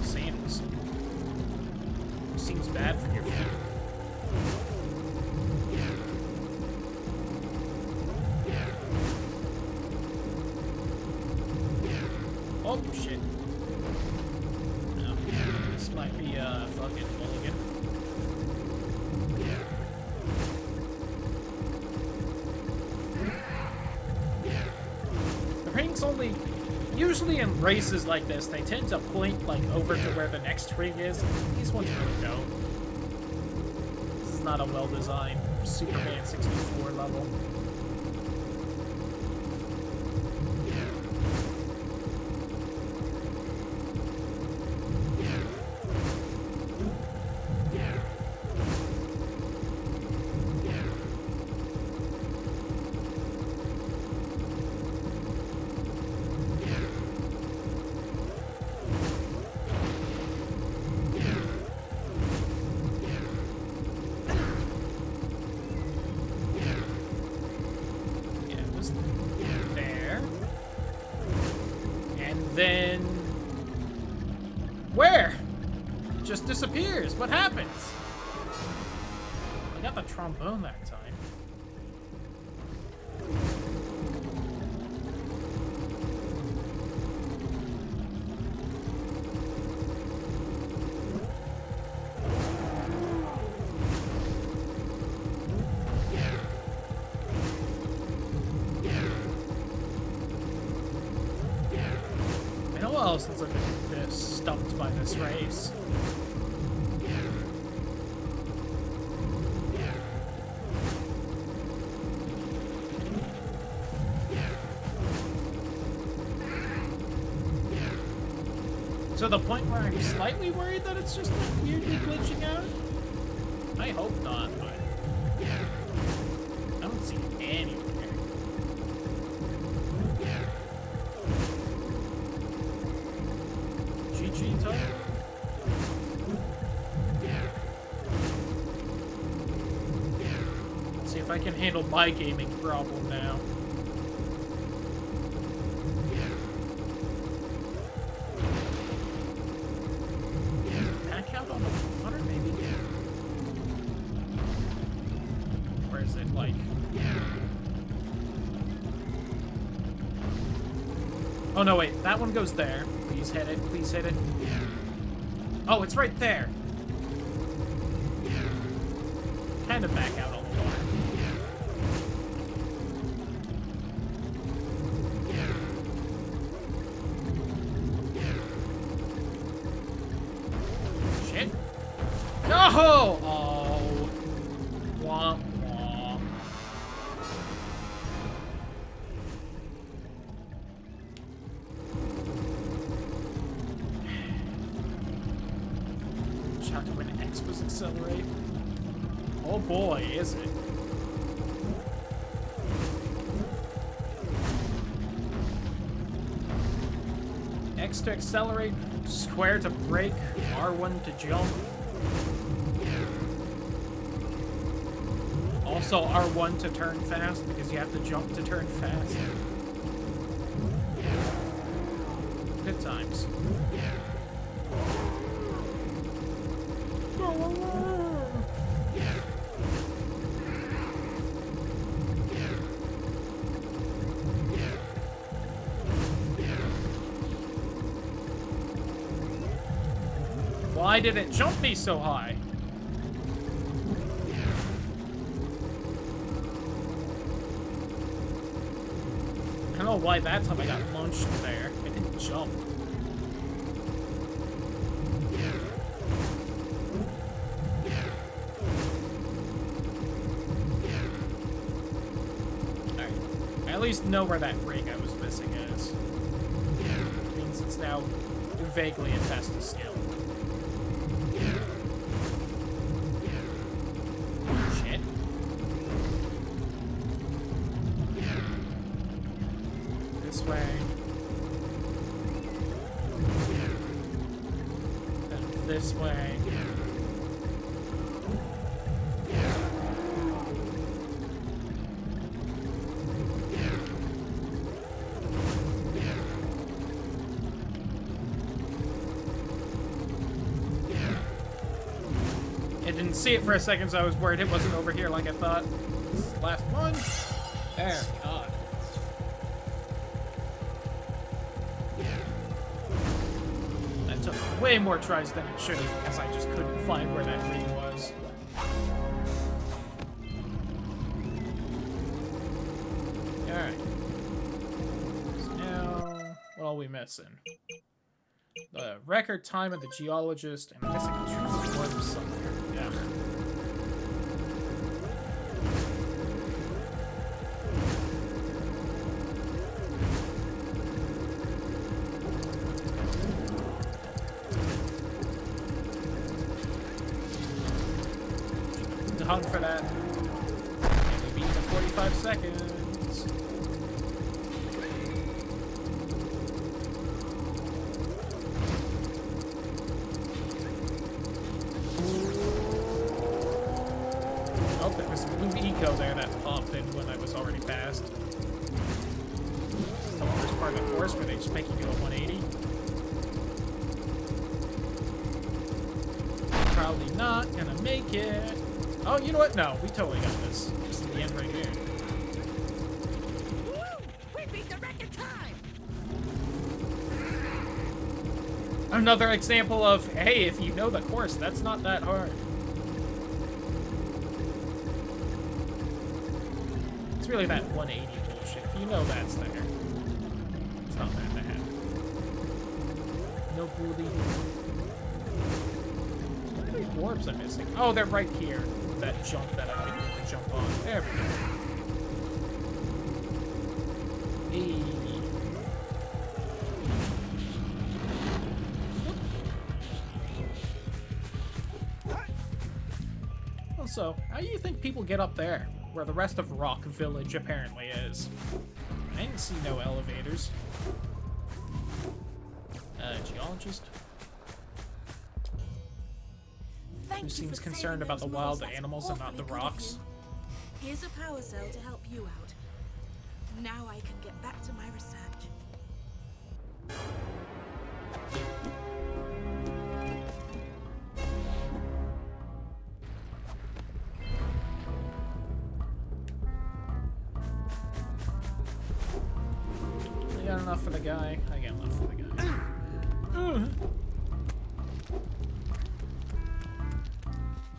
sandals. Seems bad for your feet. Oh, shit. No. This might be a fucking mulligan. The ring's only... Usually in races like this, they tend to point, like, over to where the next ring is. These ones really don't. This is not a well-designed Superman 64 level. disappears. What happens? I got the trombone that time. Since I've been stumped by this race. To the point where I'm slightly worried that it's just like weirdly glitching out. I hope not, but I don't see it anywhere. GG time. Let's see if I can handle my gaming problem now. Back out on the water, maybe? Or is it like... Oh no, wait, that one goes there. Please hit it, please hit it. Oh, it's right there. Kind of back out on the water. Shit. No! Oh. Womp womp. Shocked when X was accelerate. Oh boy, is it. X to accelerate, square to brake, R1 to jump. Also R1 to turn fast, because you have to jump to turn fast. Good times. Why did it jump me so high? I don't know why that time I got launched there. I didn't jump. Alright. I at least know where that break I was missing is. Which means it's now vaguely a test of skill. Shit. This way. And this way. I didn't see it for a second, so I was worried it wasn't over here like I thought. This is the last one. There, God. That took way more tries than it should have, because I just couldn't find where that ring was. Alright. So now, what are we missing? The record time of the geologist, and I'm missing a transform somewhere. Yeah. Hunt for that. And maybe even 45 seconds. Oh, there was some blue eco there that popped in when I was already past. It's the worst part of the course where they just make you do a 180. probably not gonna make it. Oh, you know what? No, we totally got this. This is the end right here. Woo! We beat the record time! Another example of, hey, if you know the course, that's not that hard. It's really that 180 bullshit. If you know that's there, it's not that bad. No bully. What are the orbs I'm missing? Oh, they're right here. That jump that I think we can jump on. There we go. Hey. Also, how do you think people get up there, where the rest of Rock Village apparently is? I didn't see no elevators. Geologist? Who seems concerned about the wild animals and not the rocks? Here's a power cell to help you out. Now I can get back to my research. I got enough for the guy. I got enough for the guy.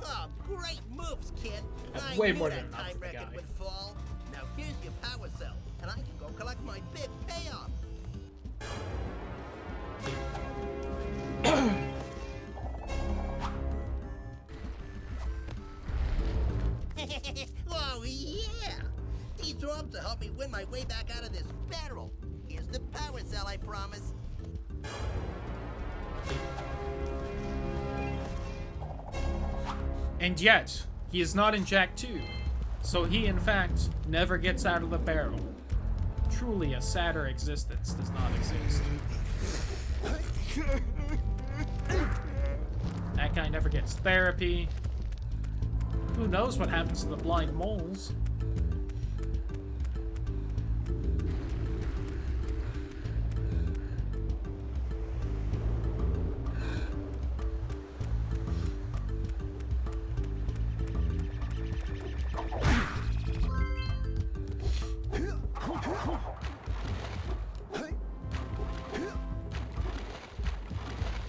Oh, great moves, kid. I way knew more that than enough time for the record guy. would fall. Now here's your power cell, and I can go collect my big payoff. Oh, yeah! These orbs will help me win my way back out of this barrel. Here's the power cell, I promise. And yet, he is not in Jak 2, so he in fact never gets out of the barrel. Truly a sadder existence does not exist. That guy never gets therapy. Who knows what happens to the blind moles?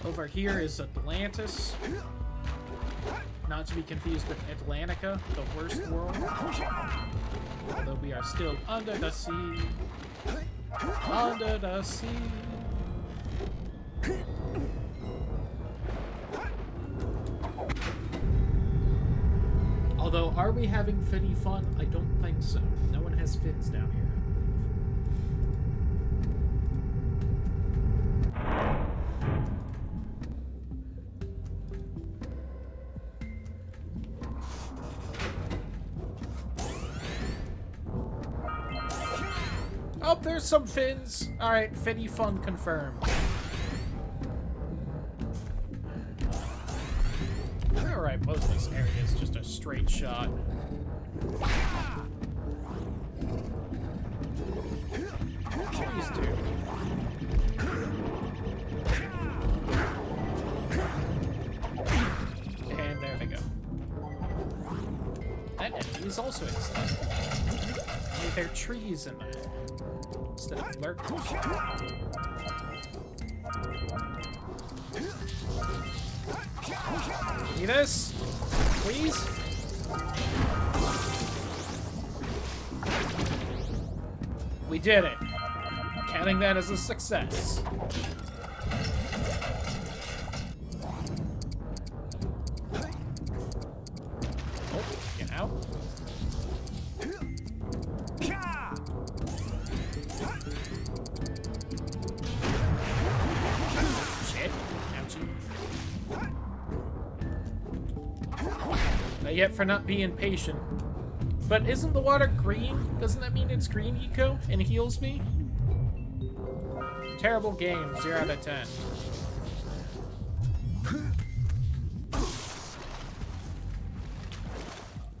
Over here is Atlantis. Not to be confused with Atlantica, the worst world. Although we are still under the sea. Under the sea. Although, are we having finny fun? I don't think so. No one has fins down here. Oh, there's some fins. Alright, finny fun confirmed. Alright, most of this area is just a straight shot. Please do. And there they go. That enemy is also exciting. Only there are trees in there. Instead of lurkers. See this? Please? We did it. Counting that as a success. Oh, get out. Shit. Ouchie. Not yet for not being patient. But isn't the water green? Doesn't that mean it's green eco and heals me? Terrible game, 0 out of 10.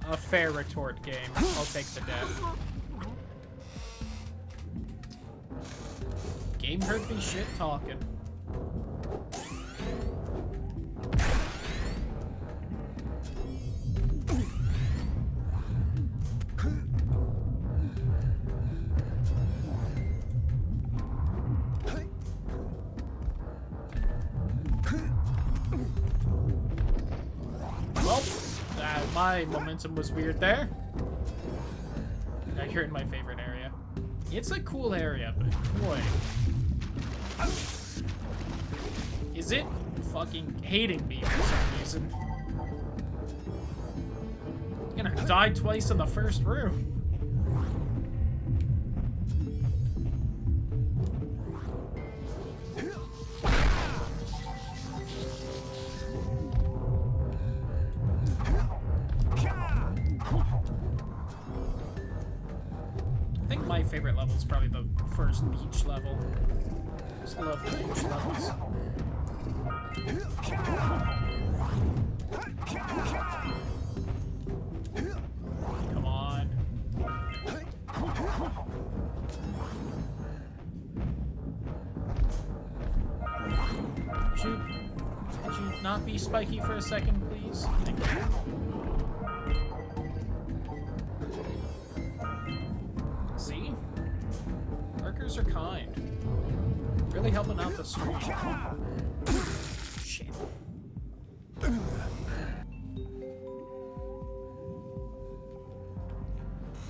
A fair retort game. I'll take the death. Game heard me shit talking. My momentum was weird there. You're in my favorite area. It's a cool area, but boy. Is it fucking hating me for some reason? I'm gonna die twice in the first room. I think my favorite level is probably the first beach level. Just love the beach levels. Come on. Could you not be spiky for a second, please? Thank you. See? Workers are kind. Really helping out the street. Shit.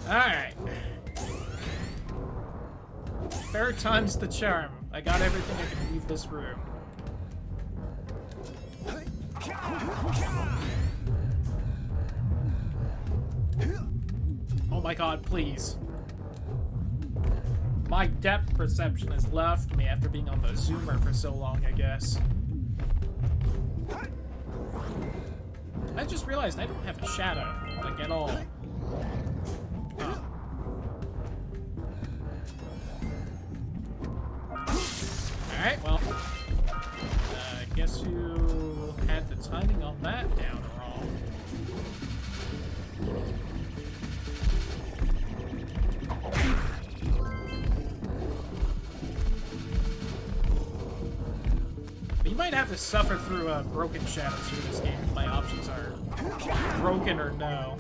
Alright. Third time's the charm. I got everything I can leave this room. Oh my god, please. My depth perception has left me after being on the zoomer for so long, I guess. I just realized I don't have a shadow, like, at all. Oh. Alright, well. Guess you had the timing on that down wrong. You might have to suffer through broken shadows for this game. My options are broken or no.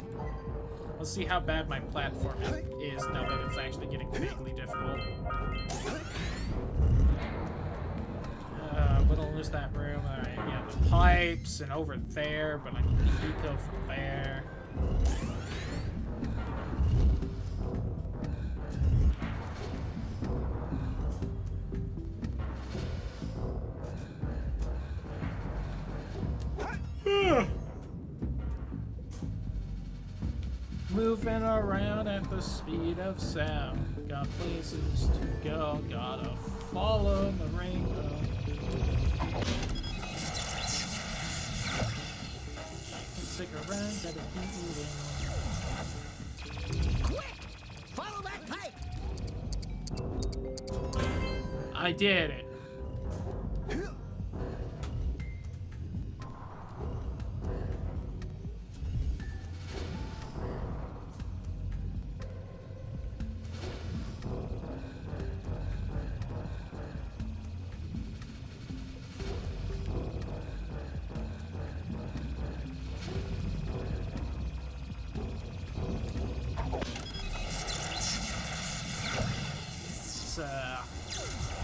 Let's see how bad my platforming is now that it's actually getting vaguely difficult. Little lose that room. Alright, yeah, the pipes and over there, but I can eco from there. Moving around at the speed of sound. Got places to go, gotta follow the rainbow. Stick around, gotta keep moving. Quick! Follow that pipe! I did it.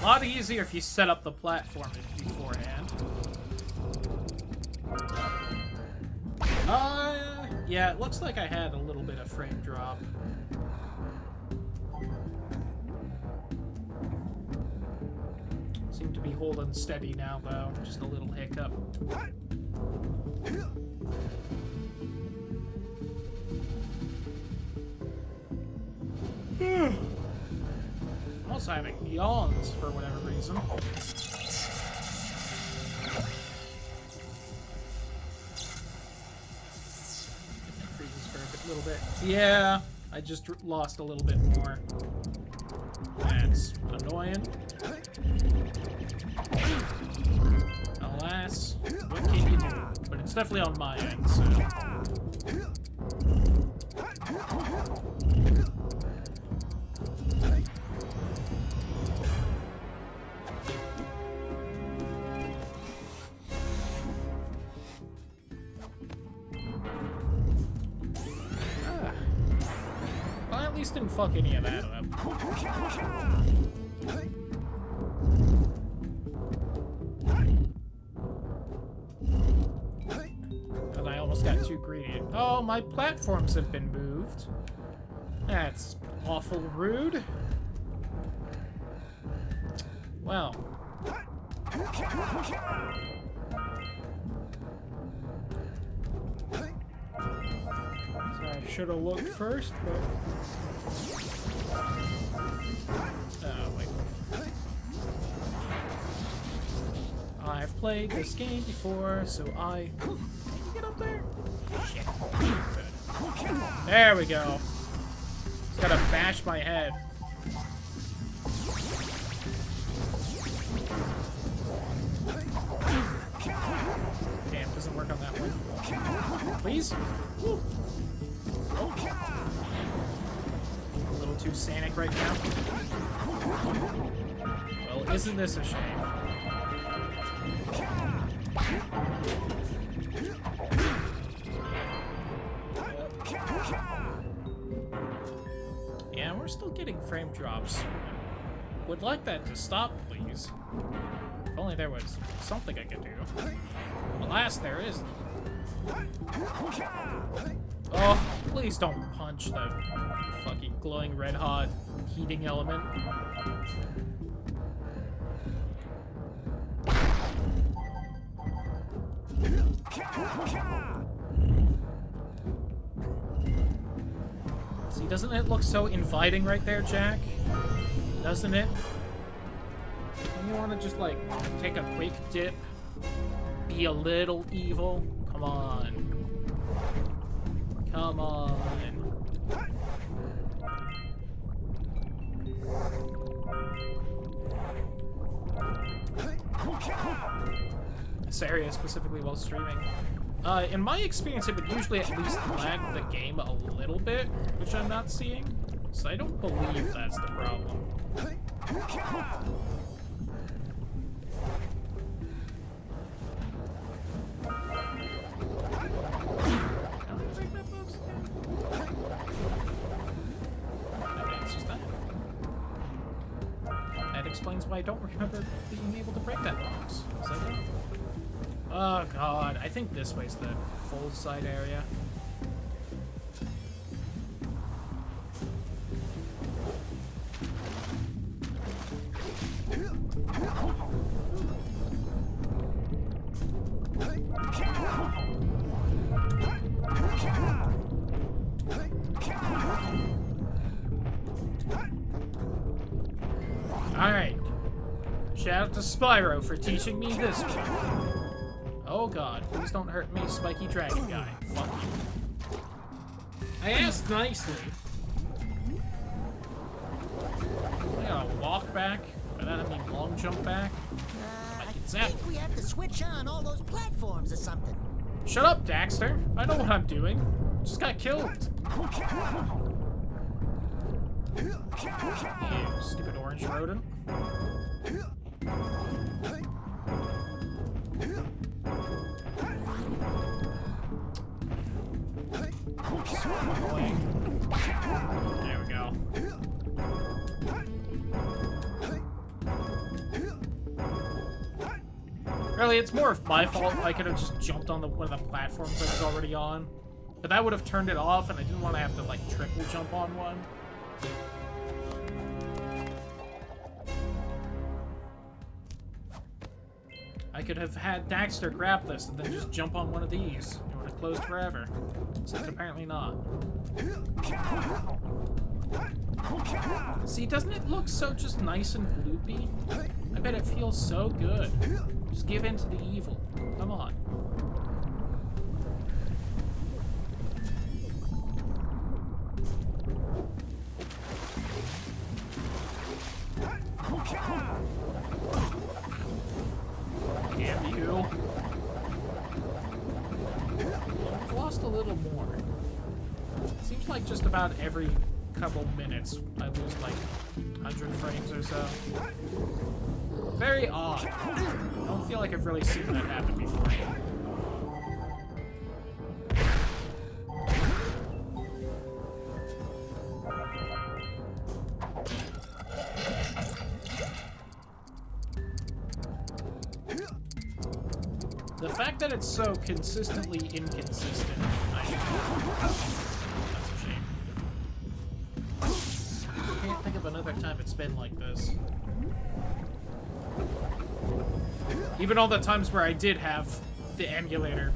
A lot easier if you set up the platform beforehand. Yeah, it looks like I had a little bit of frame drop. Seem to be holding steady now, though. Just a little hiccup. I'm also having yawns for whatever reason. Freezes for a little bit. Yeah, I just lost a little bit more. That's annoying. Alas, what can you do? But it's definitely on my end, so... Didn't fuck any of that up. But I almost got too greedy. idiot. Oh, my platforms have been moved. That's awful rude. Well. So I should have looked first, but... Oh, wait. I've played this game before, so I... Can you get up there? Shit. There we go. Just gotta bash my head. Damn, doesn't work on that one. Please? Woo. Oh. A little too Sanic right now. Well, isn't this a shame? Yeah, we're still getting frame drops. Would like that to stop, please. If only there was something I could do. Alas, there isn't. Oh, please don't punch the fucking glowing red hot heating element. See, doesn't it look so inviting right there, Jak? Doesn't it? Don't you want to just, like, take a quick dip? Be a little evil? Come on. Come on. This area specifically while streaming. In my experience, it would usually at least lag the game a little bit, which I'm not seeing. So I don't believe that's the problem. That explains why I don't remember being able to break that box. Is that it? Oh god, I think this way's the full side area. Alright. Shout out to Spyro for teaching me this one. Oh god, please don't hurt me, spiky dragon guy. Fuck you. I asked nicely. I gotta walk back, by that I mean long jump back. I think we have to switch on all those platforms or something. Shut up, Daxter. I know what I'm doing. Just got killed. You stupid orange rodent. So annoying. There we go. Really, it's more of my fault. I could have just jumped on one of the platforms I was already on. But that would have turned it off, and I didn't want to have to, like, triple jump on one. I could have had Daxter grab this and then just jump on one of these. It would have closed forever. Except apparently not. See, doesn't it look so just nice and gloopy? I bet it feels so good. Just give in to the evil. Come on. Damn you. I've lost a little more. Seems like just about every couple minutes I lose like 100 frames or so. Very odd. I don't feel like I've really seen that happen before. The fact that it's so consistently inconsistent, I just it's been like this. Even all the times where I did have the emulator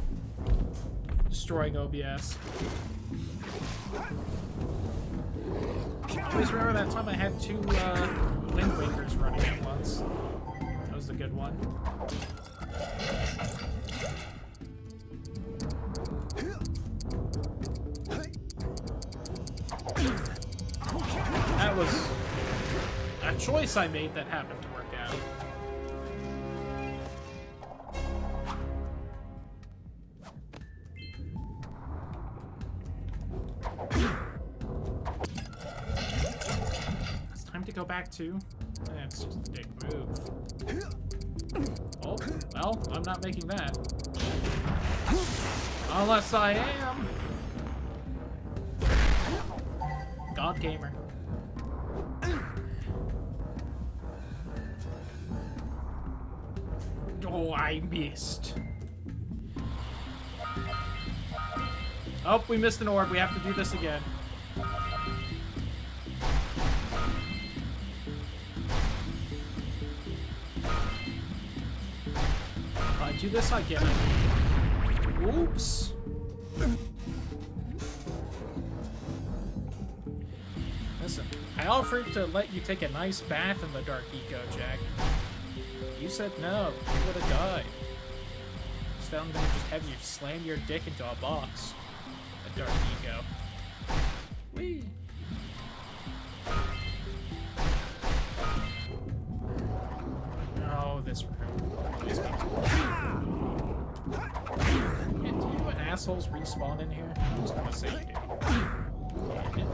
destroying OBS. I always remember that time I had 2 Wind Wakers running at once. That was a good one. That was a choice I made that happened to work out. It's time to go back to... That's just a dick move. Oh, well, I'm not making that. Unless I am. God Gamer. Oh, I missed. Oh, we missed an orb. We have to do this again. If I do this again. Oops. Listen, I offered to let you take a nice bath in the dark eco, Jack. You said no. You would have died. Instead, I'm gonna just have you slam your dick into a box. A dark eco. Whee! Oh, this room. Please be. And do you assholes respawn in here? I was gonna say you do. Damn it.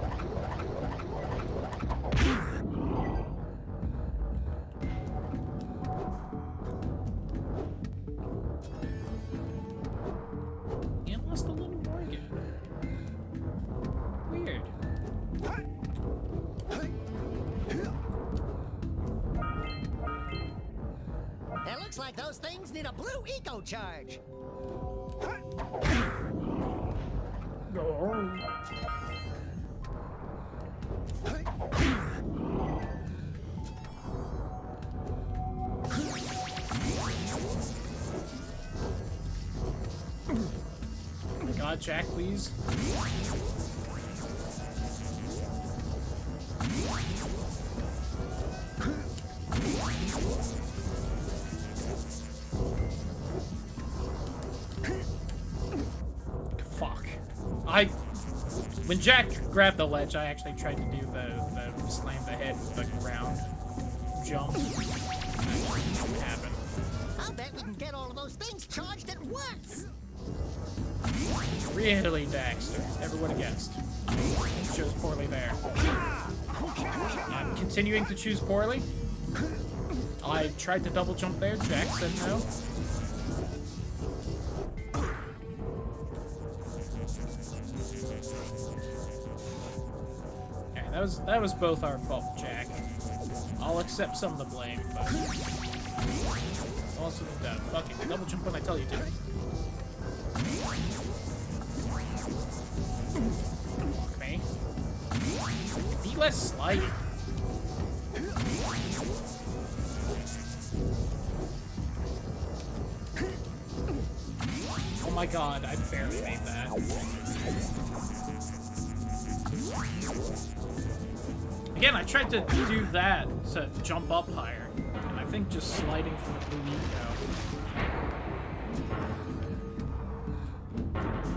And lost a little more again. Weird. It looks like those things need a blue eco charge. No. God, Jack, please. Fuck. When Jack grabbed the ledge, I actually tried to do the slam the head with the ground jump. That didn't happen. I'll bet we can get all of those things charged at once. Really, Daxter. Never would have guessed. Chose poorly there. I'm continuing to choose poorly. I tried to double jump there. Jack said no. Okay, that was both our fault, Jack. I'll accept some of the blame, but also need to fucking double jump when I tell you to. Fuck me. Be less slidey. Oh my god, I barely made that. Again, I tried to do that to jump up higher, and I think just sliding from the blue eco.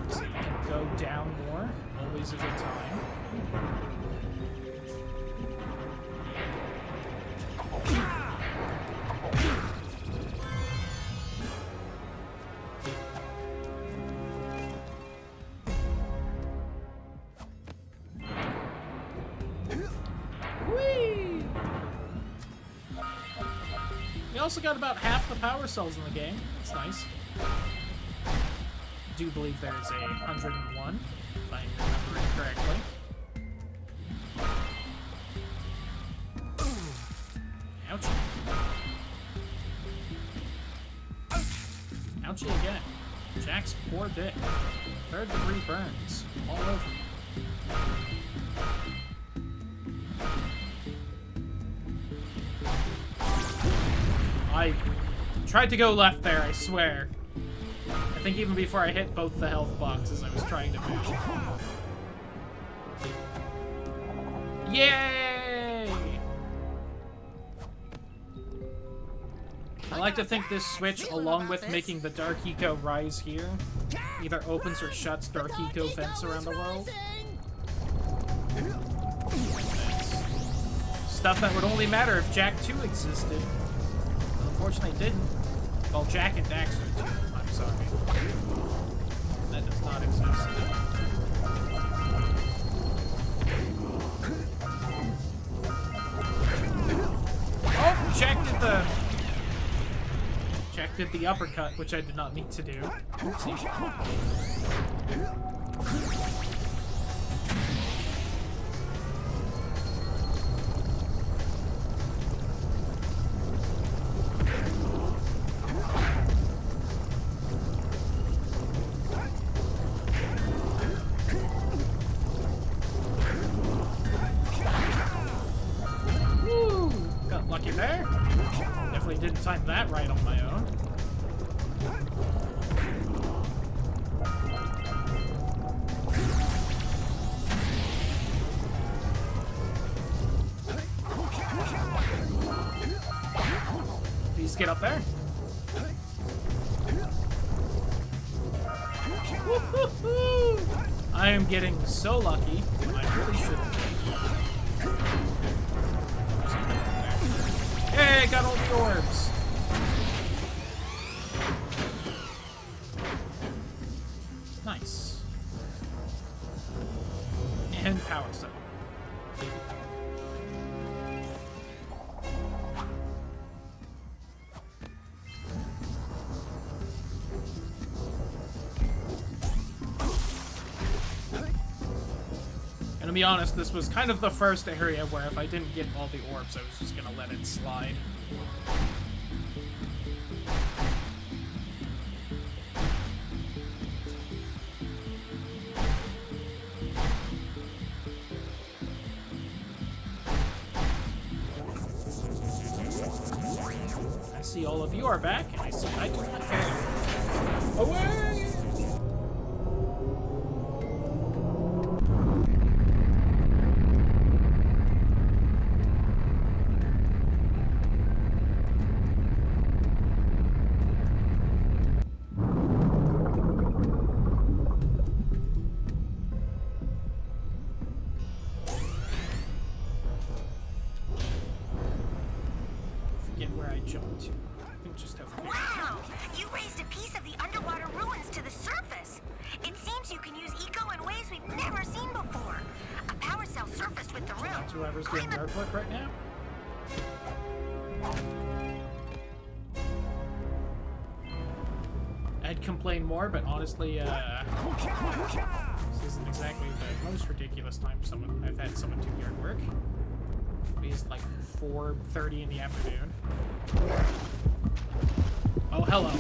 So you can go down more, always a good time. We also got about half the power cells in the game. That's nice. I do believe there's a 101, if I'm remembering correctly. Ouchie. Ouchie again. Jack's poor dick. 3rd degree burns all over. I tried to go left there, I swear. I think even before I hit both the health boxes, I was trying to move. Yay! I like to think this switch, along with making the Dark Eco rise here, either opens or shuts Dark Eco vents around the world. That's stuff that would only matter if Jak 2 existed. Unfortunately, it didn't. Well, Jak and Daxter 2. I'm sorry. That does not exist. Oh, Jak did the uppercut, which I did not mean to do. Oopsie. Woo! Got lucky there. Definitely didn't time that right on my own. Please get up there. Woo-hoo-hoo! I am getting so lucky. I really shouldn't. Hey, got all the orbs. Nice. And power cell. And to be honest, this was kind of the first area where if I didn't get all the orbs, I was just gonna let it slide. I see all of you are back, and I see I do not care. Away! Forget where I jumped to. I think just over here. Wow! You raised a piece of the underwater ruins to the surface. It seems you can use eco in ways we've never seen before. A power cell surfaced with the room. That's whoever's doing yard work right now. I'd complain more, but honestly, this isn't exactly the most ridiculous time I've had someone do yard work. It's like 4:30 in the afternoon. Oh, hello.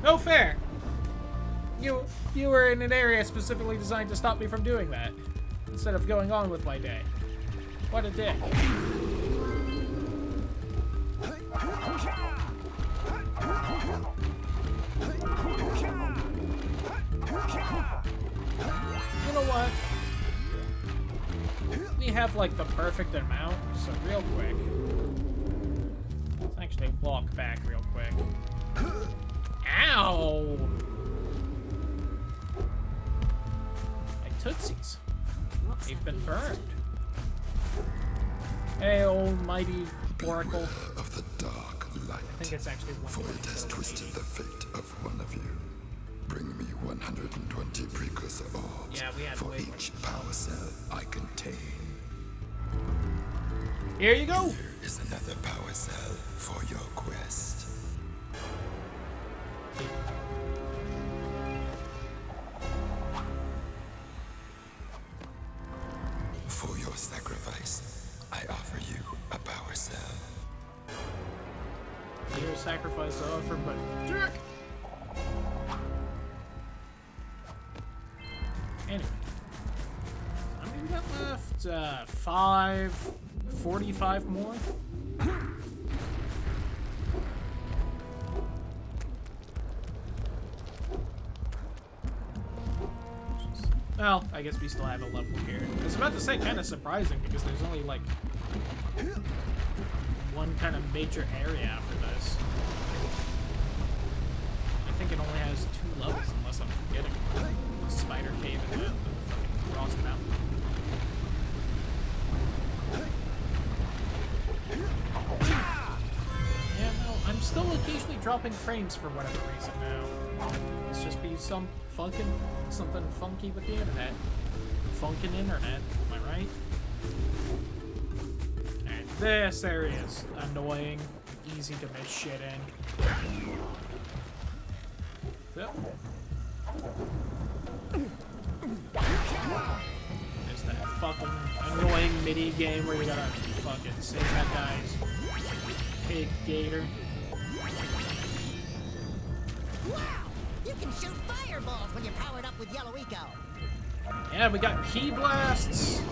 No fair! You were in an area specifically designed to stop me from doing that, instead of going on with my day. What a dick. You know what? We have like the perfect amount, so real quick. Let's actually walk back real quick. Ow! My tootsies. They've been burned. Hey, almighty Oracle. Of the dark light. I think it's actually one. For it has twisted the fate of one of you. Bring me 120 precursor orbs for each power cell I contain. Here you go. Here is another power cell for your quest. For your sacrifice, I offer you a power cell. Your sacrifice to offer, but jerk. Anyway, how many we got left? 45 more. Well, I guess we still have a level here. I was about to say kind of surprising because there's only like one kind of major area after this. I think it only has 2 levels unless I'm forgetting. The Spider Cave and the fucking Frost Mountain. Yeah, no, I'm still occasionally dropping frames for whatever reason now. It's just be something funky with the internet. Funkin' internet, am I right? And this area is annoying, easy to miss shit in. Yep. There's that fucking annoying mini game where you gotta fucking save that guy's pig gator. Wow! You can shoot fireballs when you're powered up with Yellow Eco. Yeah, we got key blasts.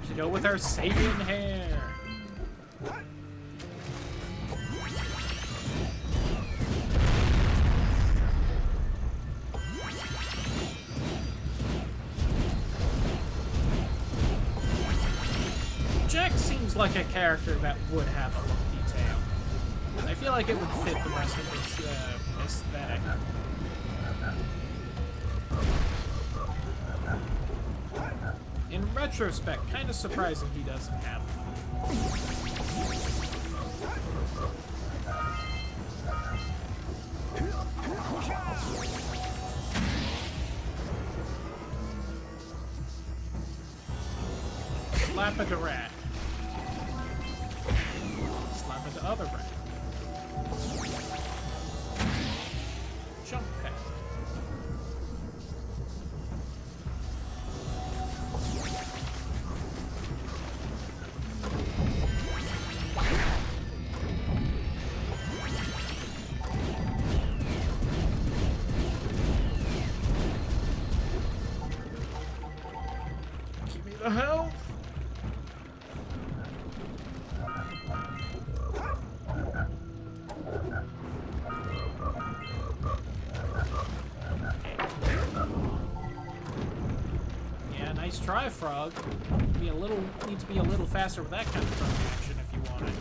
To go with our Saiyan hair. Jak seems like a character that would have a look detail. I feel like it would fit the rest of his aesthetic. In retrospect, kind of surprising he doesn't have one. Slap at the rat. Slap at the other rat. Jump pad. Give me the health. Nice try, Frog. Need to be a little faster with that kind of turn action if you want it.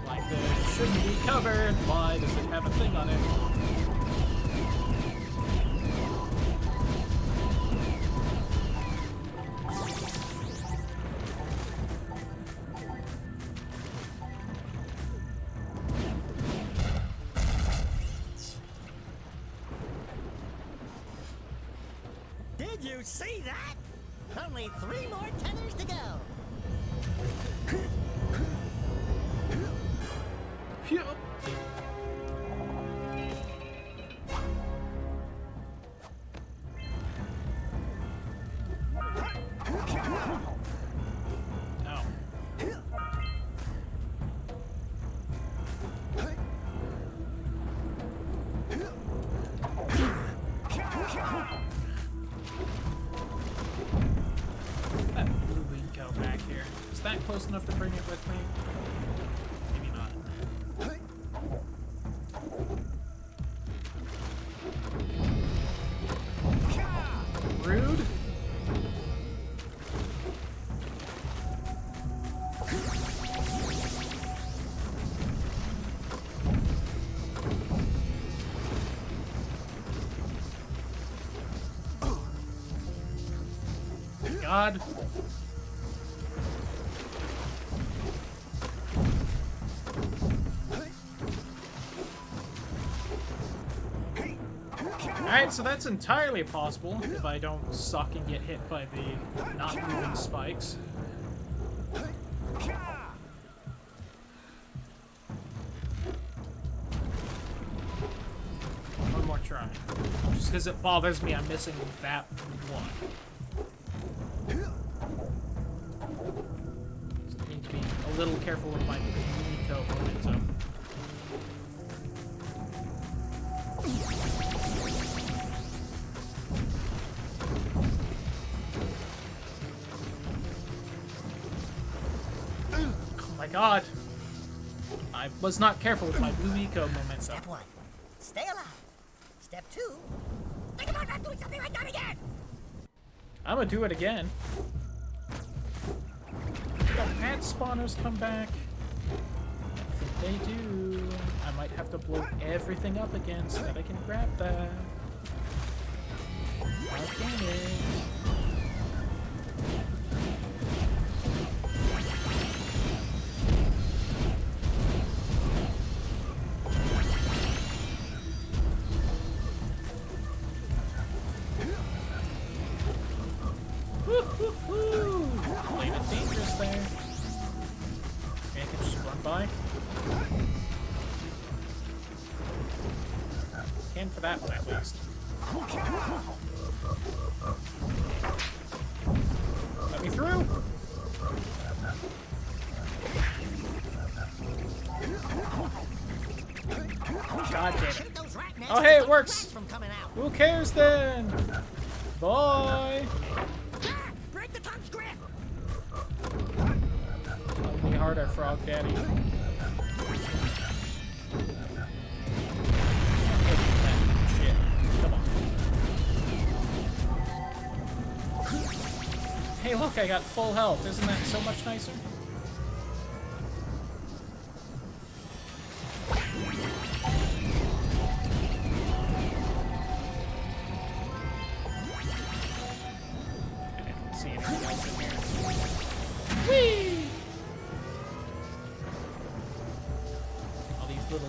Like this shouldn't be covered. Why does it have a thing on it? Did you see that? Only 3 more tethers to go. Phew. That blue wing go back here. Is that close enough to bring it with me? Maybe not. Rude. God. Alright, so that's entirely possible if I don't suck and get hit by the not moving spikes. One more try. Just because it bothers me I'm missing that one. Just need to be a little careful with my Nico momentum. god. I was not careful with my blue eco momentum. Step 1, stay alive. Step 2, think about not doing something like that again. I'm gonna do it again. Did the rat spawners come back? I think they do. I might have to blow everything up again so that I can grab that. God damn it. Woo-hoo-hoo! Playing it dangerous there. Okay, I can just run by. Can for that one at least. Let me through! God damn it. Oh hey, it works! Who cares then? Bye! Break the tongue's grip. Love me harder, Frog Daddy. Shit. Come on. Hey, look, I got full health. Isn't that so much nicer?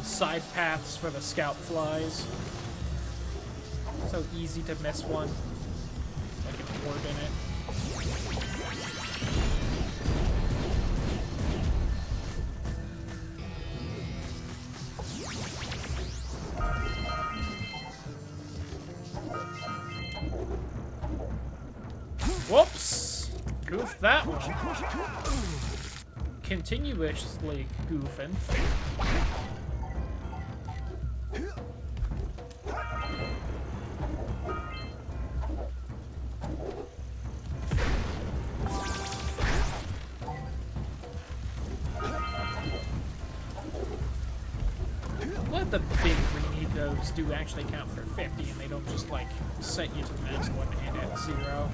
Side paths for the scout flies. So easy to miss one. Like an orb in it. Whoops! Goofed that one. Continuously goofing. The big green egos do actually count for 50 and they don't just like set you to the next one and at 0.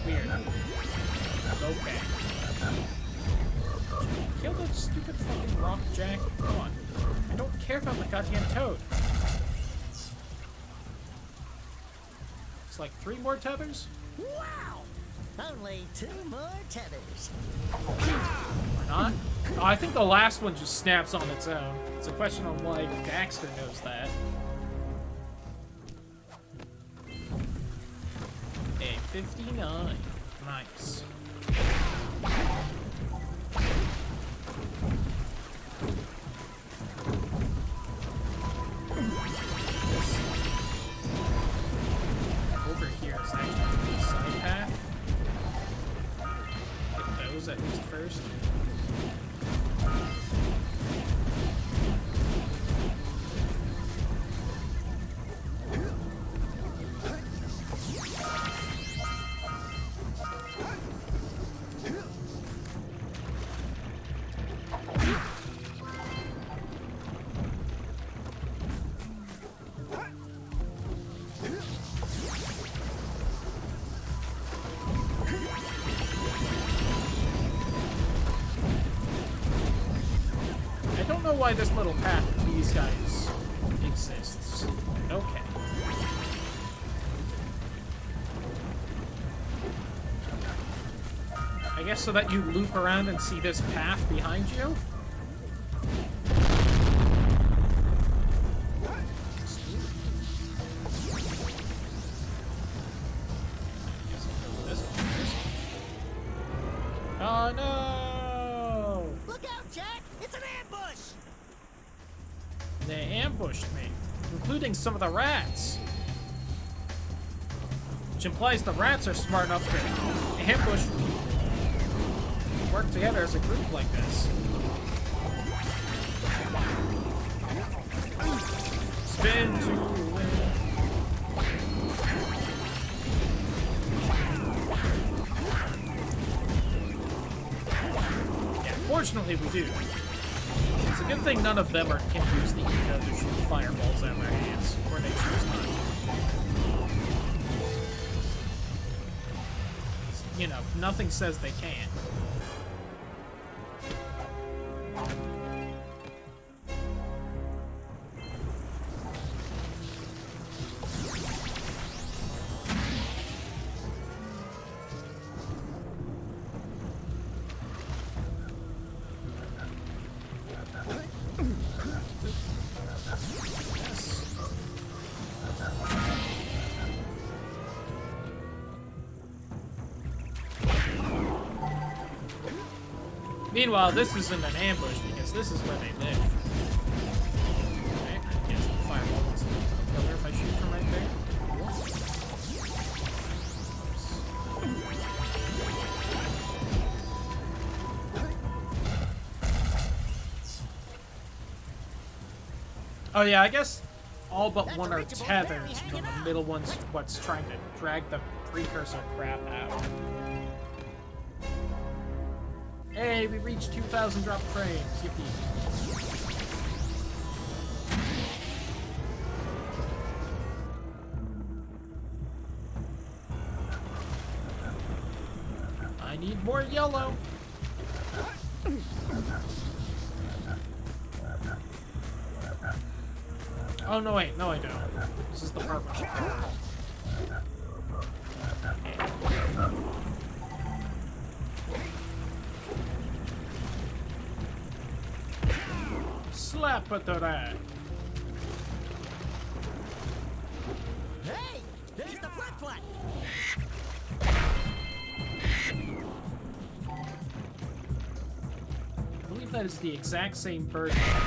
Weird. Okay. Kill that stupid fucking rock, Jack. Come on. I don't care about the goddamn toad. It's like 3 more tethers? Wow! Only 2 more tethers. Or not? Oh, I think the last one just snaps on its own. It's a question on why Daxter knows that. A 59. Nice. Over here is actually the side path. Get those at least first. Why this little path with these guys exists. Okay. I guess so that you loop around and see this path behind you? Oh no! Look out, Jack! It's an ambush! They ambushed me, including some of the rats. Which implies the rats are smart enough to ambush people. work together as a group like this. Spin to win. Yeah, fortunately we do. It's a good thing none of them can use the eco to shoot fireballs out of their hands, or they choose not to. You know, nothing says they can't. Meanwhile, this isn't an ambush because this is where they live. Okay, I guess the fireball wants to go to the pillar if I shoot from right there. Oh yeah, I guess all but one are tethered, and the middle one's what's trying to drag the precursor crap out. Hey, we reached 2,000 drop frames. Yippee. I need more yellow. Oh, no, wait. No, I don't. This is the purple. Slap at the rat. Hey, there's the flat. I believe that is the exact same bird that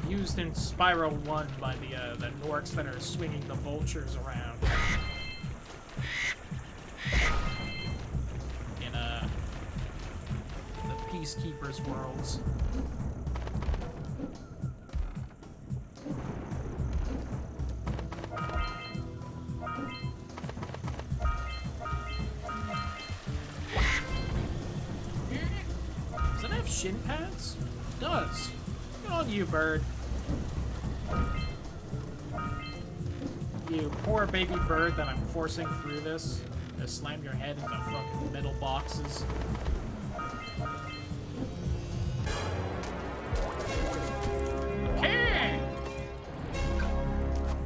is used in Spyro 1 by the Norks that are swinging the vultures around. In the Peacekeepers worlds. Shin pads? It does. Good on you, bird. You poor baby bird that I'm forcing through this to slam your head into fucking metal boxes. Okay.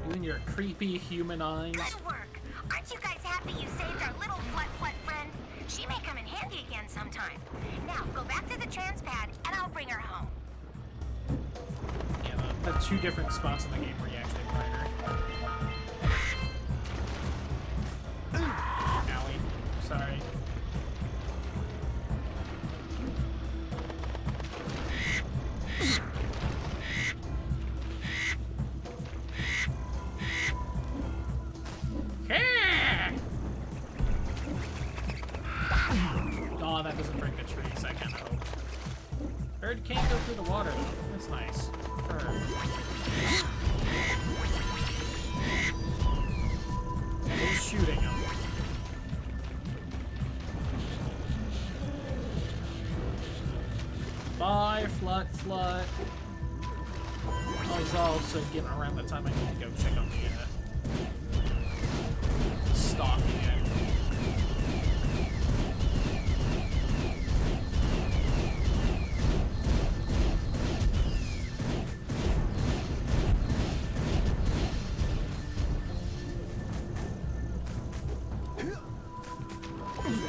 Doing your creepy human eyes. Good work. Aren't you guys happy you saved our little flut friend? She may come in handy again sometime. Now, go back to the trans pad, and I'll bring her home. Yeah, the two different spots in the game where you actually find her. Owie. Sorry. Oh, that doesn't break the trees, I kind of hope. Bird can't go through the water, though. That's nice. Bird. Who's shooting him? Bye, Flut. Oh, it's also getting around the time I need to go check on the stock again.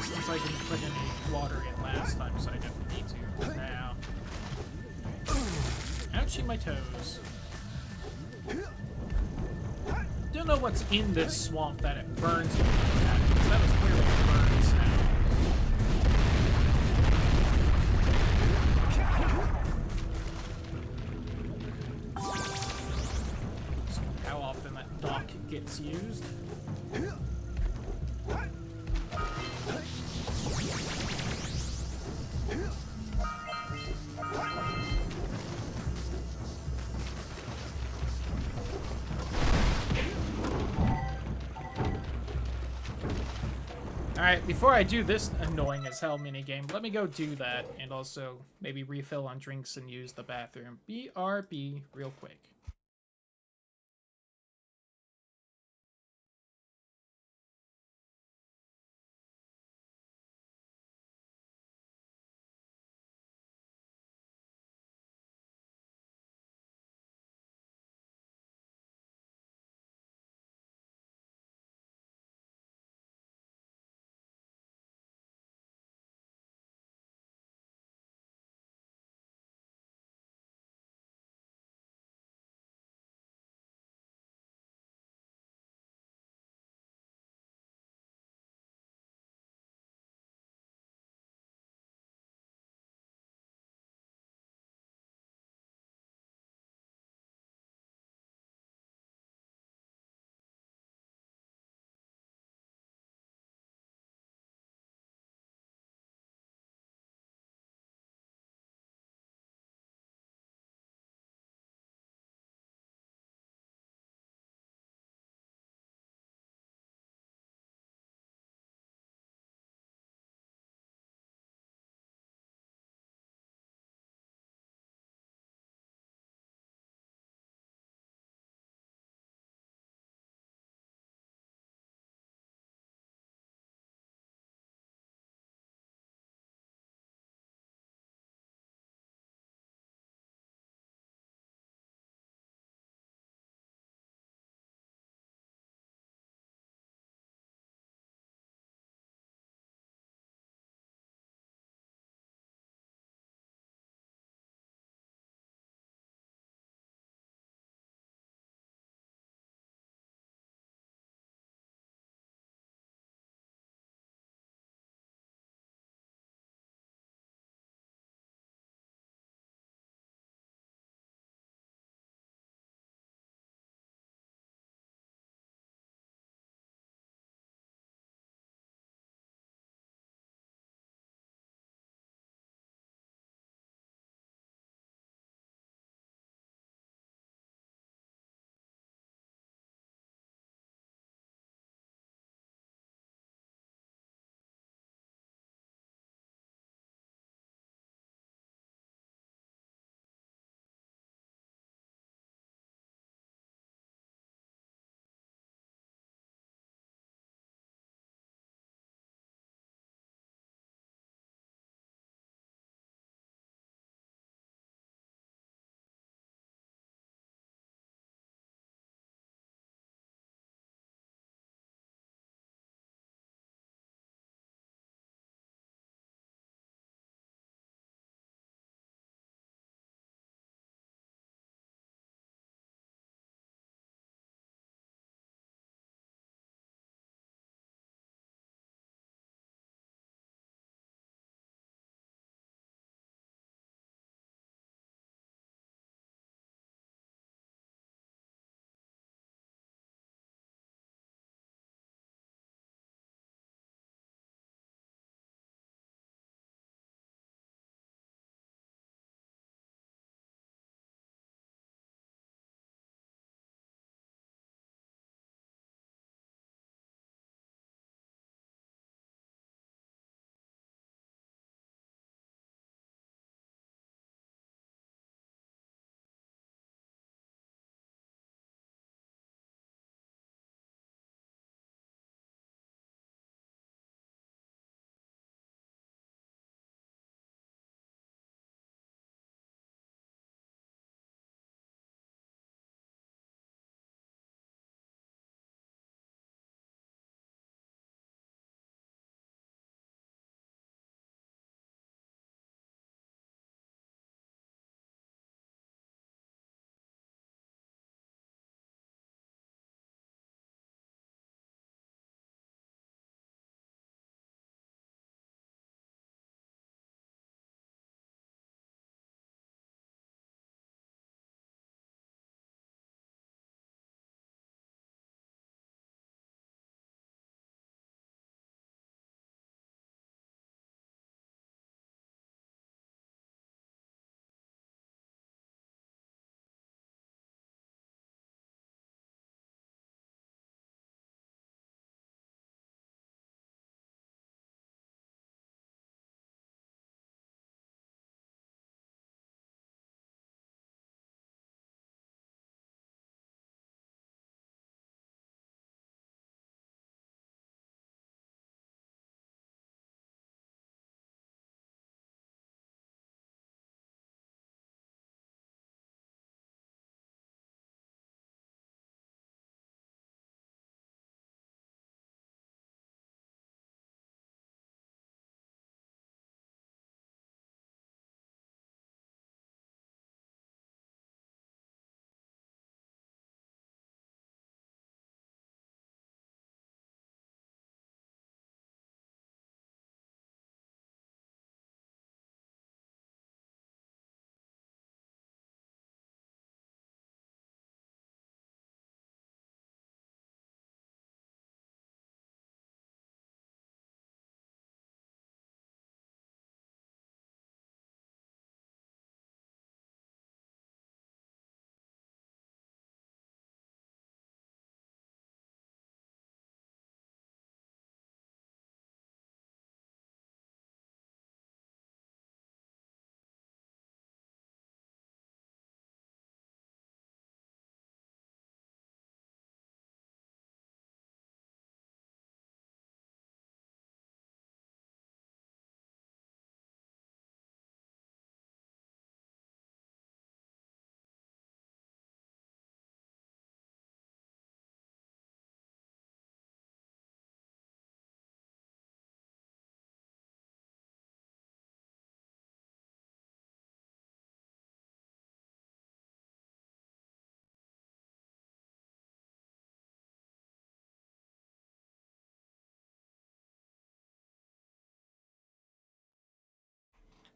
Since I didn't put any water in last time, so I didn't need to now. Ouchie, my toes. Don't know what's in this swamp that it burns me. That was clearly a burn sound. So how often that dock gets used? Alright, before I do this annoying as hell minigame, let me go do that, and also maybe refill on drinks and use the bathroom. BRB real quick.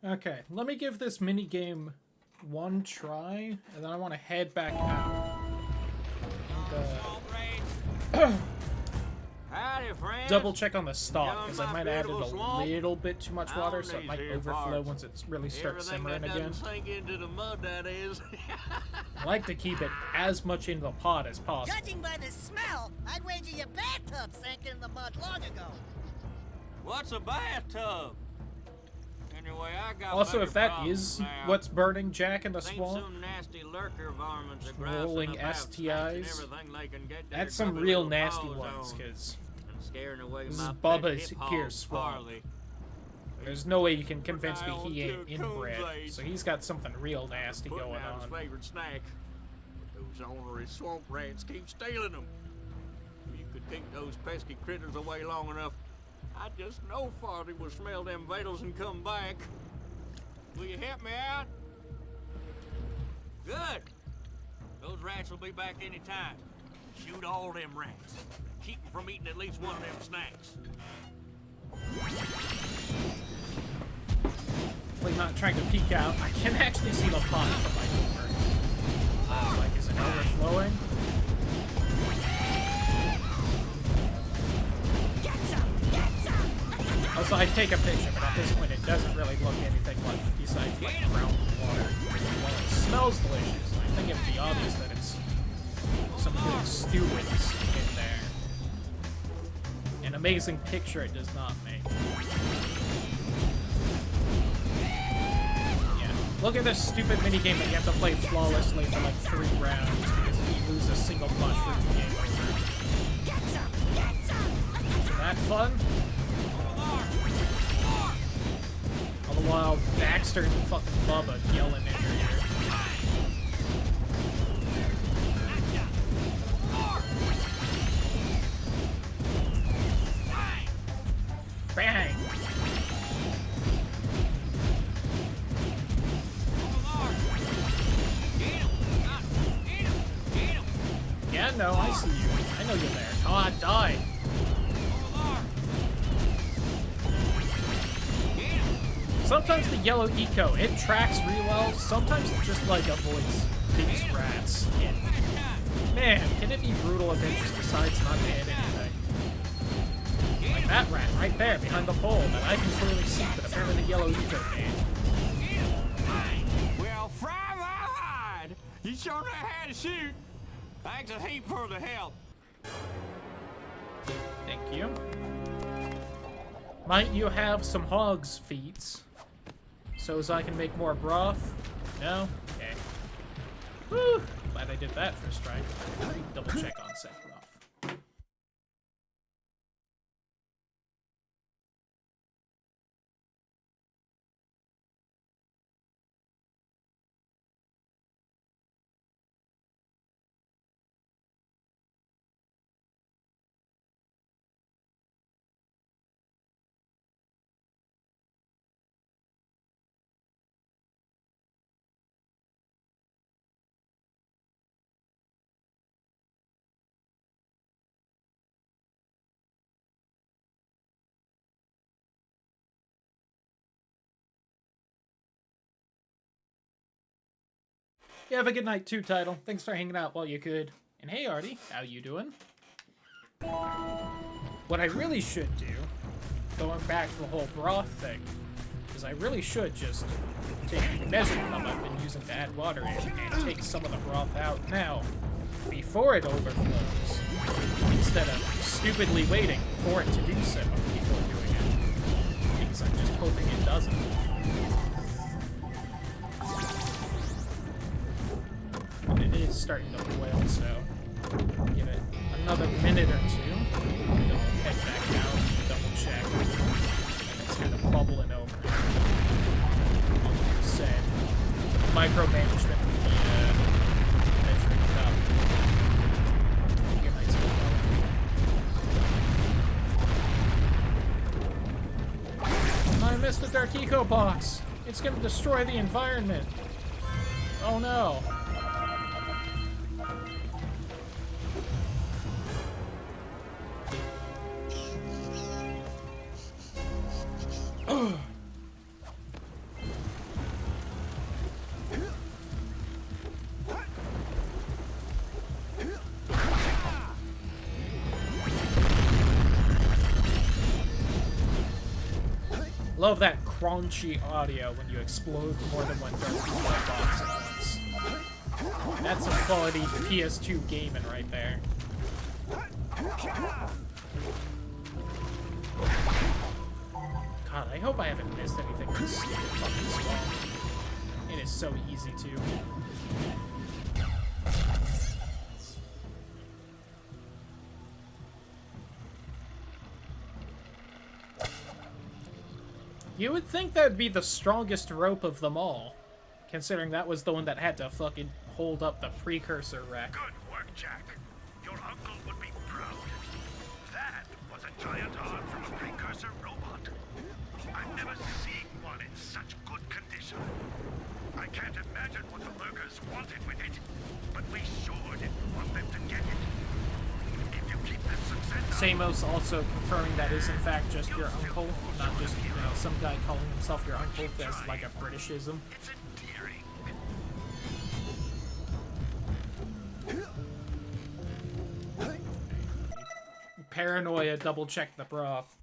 Okay, let me give this mini game one try, and then I want to head back out. And, Howdy, friends. double check on the stock, because I might have added a little bit too much water, so it might overflow once it really starts simmering again. Sink into the mud, that is. I like to keep it as much in the pot as possible. Judging by the smell, I'd wager your bathtub sank in the mud long ago. What's a bathtub? Anyway, I got Also, if that problems is now. what's burning Jack in the Seen swamp, some nasty lurker varmints that rolling grouse in the STIs, everything they can get their that's some grubby real little nasty paws ones, on. because And scaring away this my is pet Bubba's hip hog, here swamp. Parley. There's no way you can convince me Put he eye ain't on inbred, Coon's age. so he's got something real nasty Putting going out his on. favorite snack. But those ornery swamp rats keep stealing them. If you could keep those pesky critters away long enough, I just know Farty will smell them vitals and come back. Will you help me out? Good. Those rats will be back any time. Shoot all them rats. Keep them from eating at least one of them snacks. Like, not trying to peek out. I can actually see the pot from my door. Like, is it overflowing? Also, I take a picture, but at this point it doesn't really look anything like besides like brown water. While it smells delicious, I think it would be obvious that it's some good stewards in there. An amazing picture it does not make. Yeah. Look at this stupid minigame that you have to play flawlessly for like 3 rounds because if you lose a single mushroom, the game over. Isn't that fun? All the while, Daxter and fucking Bubba yelling in your ear. Bang! Yeah, no, I see you. I know you're there. God, die! Sometimes the yellow eco, it tracks really well. Sometimes it just like avoids these rats. And man, can it be brutal if it just decides not to hit anything? Like that rat right there behind the pole that I can clearly see, but apparently the yellow eco can't. Well, fry my hide! You sure know how to shoot. Thanks a heap for the help. Thank you. Might you have some hog's feet? So as I can make more broth? No? Okay. Woo! Glad I did that first try. Double check on said broth. Yeah, have a good night too, Title. Thanks for hanging out while you could. And hey, Artie, how you doing? What I really should do, going back to the whole broth thing, is I really should just take the measuring cup I've been using to add water in and take some of the broth out now, before it overflows, instead of stupidly waiting for it to do so before doing it, because I'm just hoping it doesn't. But it is starting to boil, so give it another minute or two. Then we'll head back out, double check, and it's kind of bubbling over. Like you said, micromanagement with the measuring cup. Good night, Scott. I missed the Dark Eco box. It's gonna destroy the environment. Oh no. love that crunchy audio when you explode more than one dark box at once. That's some quality PS2 gaming right there. God, I hope I haven't missed anything with this stupid fucking swamp. It is so easy to. You would think that would be the strongest rope of them all, considering that was the one that had to fucking hold up the precursor wreck. Good work, Jak. Your uncle would be proud. That was a giant arm from a precursor robot. I've never seen one in such good condition. I can't imagine what the lurkers wanted with it, but we sure didn't want them to get it. If you keep that success up, Samos also confirming that is in fact just your uncle, not just, you know, some guy calling himself your uncle as like a Britishism. it's endearing. Paranoia, double check the broth.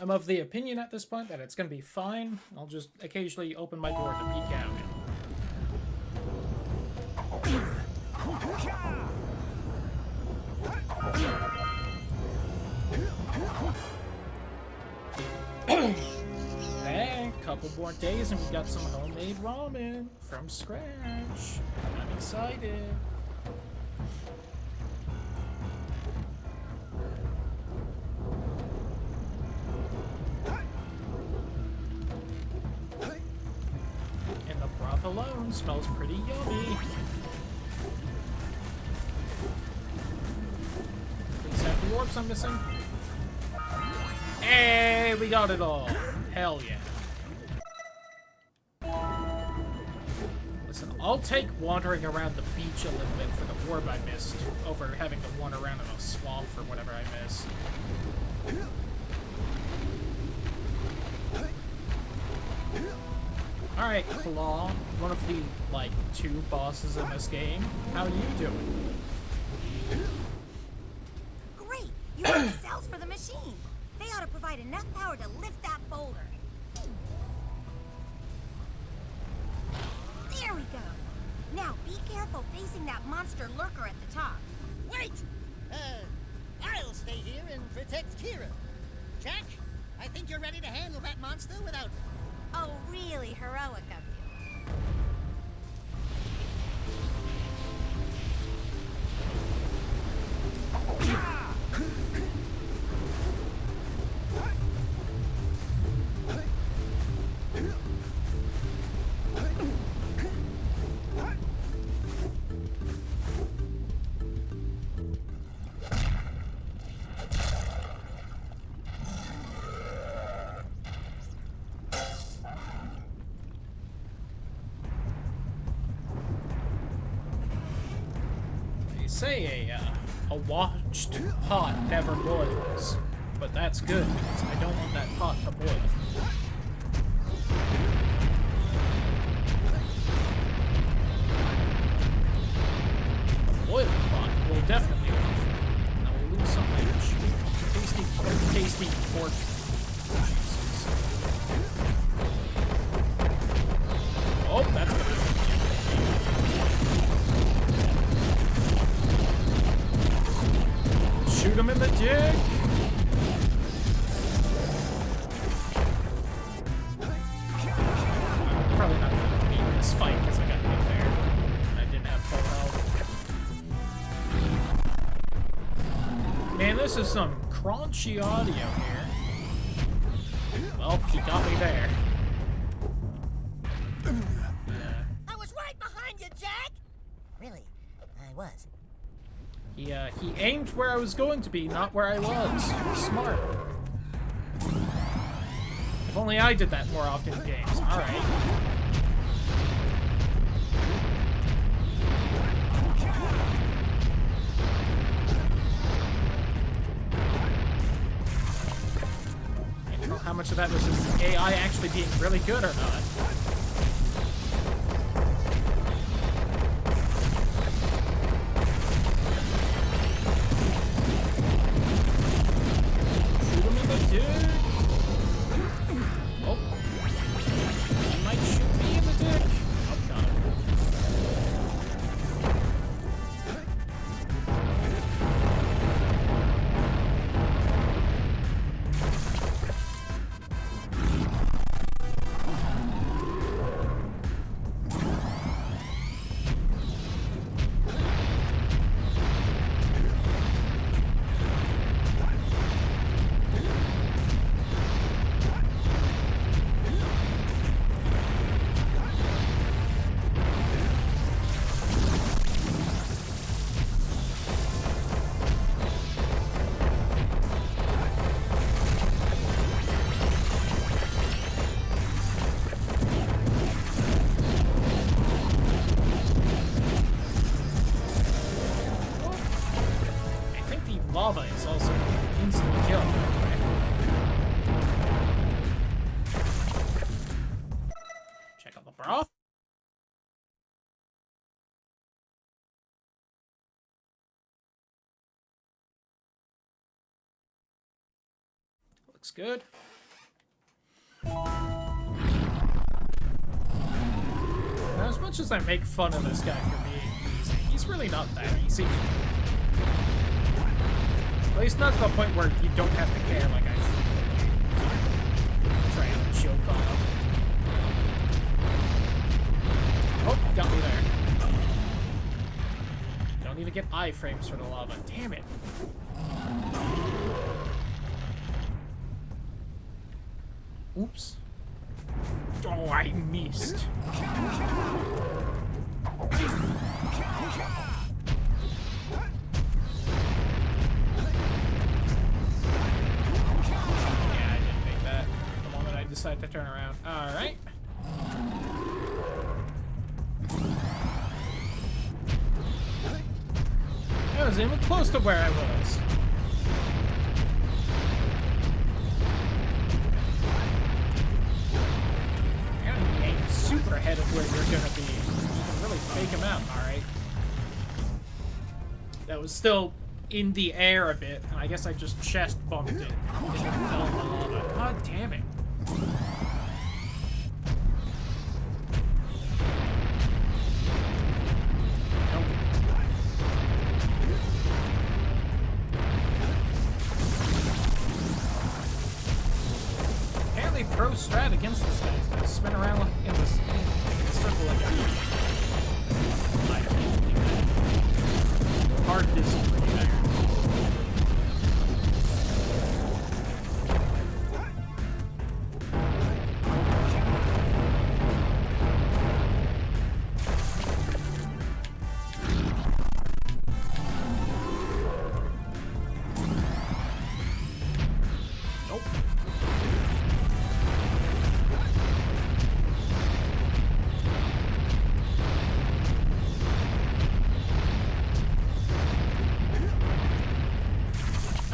I'm of the opinion at this point that it's gonna be fine. I'll just occasionally open my door to peek out. Hey, couple more days and we got some homemade ramen from scratch. I'm excited. And the broth alone smells pretty yummy. Please have the orbs I'm missing. Hey, we got it all. Hell yeah. Listen, I'll take wandering around the beach a little bit for the orb I missed over having to wander around in a swamp for whatever I miss. Alright, Claw, one of the, like, 2 bosses in this game. How you doing? Great! You have the cells for the machine. They ought to provide enough power to lift that boulder. There we go. Now, be careful facing that monster lurker at the top. Wait! I'll stay here and protect Kira. Jack, I think you're ready to handle that monster without me. Oh, really heroic of you. They say a watched pot never boils, but that's good because I don't want that pot to boil. A boiling pot will definitely live. I will lose some rage. Tasty pork juices. Oh, that's good. Shoot him in the dick! I'm probably not gonna beat this fight because I got hit there. And I didn't have full health. Man, this is some crunchy audio here. Well, he got me there. I was right behind you, Jack! Really, I was. He aimed where I was going to be, not where I was. Smart. If only I did that more often in games. Alright. I don't know how much of that was his AI actually being really good or not. Oh. He might shoot me in the dick. Oh, got him. Looks good. Now, as much as I make fun of this guy for being easy, he's really not that easy. At least not to the point where you don't have to care like I try and choke on him. Oh, got me there. Don't even get iframes for the lava. Damn it. Oops. Oh, I missed. Decide to turn around. Alright. I was even close to where I was. You aim super ahead of where you're gonna be. You can really fake him out, alright. That was still in the air a bit, and I guess I just chest bumped it. It fell in the lava. God damn it. Apparently pro strat against this guy. They spin around in this circle like that. I can't do that. Hard distance pretty bad.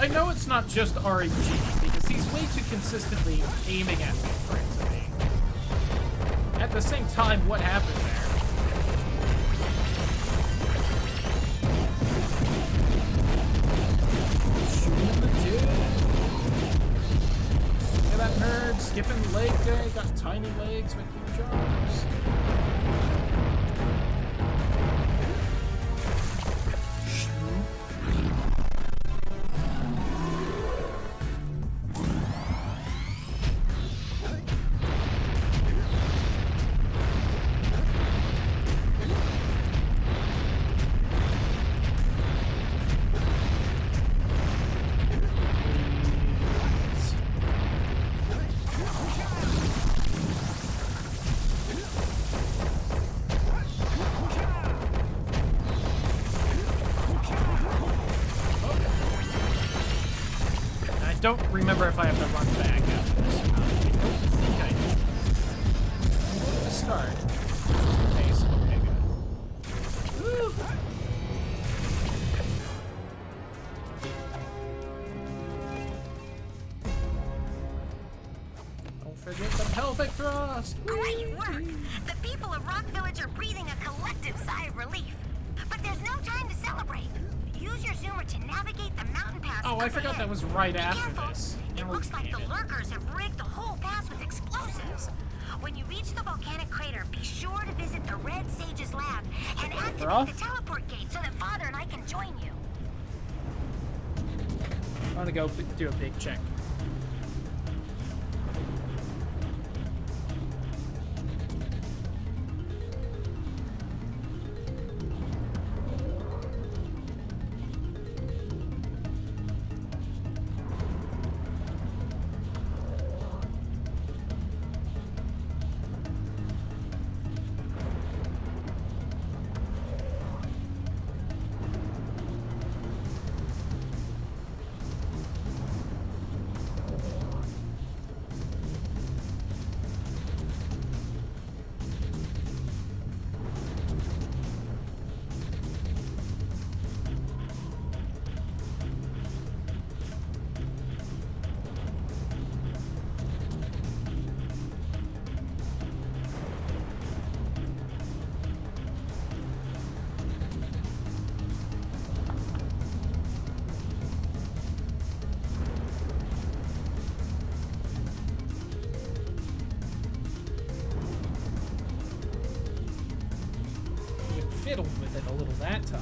I know it's not just RNG, because he's way too consistently aiming at me for it to be. At the same time, what happened there? Shooting the dude. Look at that nerd, skipping leg day, got tiny legs with huge arms. Don't remember if I have to run back after this. I don't think I do. I'm going to start. Pace. Okay, good. Woo! Don't forget the pelvic thrust. Great work! The people of Rock Village are breathing a collective sigh of relief. But there's no time to celebrate. Use your zoomer to navigate the mountain pass. Oh, I forgot that was right after this. It looks like the lurkers have rigged the whole pass with explosives. When you reach the volcanic crater, be sure to visit the Red Sage's lab and activate the teleport gate so that Father and I can join you. I'm gonna go do a big check. fiddled with it a little that time.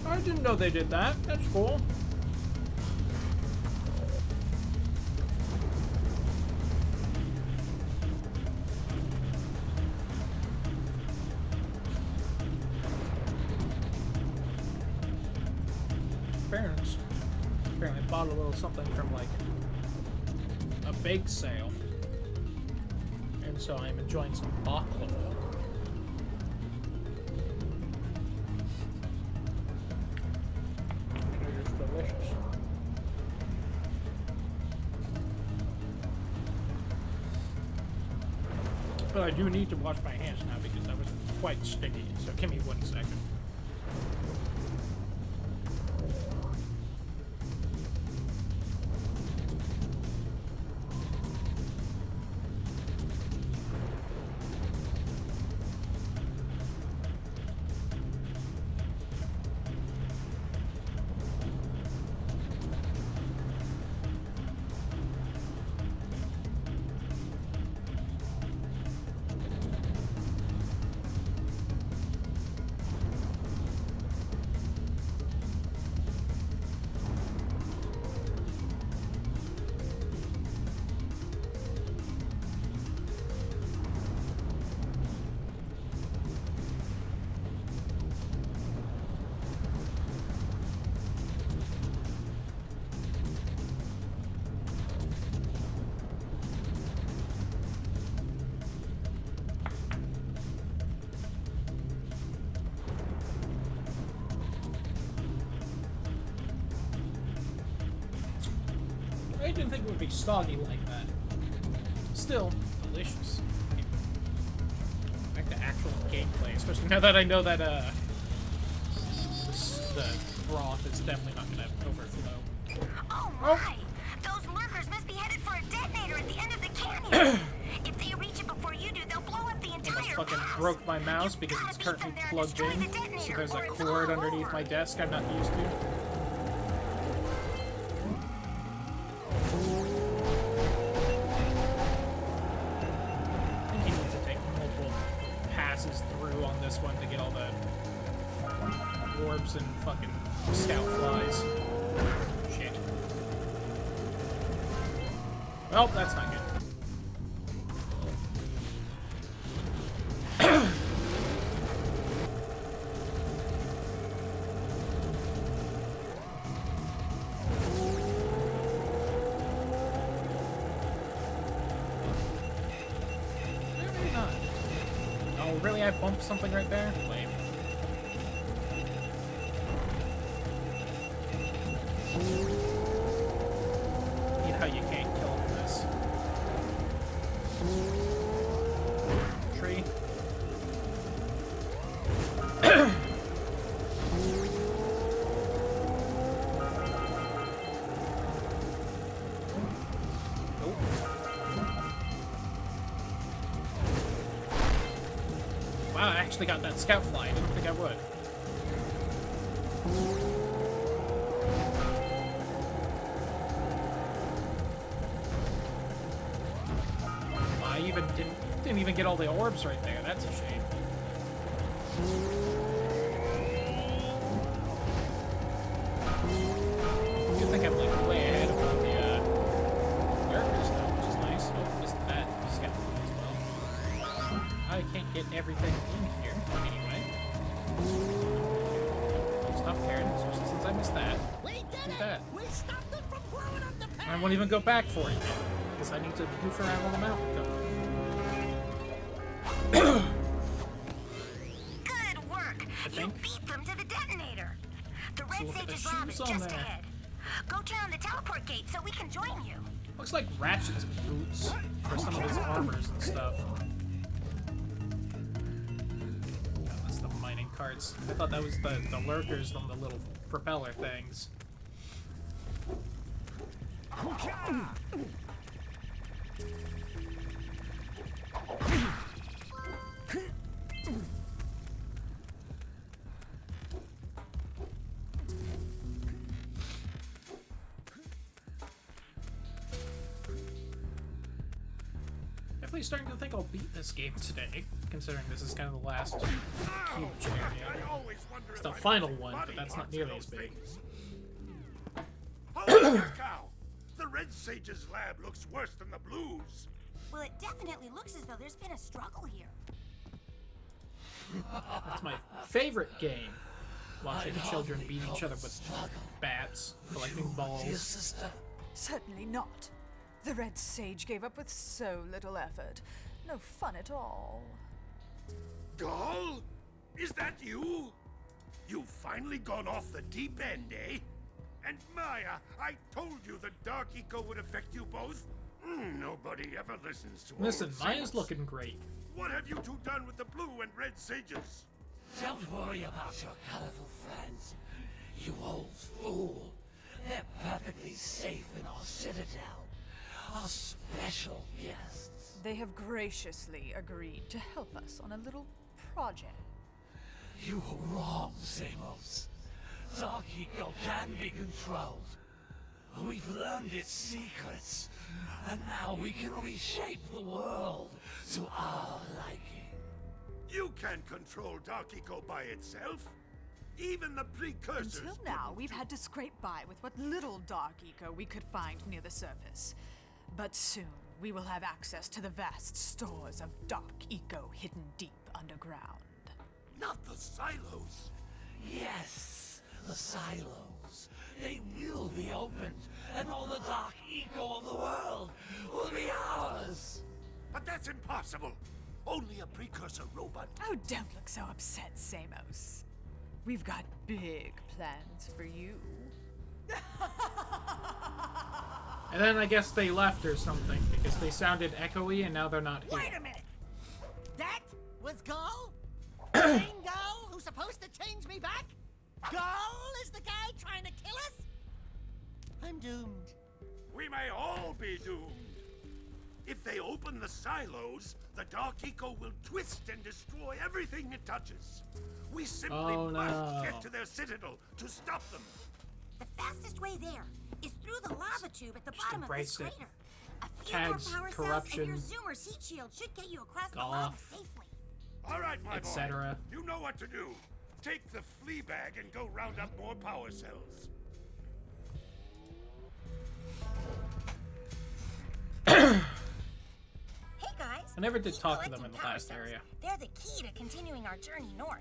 I didn't know they did that. That's cool. Parents apparently bought a little something from like a bake sale, and so I'm enjoying some baklava. Delicious. But I do need to wash my hands now because that was quite sticky. So give me 1 second. I didn't think it would be soggy like that. Still, delicious. Back to actual gameplay, especially now that I know that, the broth is definitely not gonna overflow. Oh my! Those lurkers must be headed for a detonator at the end of the canyon. If they reach it before you do, they'll blow up the entire Almost fucking pass. broke my mouse because it's currently plugged in, so there's a cord underneath my desk I'm not used to. Through on this one to get all the orbs and fucking scout flies. Shit. Well, that's not good. Really, I bumped something right there? Lame. You know you can't kill him with this. Tree. Wow, I actually got that scout fly. I didn't think I would. I even didn't even get all the orbs right there. That's a shame. I do think I'm like way ahead of the lurkers though, which is nice. Oh, missed that scout fly as well. I can't get everything in here anyway. Stop caring, especially since I missed that. We did Do that. We stopped them from blowing up the pass. I won't even go back for it yet, because I need to goof around on the mountain. Good work! You beat them to the detonator. The Red Sage's lab is just ahead. Go turn on the teleport gate so we can join you. Looks like Ratchet's boots for some of his armors and stuff. Oh, that's the mining carts. I thought that was the lurkers on the little propeller things. Definitely starting to think I'll beat this game today, considering this is kind of the last huge area. It's the final one, but that's not nearly as big. Holy cow! The Red Sage's lab looks worse than the Blues. Well, it definitely looks as though there's been a struggle here. That's my favorite game. Watching children beat each other with bats, collecting balls. Certainly not. The Red Sage gave up with so little effort. No fun at all. Gall? Is that you? You've finally gone off the deep end, eh? And Maya, I told you the Dark Eco would affect you both. Nobody ever listens to Listen, old Maya's saints. looking great. What have you two done with the Blue and Red Sages? Don't worry about your colorful friends, you old fool. They're perfectly safe in our citadel. Our special guests. They have graciously agreed to help us on a little project. You were wrong, Samos. Dark Eco can be controlled. We've learned its secrets, and now we can reshape the world to our liking. You can't control Dark Eco by itself. Even the precursors. Until now, we've had to scrape by with what little Dark Eco we could find near the surface. But soon, we will have access to the vast stores of Dark Eco hidden deep underground. Not the silos. Yes, the silos. They will be opened, and all the Dark Eco of the world will be ours. But that's impossible. Only a precursor robot. Oh, don't look so upset, Samos. We've got big plans for you. And then I guess they left or something, because they sounded echoey and now they're not here. Wait a minute! That was Gall? The same Gall who's supposed to change me back? Gall is the guy trying to kill us? I'm doomed. We may all be doomed. If they open the silos, the Dark Eco will twist and destroy everything it touches. We simply must get to their citadel to stop them. The fastest way there is through the lava tube at the bottom of this crater. A few Tags, more power corruption, cells and your Zoomer's heat shield should get you across the golf, lava safely. All right, my etc. boy. You know what to do. Take the flea bag and go round up more power cells. Hey guys. I never did keep talk to them in collecting the power last cells. area. They're the key to continuing our journey north.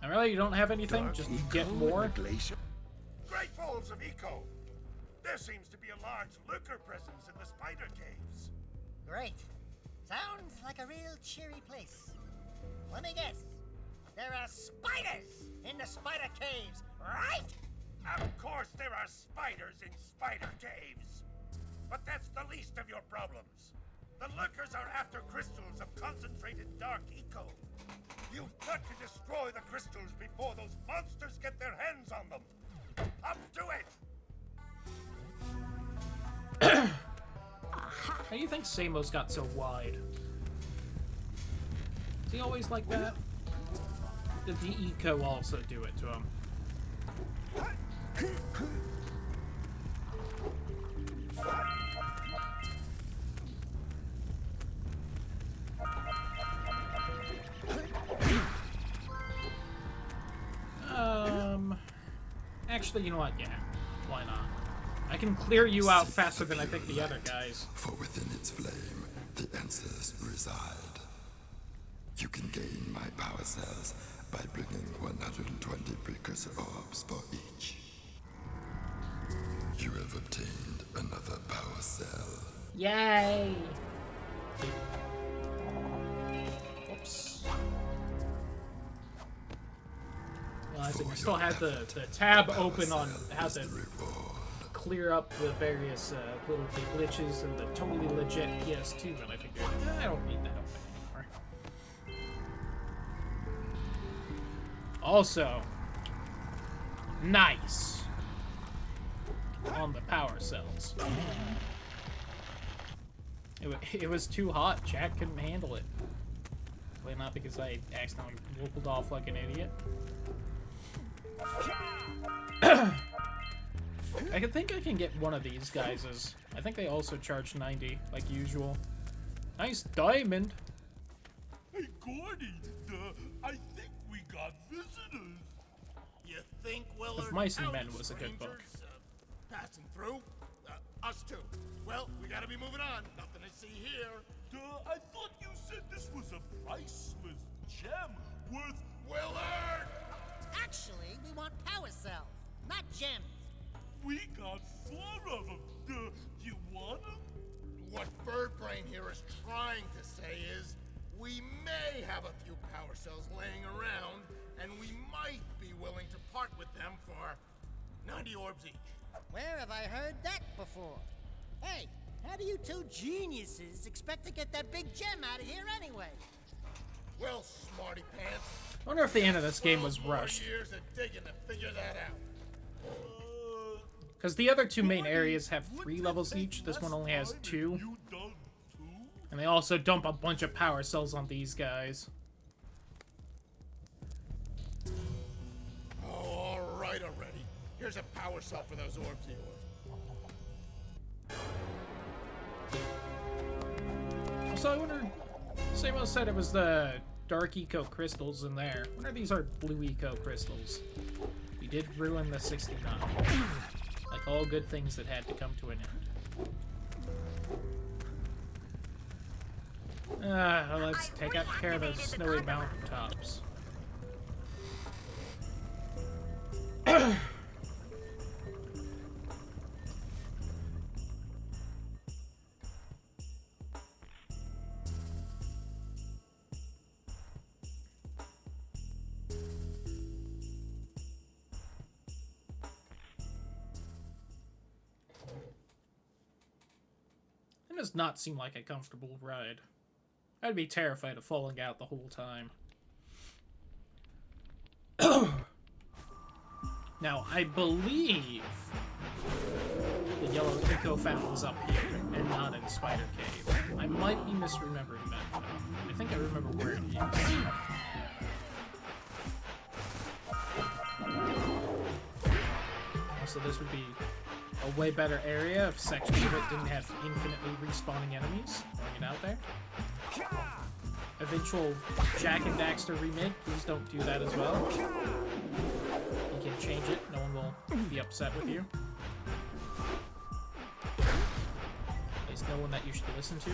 And really, you don't have anything? Dark Just Eco get more? in the glacier? Great balls of eco. There seems to be a large lurker presence in the spider caves. Great. Sounds like a real cheery place. Let me guess. There are spiders in the spider caves, right? Of course there are spiders in spider caves. But that's the least of your problems. The lurkers are after crystals of concentrated Dark Eco. You've got to destroy the crystals before those monsters get their hands on them. Up to it! How do you think Samos got so wide? Is he always like that? Did the Eco also do it to him? Actually, you know what? Yeah, why not? I can clear you out faster than I think the other guys. For within its flame, the answers reside. You can gain my power cells by bringing 120 precursor orbs for each. You have obtained another power cell. Yay! Oops. Realizing I still had the tab open on how to clear up the various little glitches and the totally legit PS2 that I figured I don't need that open anymore. Also, nice. on the power cells. It was too hot. Jak couldn't handle it. Well, not because I accidentally wobbled off like an idiot. I think I can get one of these guys. I think they also charge 90, like usual. Nice diamond. Hey, Gordy, I think we got visitors. You think Willard? If Mice and Howdy, Men was a good book. Passing through? Us too. Well, we gotta be moving on. Nothing to see here. I thought you said this was a priceless gem worth... Willard! Actually, we want power cells, not gems. We got 4 of them. You want them? What Birdbrain here is trying to say is, we may have a few power cells laying around, and we might be willing to part with them for 90 orbs each. Where have I heard that before? Hey, how do you two geniuses expect to get that big gem out of here anyway? Well, smarty pants. I wonder if the end of this game was rushed. Years of digging to figure that out. Because the other 2 main areas have 3 levels each. This one only has 2. And they also dump a bunch of power cells on these guys. Oh, all right already. Here's a power cell for those orbs of yours. So I wonder... Samo said it was the dark eco crystals in there. I wonder if these are blue eco crystals. We did ruin the 69. Like all good things that had to come to an end. Let's take out care of those snowy mountaintops. It does not seem like a comfortable ride. I'd be terrified of falling out the whole time. Now, I believe the yellow eco fountain's up here and not in Spider Cave. I might be misremembering that, though. I think I remember where it is. Also, this would be a way better area if sections of it didn't have infinitely respawning enemies throwing it out there. Eventual Jak and Daxter remake, please don't do that as well. You can change it, no one will be upset with you. At least no one that you should listen to.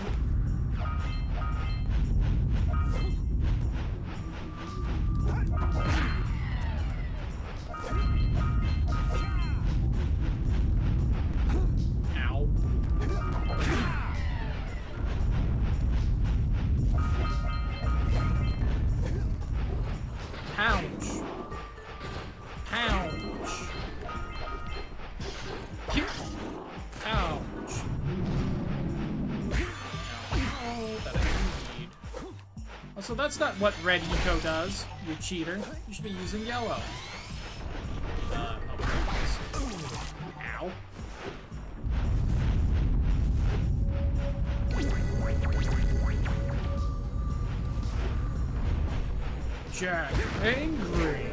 Ow. Ouch. Ouch. Ouch. That I need. Also, that's not what red eco does, you cheater. You should be using yellow. Ow. Jak angry.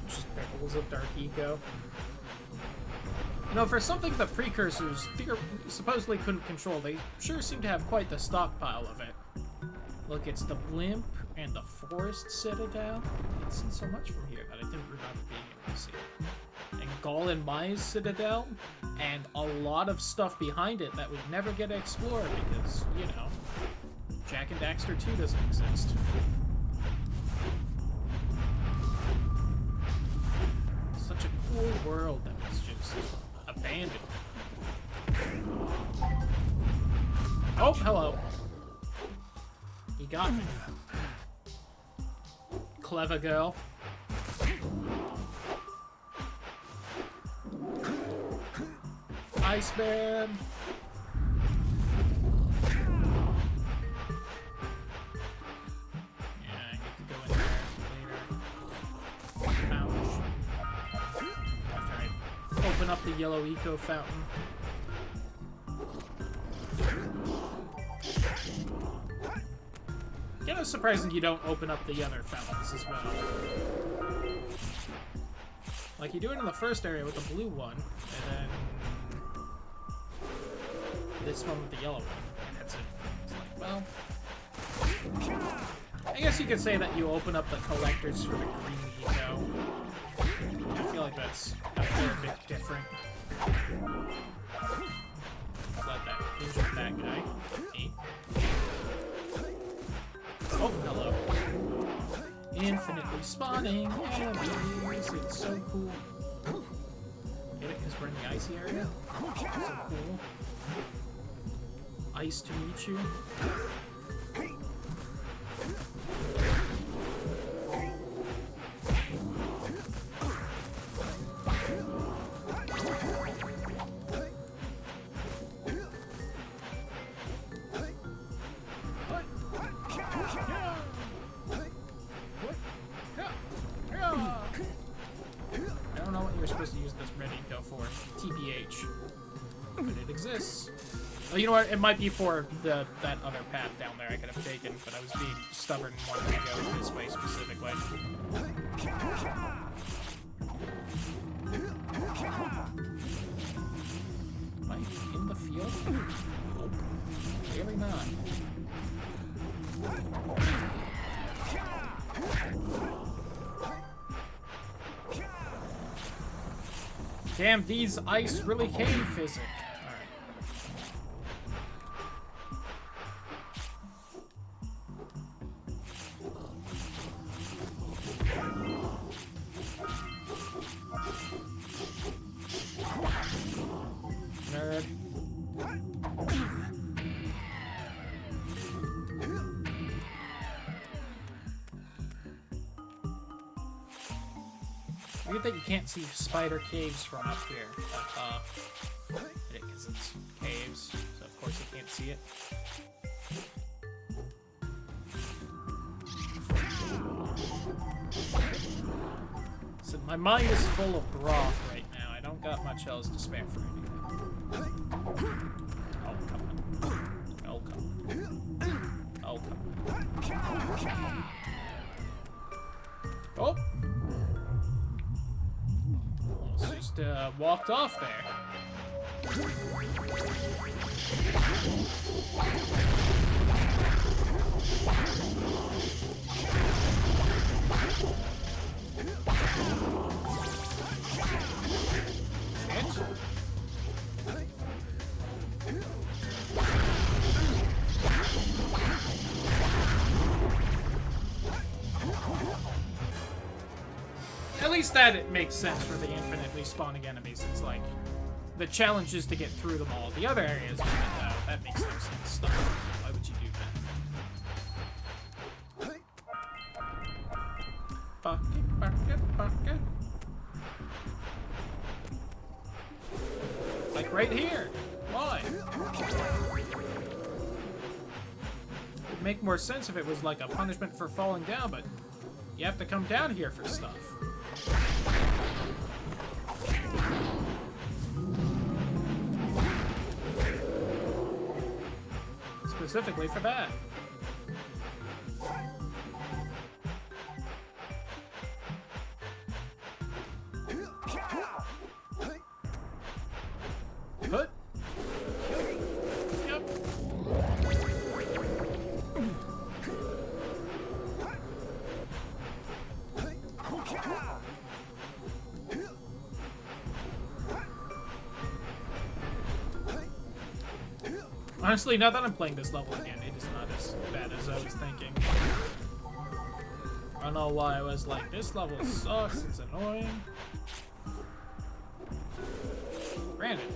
Just pickles of dark eco. You know, for something the precursors supposedly couldn't control, they sure seem to have quite the stockpile of it. Look, it's the blimp and the forest citadel. I'd seen so much from here that I didn't remember being able to see it. And Gall and Mai's citadel, and a lot of stuff behind it that we never get to explore because, you know, Jak and Daxter 2 doesn't exist. Such a cool world that was just abandoned. Oh, hello. He got me. Clever girl. Iceman! up the yellow eco fountain. Kind of surprising you don't open up the other fountains as well. Like, you do it in the first area with the blue one, and then this one with the yellow one, and that's it. It's like, well, I guess you could say that you open up the collectors for the green eco. I feel like that's a fair bit different. Let that injure that guy. Me. Oh, hello. Infinitely spawning enemies. It's so cool. Get it? Because we're in the icy area? So cool. Ice to meet you. I don't know what you're supposed to use this red eco for. TBH. But it exists. Oh, you know what? It might be for that other path down there I could have taken, but I was being stubborn and wanted to go this way specifically. Am I in the field? Nope. Clearly not. Damn, these ice really came physic. Alright. Nerd. Weird that you can't see spider caves from up here. Because it's caves, so of course you can't see it. So my mind is full of broth right now. I don't got much else to spare for anything. Oh, come on. Oh, come on. Oh, come on. Oh! Just walked off there. At least that it makes sense for the infinitely spawning enemies. It's like the challenge is to get through them all. The other areas, that makes no sense. Stop. Why would you do that? Bucket, bucket, bucket. Like right here. Why? It'd make more sense if it was like a punishment for falling down, but you have to come down here for stuff. Specifically for that. Put. Yep. Honestly, now that I'm playing this level again, it is not as bad as I was thinking. I don't know why I was like, this level sucks, it's annoying. Granted,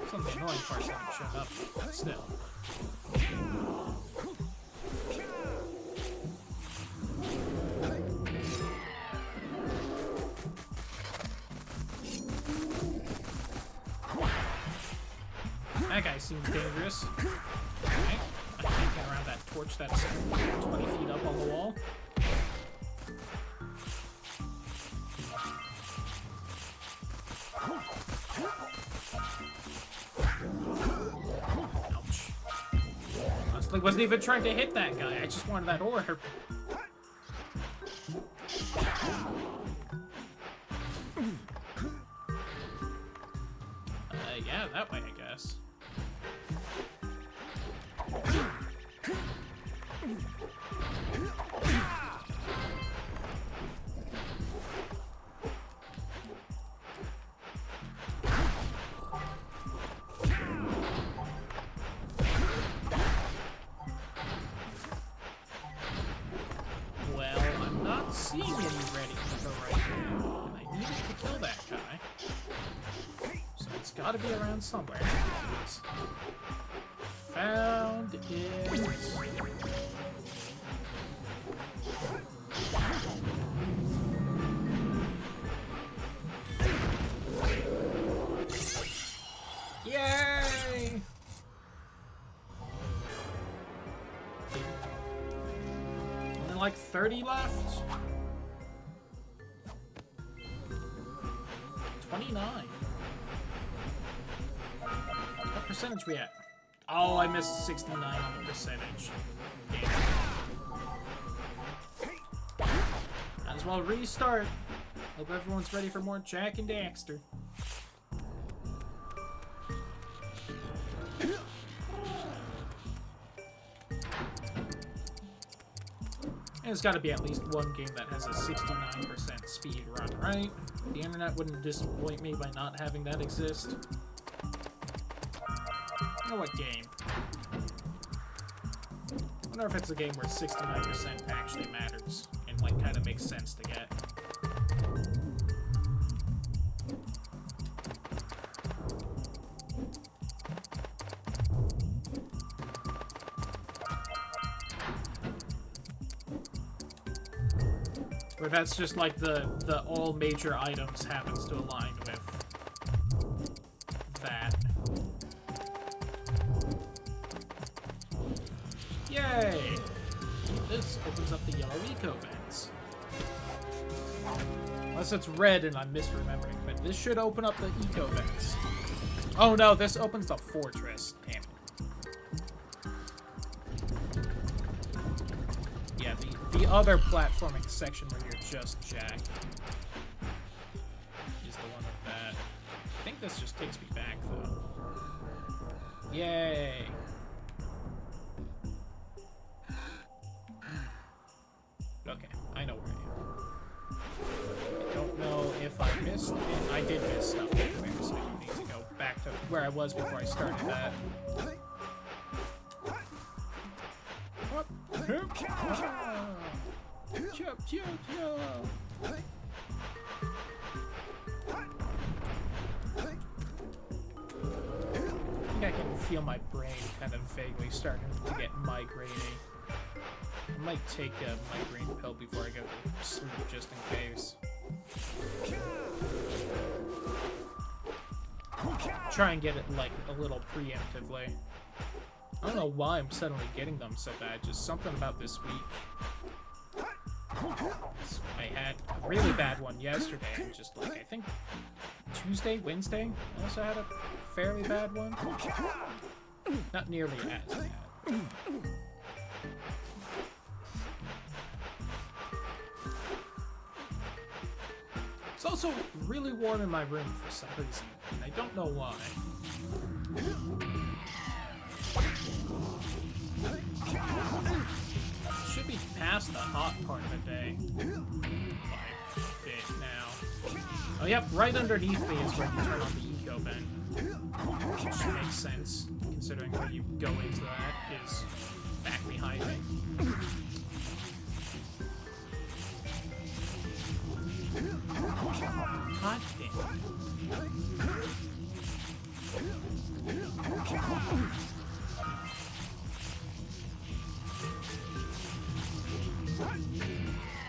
some of the annoying parts haven't shown up, but still. That guy seems dangerous. Okay. I can't get around that torch that's 20 feet up on the wall. Ouch. Honestly, wasn't even trying to hit that guy. I just wanted that orb. Yeah, that way, I guess. Well, I'm not seeing any ready for right now, and I needed to kill that guy. So it's gotta be around somewhere. Found it. Yay! Only like 30 left. 29. What percentage we at? Oh, I missed 69 on the percentage. Damn. Might as well restart. Hope everyone's ready for more Jak and Daxter. There's got to be at least one game that has a 69% speed run, right? The internet wouldn't disappoint me by not having that exist. I don't know what game. I wonder if it's a game where 69% actually matters and like kind of makes sense to get. Or that's just like the all major items happens to align with that. Yay! This opens up the yellow eco vents. Unless it's red and I'm misremembering, but this should open up the eco vents. Oh no, this opens the fortress. Damn it. Yeah, the other platforming section where you're just Jak is the one with that. I think this just takes me back though. Yay! Okay, I know where I am. I don't know if I missed it. I did miss stuff anyway, so I don't need to go back to where I was before I started that. Chop, chop, chop. I think I can feel my brain kind of vaguely starting to get migraine-y. I might take a migraine pill before I go to sleep, just in case. Try and get it, like, a little preemptively. I don't know why I'm suddenly getting them so bad, just something about this week. I had a really bad one yesterday, and just, like, I think Tuesday, Wednesday, I also had a fairly bad one. Not nearly as bad. It's also really warm in my room for some reason, and I don't know why. Should be past the hot part of the day. By a bit now. Oh yep, right underneath me is where you turn on the eco vent. Which makes sense, considering where you go into that is back behind me. God damn.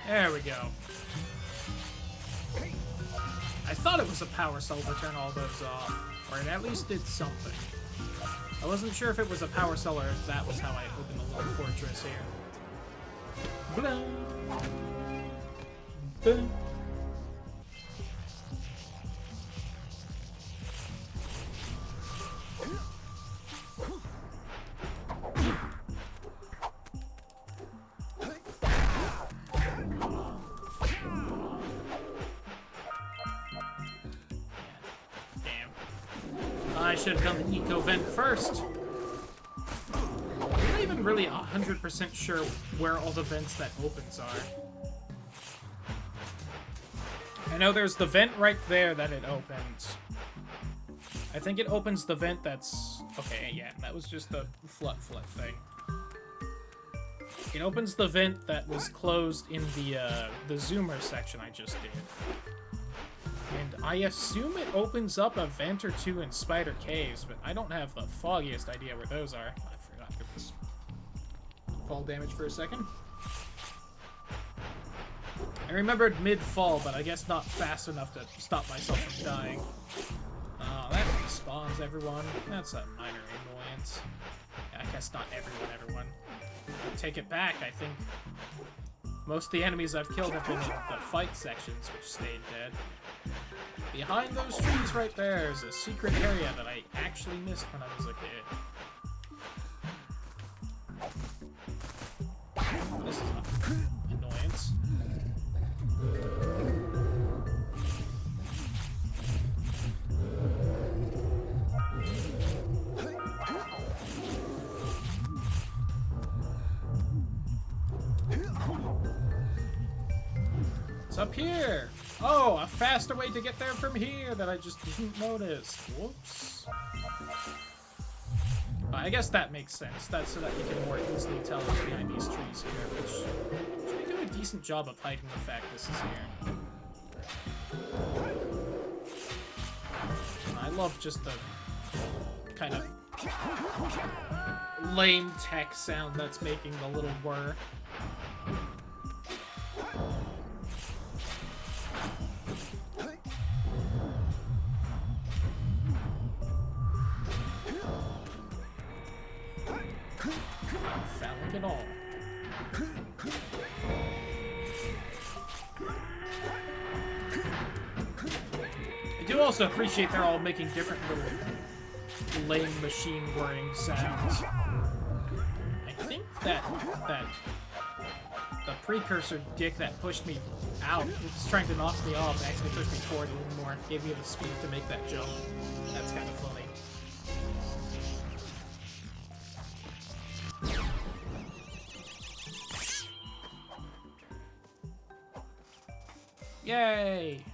There we go. I thought it was a power cell to turn all those off, or it at least did something. I wasn't sure if it was a power cell or if that was how I opened the little fortress here. Blah. Blah. should have done the eco vent first. I'm not even really 100% sure where all the vents that opens are. I know there's the vent right there that it opens. I think it opens the vent that's... Okay, yeah, that was just the flood thing. It opens the vent that was closed in the zoomer section I just did. And I assume it opens up a vent or two in Spider Caves, but I don't have the foggiest idea where those are. I forgot to this. Fall damage for a second. I remembered mid-fall, but I guess not fast enough to stop myself from dying. Oh, that respawns everyone. That's a minor annoyance. Yeah, I guess not everyone. Take it back, I think most of the enemies I've killed have been in the fight sections, which stayed dead. Behind those trees right there is a secret area that I actually missed when I was a kid. This is an annoyance. It's up here! Oh, a faster way to get there from here that I just didn't notice. Whoops. I guess that makes sense. That's so that you can more easily tell what's behind these trees here, which they do a decent job of hiding the fact this is here. And I love just the kind of lame tech sound that's making the little whir. Phallic at all. I do also appreciate they're all making different little lame machine whirring sounds. I think that the precursor dick that pushed me out, was trying to knock me off, actually pushed me forward a little more, gave me the speed to make that jump. That's kind of funny. Yay!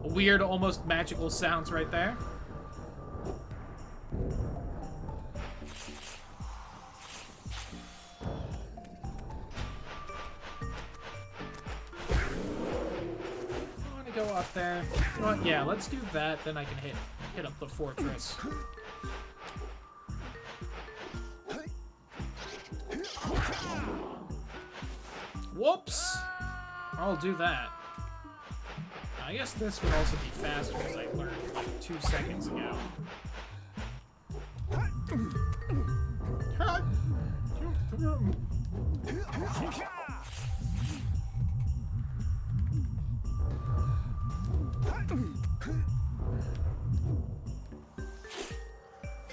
Weird, almost magical sounds right there. I want to go up there. You know what? Yeah, let's do that, then I can hit up the fortress. Whoops! I'll do that. I guess this would also be faster, as I learned like 2 seconds ago.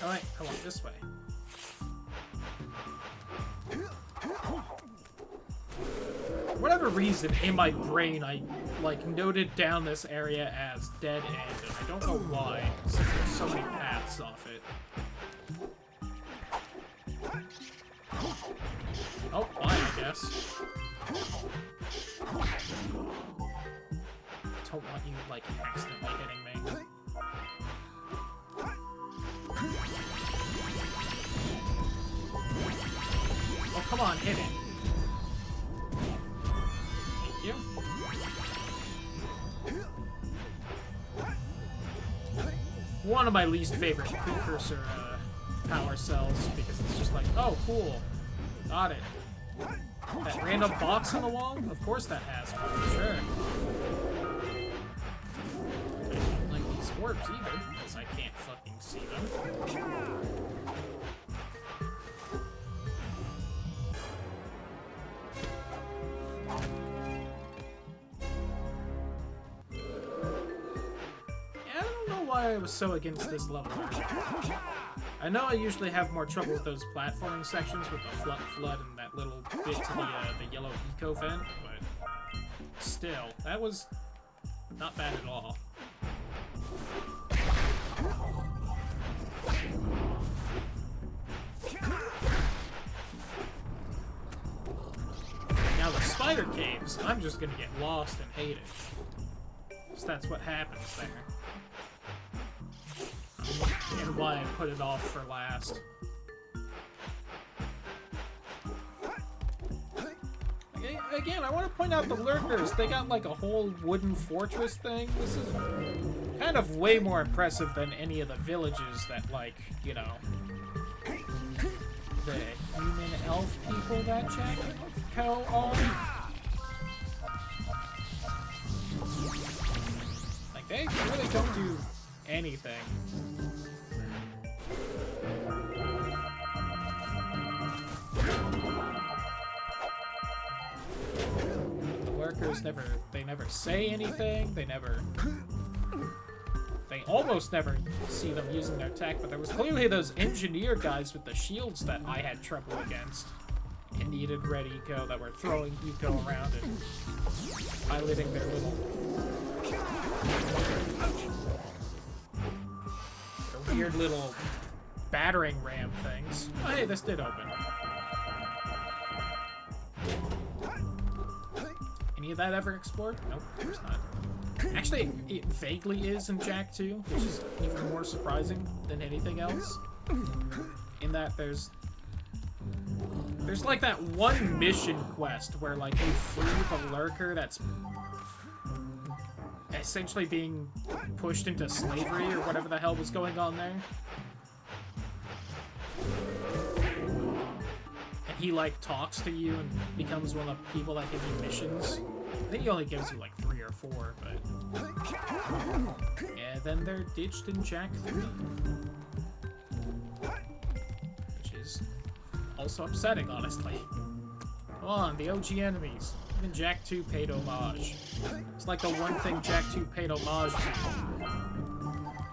Alright, come on, this way. For whatever reason, in my brain, I like noted down this area as dead end, and I don't know why, since there's so many paths off it. Oh, fine, I guess. Don't want you, like, accidentally hitting me. Oh, come on, hit it. Thank you. One of my least favorite precursor power cells, because it's just like, oh, cool. Got it. That random box on the wall? Of course that has one, sure. I don't like these orbs either, because I can't fucking see them. I was so against this level. I know I usually have more trouble with those platforming sections with the flood and that little bit to the yellow eco vent, but still, that was not bad at all. Now the spider caves, I'm just gonna get lost and hate it. So that's what happens there. And why I put it off for last. Again, I want to point out the lurkers. They got like a whole wooden fortress thing. This is kind of way more impressive than any of the villages that, like, you know, the human elf people that Jak and Co are. Like, they really don't do anything. The lurkers never say anything, they almost never see them using their tech, but there was clearly those engineer guys with the shields that I had trouble against and needed red eco that were throwing eco around and piloting their weird little battering ram things. Oh, hey, this did open. Any of that ever explored? Nope, of course not. Actually, it vaguely is in Jak 2, which is even more surprising than anything else. In that there's like that one mission quest where like you free the lurker that's essentially being pushed into slavery or whatever the hell was going on there. And he like talks to you and becomes one of the people that give you missions. I think he only gives you like 3 or 4, but yeah, then they're ditched in Jak 3, which is also upsetting, honestly. Come on, the OG enemies. Even Jak 2 paid homage. It's like the one thing Jak 2 paid homage to.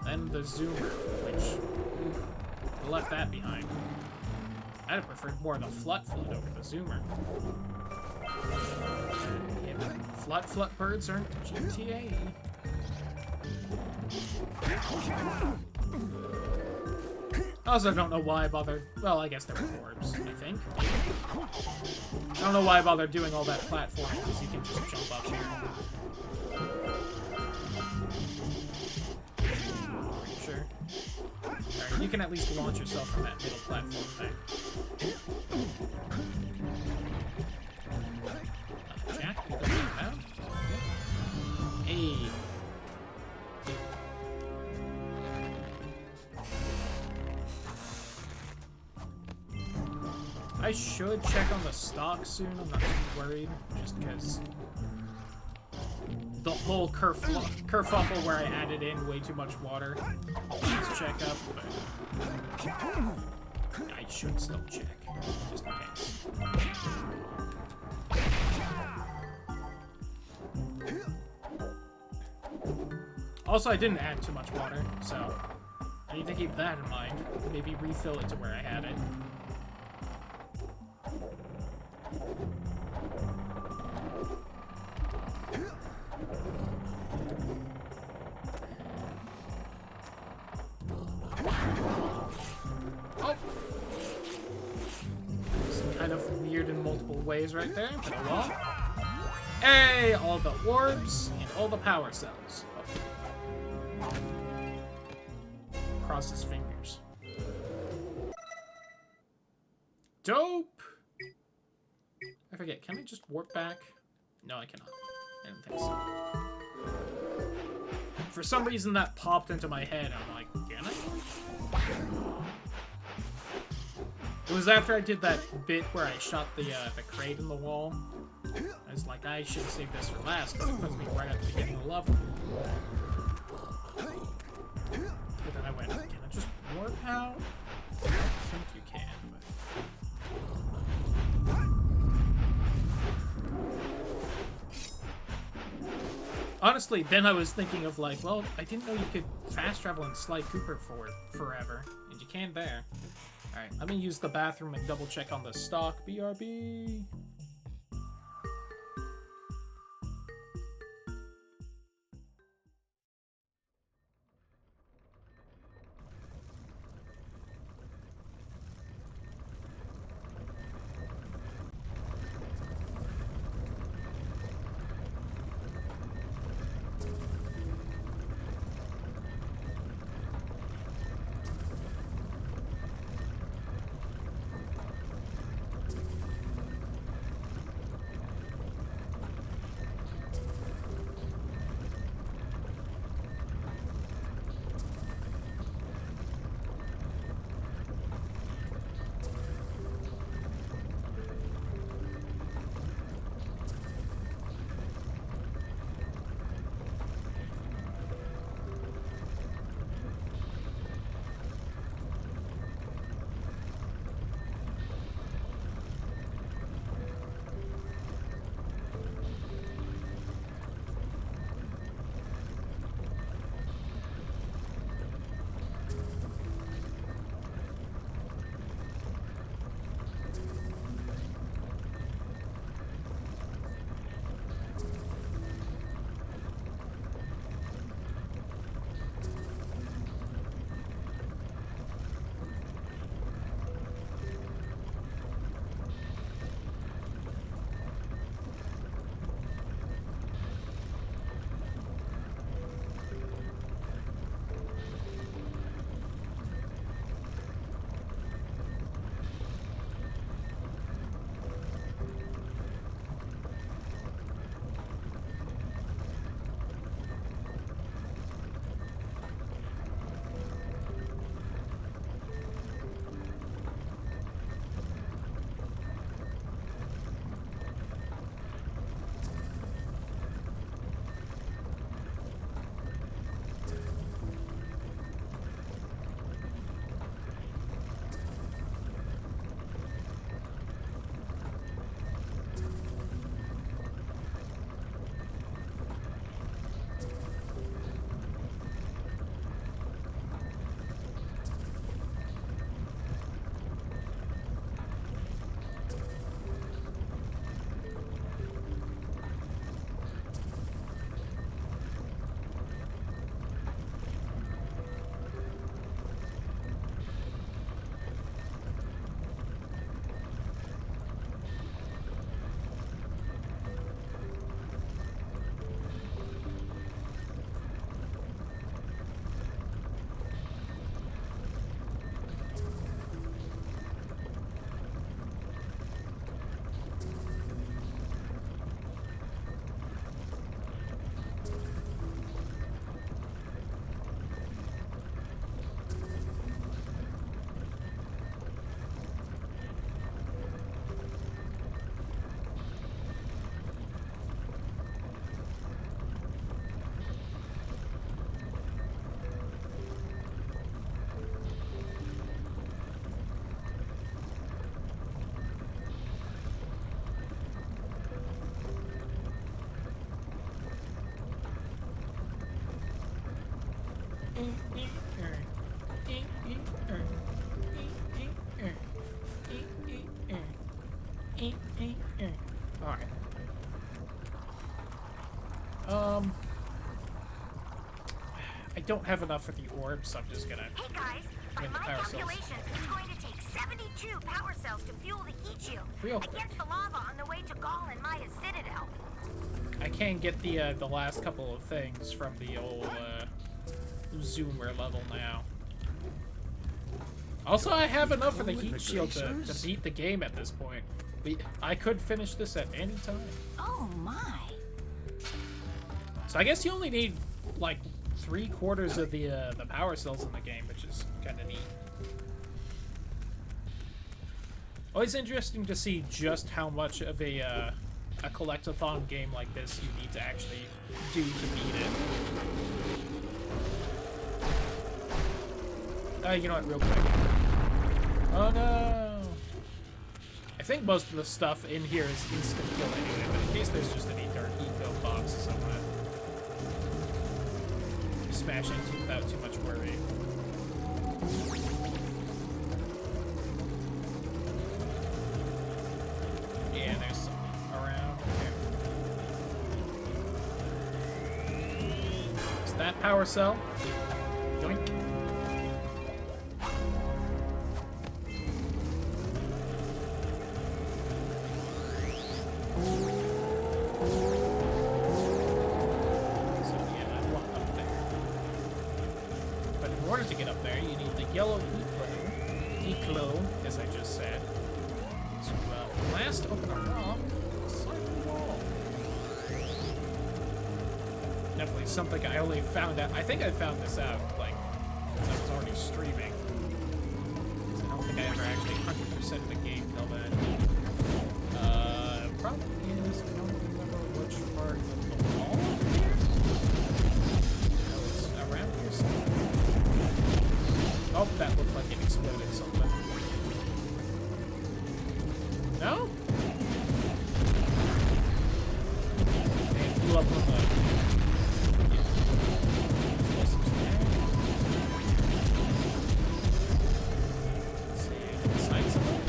Then the Zoomer, which left that behind. I'd have preferred more of the Flut over the Zoomer. Flut birds aren't GTA. I also don't know why I bothered. Well, I guess there were orbs, I think. I don't know why I bothered doing all that platforming, because you can just jump up here. Sure. Alright, you can at least launch yourself from that middle platform thing. Jak, you don't get out? Hey. I should check on the stock soon, I'm not too worried, just because the whole kerfuffle where I added in way too much water needs check up, but I should still check, just in case. Also, I didn't add too much water, so I need to keep that in mind. Maybe refill it to where I had it. Oh! Some kind of weird in multiple ways right there, but oh well. Hey! All the orbs and all the power cells. Oh. Cross his fingers. Dope! I forget, can I just warp back? No, I cannot. I don't think so. For some reason that popped into my head, I'm like, can I? It was after I did that bit where I shot the crate in the wall. I was like, I should save this for last, because it puts me right at the beginning of the level. But then I went, can I just warp out? I don't think you can, but... Honestly, then I was thinking of like, well, I didn't know you could fast travel in Sly Cooper for forever, and you can there. Alright, let me use the bathroom and double check on the stock. BRB! Alright. I don't have enough for the orbs, so I'm just gonna... Hey guys, by my calculations, it's going to take 72 power cells to fuel the heat shield against the lava on the way to Gaul and Maya's citadel. I can get the last couple of things from the old Zoomer level now. Also, I have enough for the heat shield to beat the game at this point. I could finish this at any time. Oh my. So I guess you only need like 3/4 of the power cells in the game, which is kind of neat. Always interesting to see just how much of a collectathon game like this you need to actually do to beat it. You know what, real quick. Oh no! I think most of the stuff in here is instant kill anyway, but in case there's just any dark eco boxes, I want to smash into without too much worry. Yeah, there's some around here. Is that power cell? Yoink. To get up there, you need the yellow eclo, as I just said. So, last open a rock, side of the wall. Definitely something I only found out. I think I found this out, like, since I was already streaming. I don't think I ever actually 100% the game till then. Probably is, I don't remember which part of the wall over here? That was around here somewhere. Oh, that looked like it exploded something. No? It blew up on the... Let's see, inside somewhere?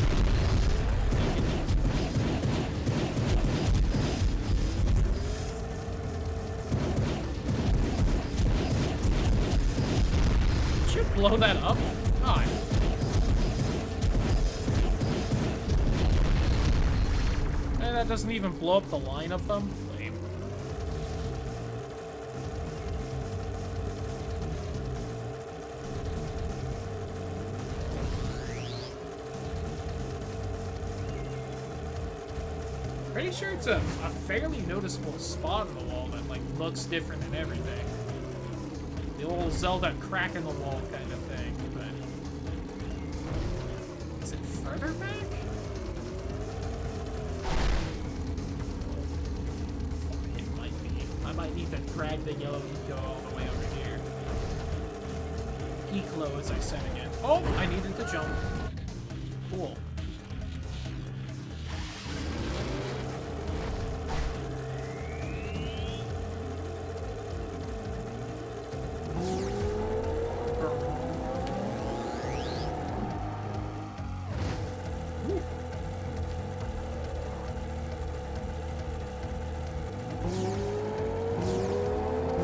Did you blow that up? God. And that doesn't even blow up the line of them? Lame. Pretty sure it's a fairly noticeable spot on the wall that, like, looks different than everything. The old Zelda crack in the wall kind of thing, but... Is it further back? It might be. I might need to drag the yellow eco all the way over here. Eclo, as I said again. Oh, I needed to jump. Cool.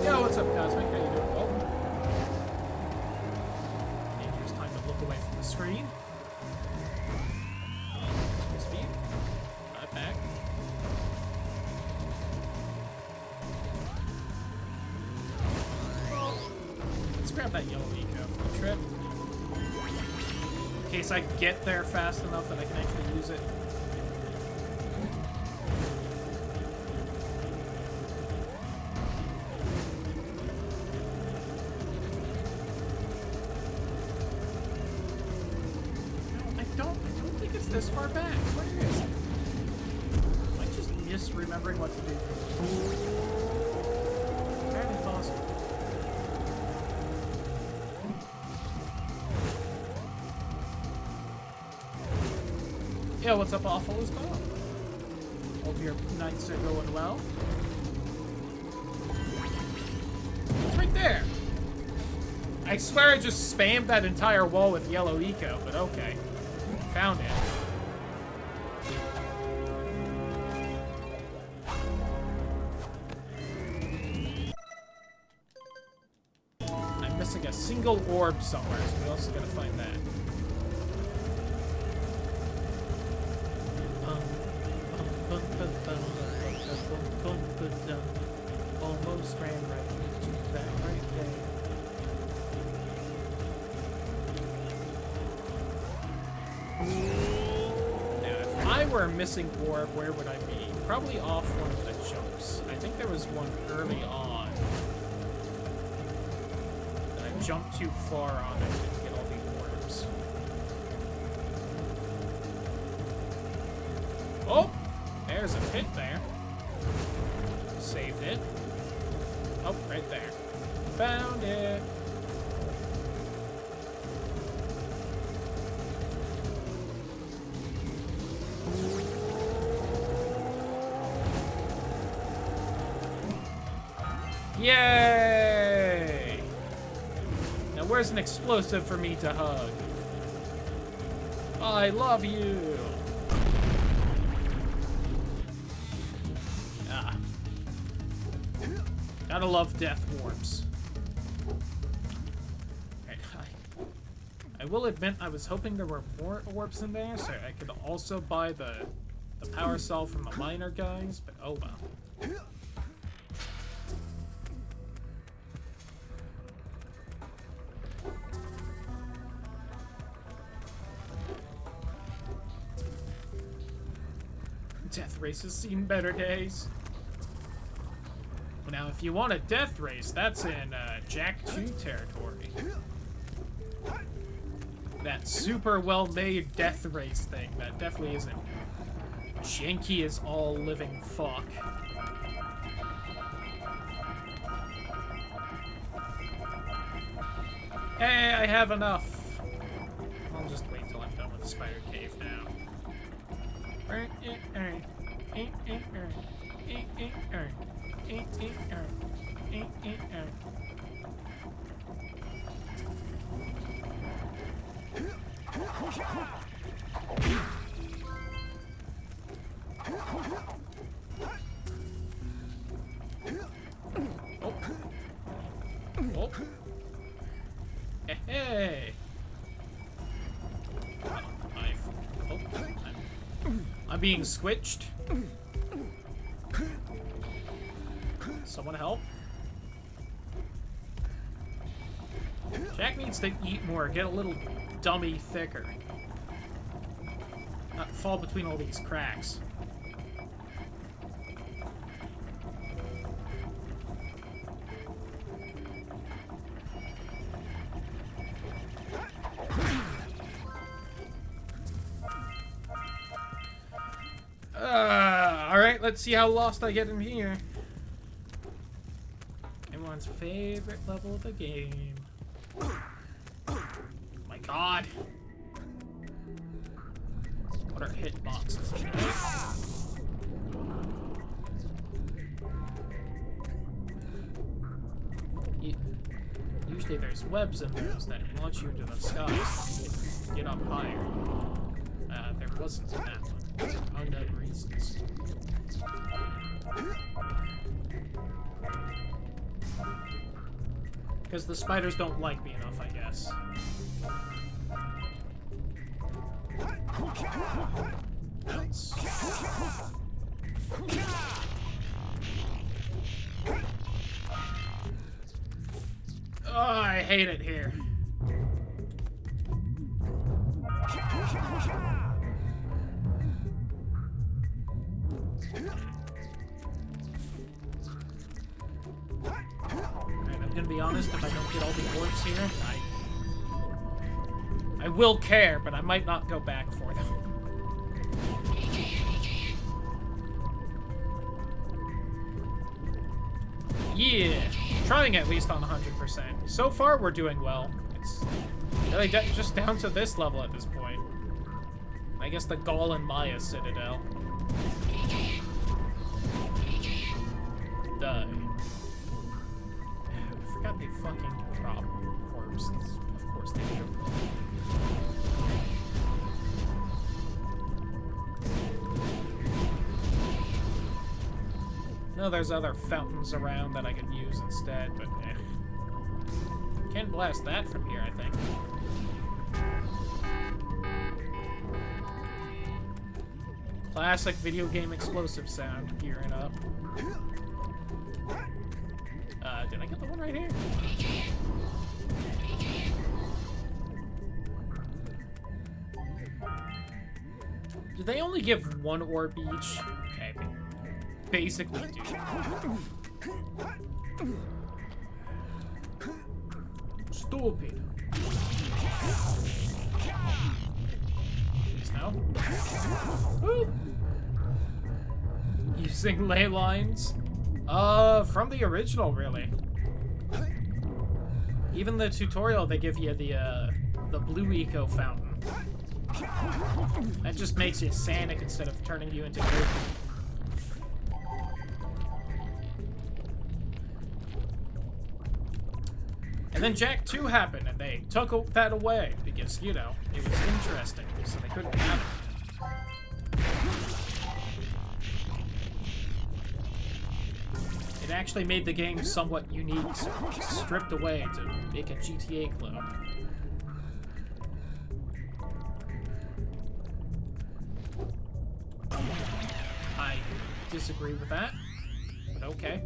Yo, what's up, Cosmic? How you doing? Oh. Dangerous time to look away from the screen. Speed. Right back. Let's grab that yellow eco for the trip. In case I get there fast enough that I can actually use it. I don't think it's this far back. Where is it? Am I just misremembering what to do? Apparently possible. Yeah, what's up, Awful as well? Hope your nights are going well. It's right there. I swear I just spammed that entire wall with yellow eco, but okay. Found it. I'm missing a single orb somewhere, so we also gotta find that. Almost ran right into that right there. Now, if I were a missing orb, where would I be? Probably off one of the jumps. I think there was one early on. And I jumped too far on it and didn't get all the orbs. Oh! There's a pit there. Saved it. Oh, right there. Found it. Yay! Now where's an explosive for me to hug? I love you! Ah. Gotta love death orbs. I will admit I was hoping there were more orbs in there, so I could also buy the power cell from the miner guys, but oh well. Death race has seen better days. Well, now, if you want a death race, that's in Jak 2 territory. That super well-made death race thing, that definitely isn't janky as all living fuck. Hey, I have enough. I'll just wait till I'm done with the spider cave now. Oh. Hey. I'm being squitched. Someone help. Jak needs to eat more, get a little dummy thicker. Not fall between all these cracks. Alright, let's see how lost I get in here. Everyone's favorite level of the game. My god. What are hitboxes? Usually there's webs in those that launch you into the sky. Get up higher. There wasn't in that one. For unknown reasons. Because the spiders don't like me enough, I guess. Bounce. Oh, I hate it here. Alright, I'm gonna be honest, if I don't get all the orbs here, I will care, but I might not go back for them. Yeah, trying at least on 100%. So far, we're doing well. It's really just down to this level at this point. I guess the Gaul and Maya Citadel. Die. I forgot they fucking drop for orbs. Of course they do. No, there's other fountains around that I could use instead, but eh. Can't blast that from here, I think. Classic video game explosive sound gearing up. Did I get the one right here? Do they only give one orb each? Okay, basically do. Stupid. Please no. Woo! Using ley lines? From the original, really. Even the tutorial, they give you the blue eco fountain. That just makes you Sonic instead of turning you into Goku. And then Jak 2 happened, and they took that away because, you know, it was interesting, so they couldn't have it. It actually made the game somewhat unique, so it was stripped away to make a GTA clone. I disagree with that, but okay.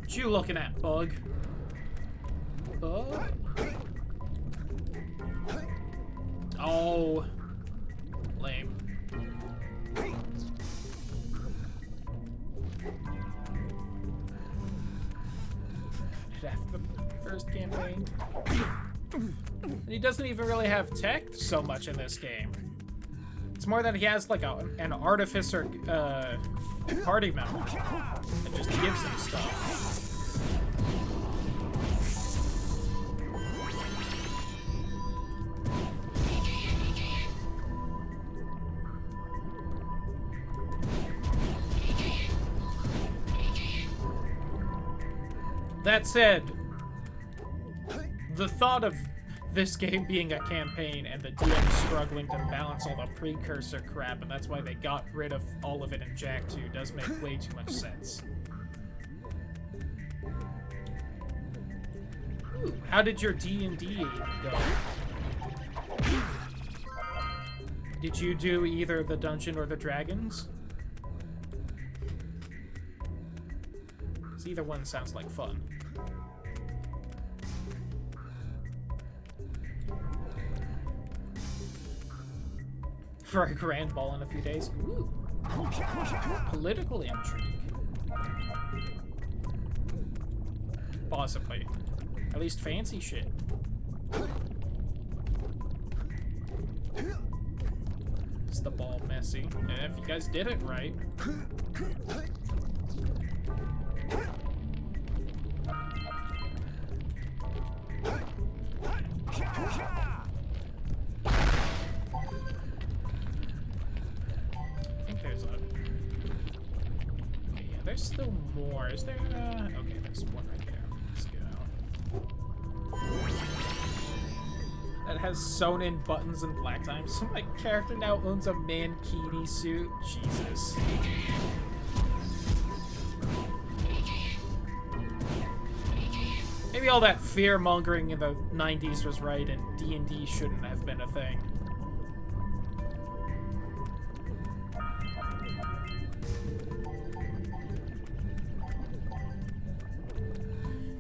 What you looking at, bug? Bug? Oh. Lame. After the first campaign. And he doesn't even really have tech so much in this game. It's more that he has like an artificer party member that just gives him stuff. That said, the thought of this game being a campaign and the DM struggling to balance all the precursor crap, and that's why they got rid of all of it in Jak 2, does make way too much sense. Ooh, how did your D&D go? Did you do either the dungeon or the dragons? 'Cause either one sounds like fun. For a grand ball in a few days. Ooh. Political intrigue. Possibly. At least fancy shit. Is the ball messy? And if you guys did it right. There's still more. Is there? Okay, there's one right there. Let's go. That has sewn in buttons and black times. So my character now owns a mankini suit. Jesus. Maybe all that fear-mongering in the 90s was right, and D&D shouldn't have been a thing.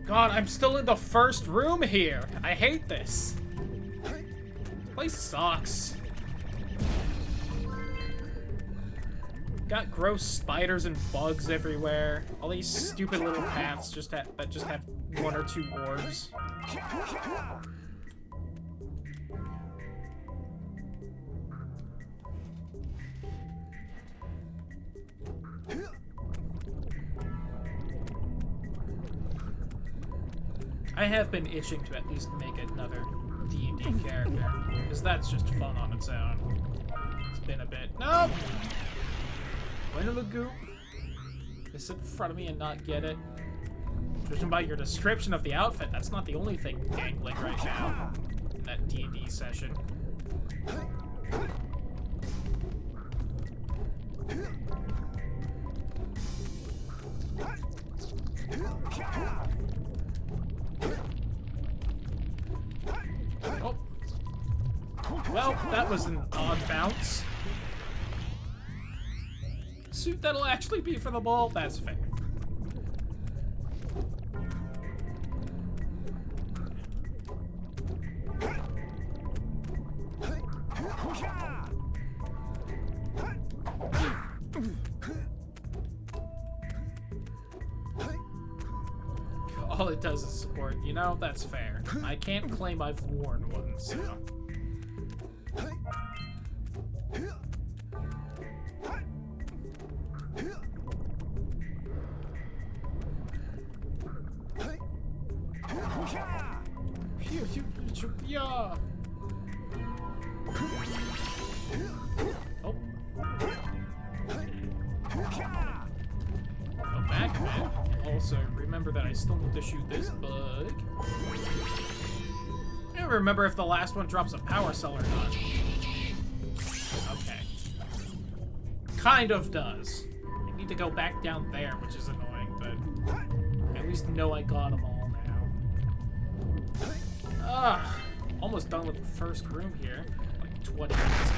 God, I'm still in the first room here. I hate this. This place sucks. Got gross spiders and bugs everywhere. All these stupid little paths that just have one or two orbs. I have been itching to at least make another D&D character, because that's just fun on its own. It's spin a bit. Nope! Go into the goop. Just sit in front of me and not get it. Judging by your description of the outfit, that's not the only thing dangling right now in that D&D session. Oh. Well, that was an odd bounce. Suit that'll actually be for the ball? That's fair. All it does is support. You know, that's fair. I can't claim I've worn one, so... Yeah. Oh. Go back a bit. Also, remember that I still need to shoot this bug. I don't remember if the last one drops a power cell or not. Okay. Kind of does. I need to go back down there, which is annoying, but I at least know I got them all now. Ah. Almost done with the first room here. Like 20 minutes.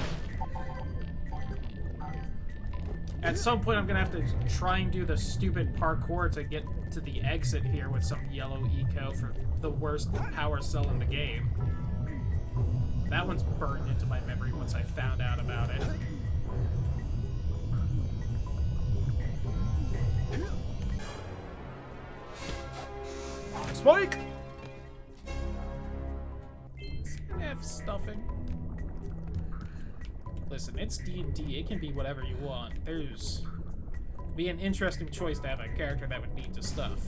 At some point, I'm gonna have to try and do the stupid parkour to get to the exit here with some yellow eco for the worst power cell in the game. That one's burned into my memory once I found out about it. Spike! F stuffing. Listen, it's D&D. It can be whatever you want. There's... be an interesting choice to have a character that would need to stuff.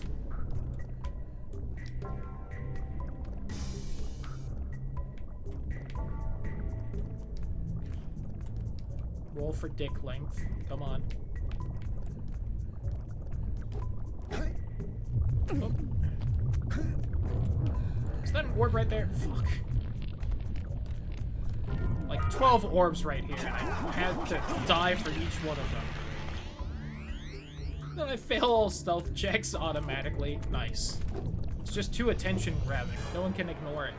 Roll for dick length. Come on. Oh. Is that an orb right there? Fuck. Like 12 orbs right here, and I had to die for each one of them. Then I fail all stealth checks automatically. Nice. It's just too attention grabbing. No one can ignore it.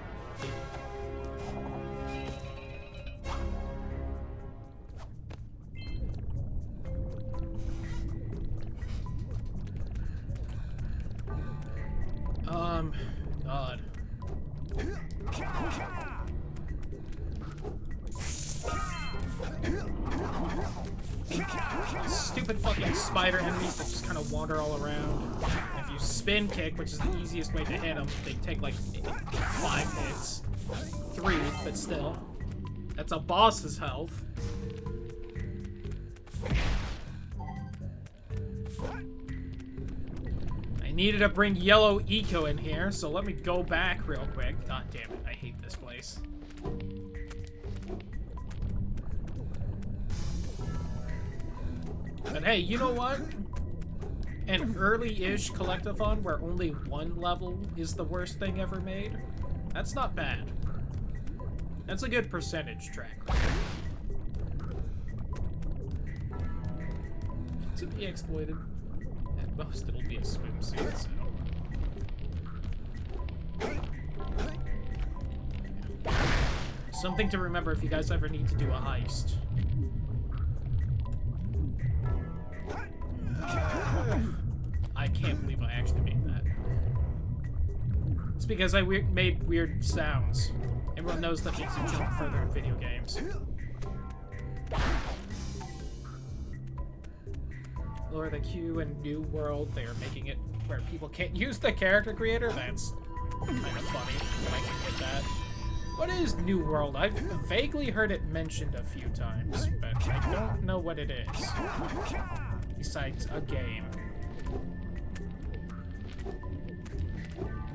God. Stupid fucking spider enemies that just kind of wander all around. If you spin kick, which is the easiest way to hit them, they take like 5 hits. 3, but still. That's a boss's health. I needed to bring yellow eco in here, so let me go back real quick. God damn it, I hate this place. But hey, you know what? An early-ish collectathon where only one level is the worst thing ever made? That's not bad. That's a good percentage track. To be exploited. At most, it'll be a swimsuit, so... Something to remember if you guys ever need to do a heist. I can't believe I actually made that. It's because I made weird sounds. Everyone knows that makes you jump further in video games. Lower the queue in New World, they are making it where people can't use the character creator. That's kind of funny, but I can get that. What is New World? I've vaguely heard it mentioned a few times, but I don't know what it is. Besides a game.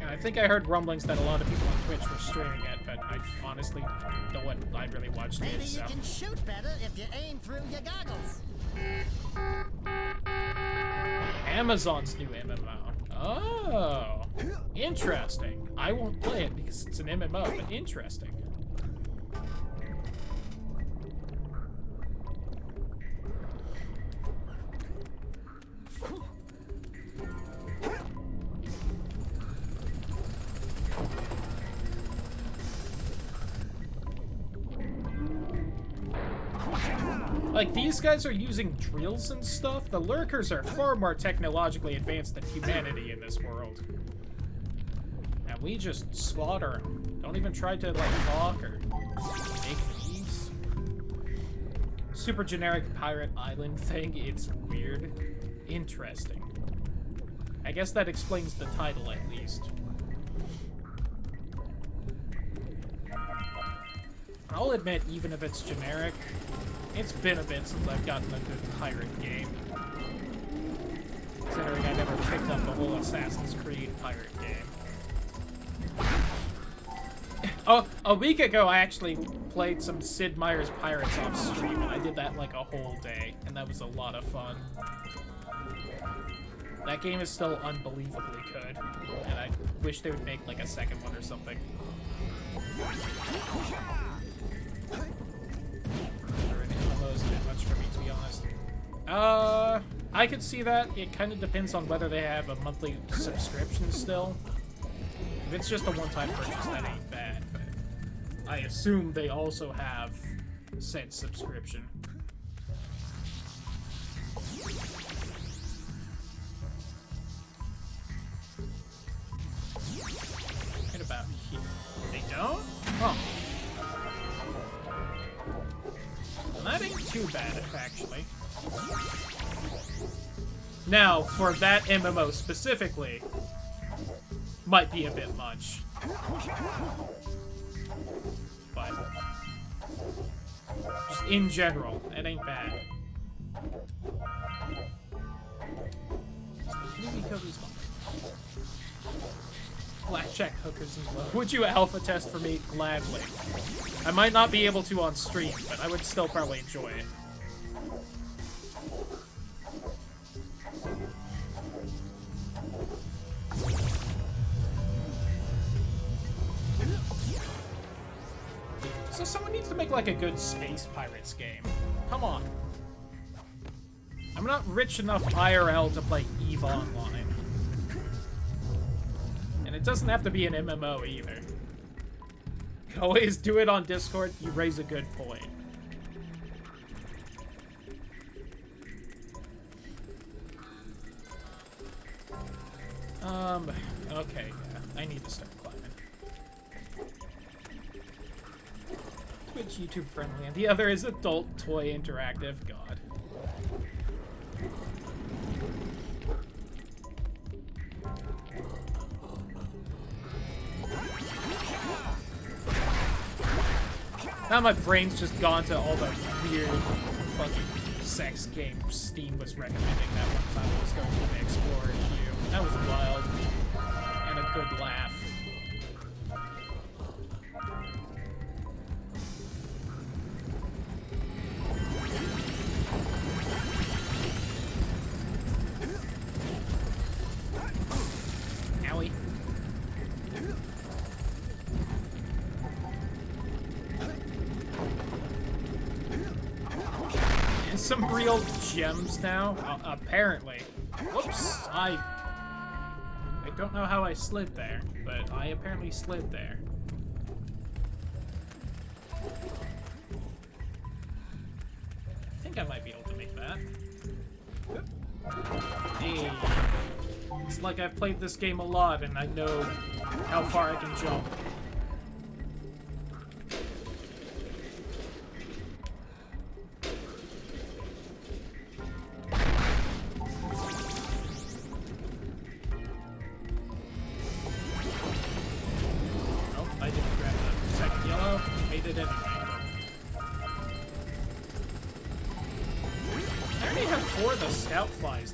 I think I heard rumblings that a lot of people on Twitch were streaming it, but I honestly, no one I really watched Maybe it, so. you can shoot better if you aim through your goggles. Amazon's new MMO. Oh, interesting. I won't play it because it's an MMO, but interesting. Like, these guys are using drills and stuff. The lurkers are far more technologically advanced than humanity in this world. And we just slaughter them. Don't even try to, like, talk or make peace. Super generic pirate island thing. It's weird. Interesting. I guess that explains the title, at least. I'll admit, even if it's generic, it's been a bit since I've gotten a good pirate game. Considering I never picked up the whole Assassin's Creed pirate game. Oh, a week ago I actually played some Sid Meier's Pirates off stream, and I did that like a whole day, and that was a lot of fun. That game is still unbelievably good, and I wish they would make like a second one or something. That much for me, to be honest. I could see that. It kind of depends on whether they have a monthly subscription still. If it's just a one-time purchase, that ain't bad, but I assume they also have said subscription. Right about here. They don't? Oh. Well, that ain't too bad, actually. Now, for that MMO specifically, might be a bit much. But just in general, it ain't bad. Blackjack hookers and low. Would you alpha test for me? Gladly. I might not be able to on stream, but I would still probably enjoy it. So someone needs to make like a good Space Pirates game. Come on. I'm not rich enough IRL to play EVE Online. And it doesn't have to be an MMO either. You can always do it on Discord. You raise a good point. Okay, yeah. I need to start climbing. Twitch YouTube friendly, and the other is adult toy interactive. God. Now my brain's just gone to all the weird fucking sex games Steam was recommending that one time I was going to the Explorer queue. That was wild. And a good laugh. Owie. And some real gems now, apparently. Whoops, I don't know how I slid there, but I apparently slid there. I think I might be able to make that. Hey. It's like I've played this game a lot and I know how far I can jump.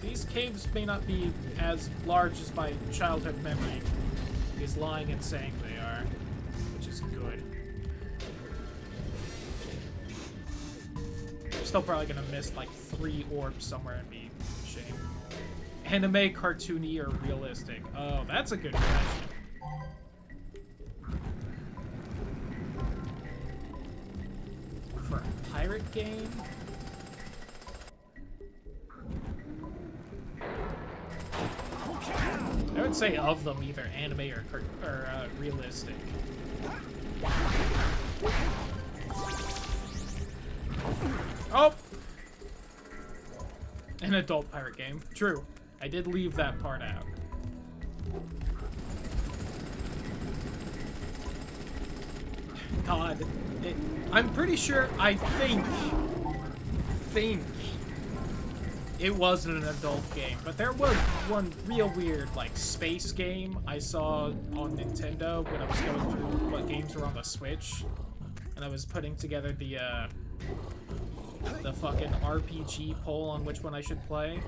These caves may not be as large as my childhood memory. is lying and saying they are, which is good. I'm still probably gonna miss like 3 orbs somewhere and be ashamed. Anime, cartoony, or realistic? Oh, that's a good question. For a pirate game? I would say of them, either anime or realistic. Oh! An adult pirate game. True. I did leave that part out. God. I'm pretty sure, I think it wasn't an adult game, but there was one real weird, like, space game I saw on Nintendo when I was going through what games were on the Switch, and I was putting together the fucking RPG poll on which one I should play.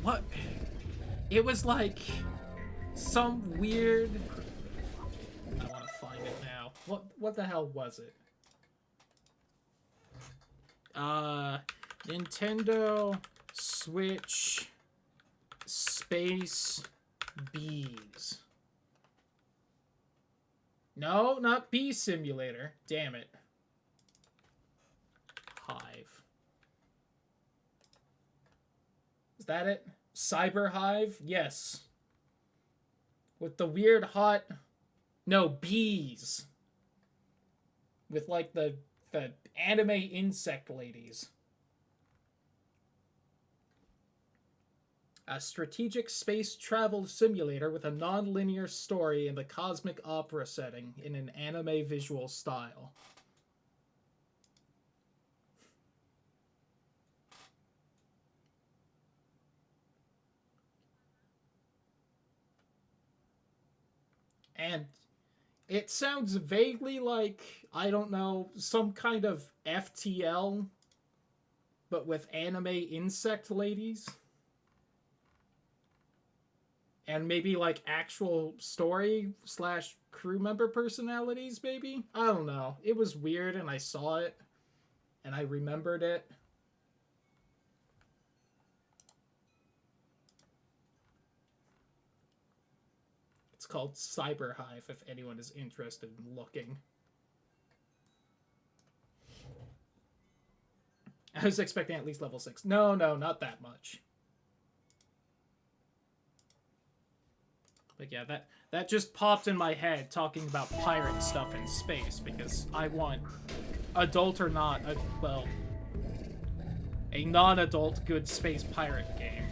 What? It was like some weird... I want to find it now. What the hell was it? Nintendo Switch Space Bees. No, not Bee Simulator. Damn it. Hive. Is that it? Cyber Hive? Yes. With the weird hot... No, bees. With, like, the anime insect ladies. A strategic space travel simulator with a non-linear story in the cosmic opera setting in an anime visual style. And it sounds vaguely like, I don't know, some kind of FTL, but with anime insect ladies. And maybe, like, actual story / crew member personalities, maybe? I don't know. It was weird, and I saw it, and I remembered it. It's called Cyber Hive, if anyone is interested in looking. I was expecting at least level 6. No, not that much. But yeah, that just popped in my head talking about pirate stuff in space, because I want, adult or not, well, a non-adult good space pirate game.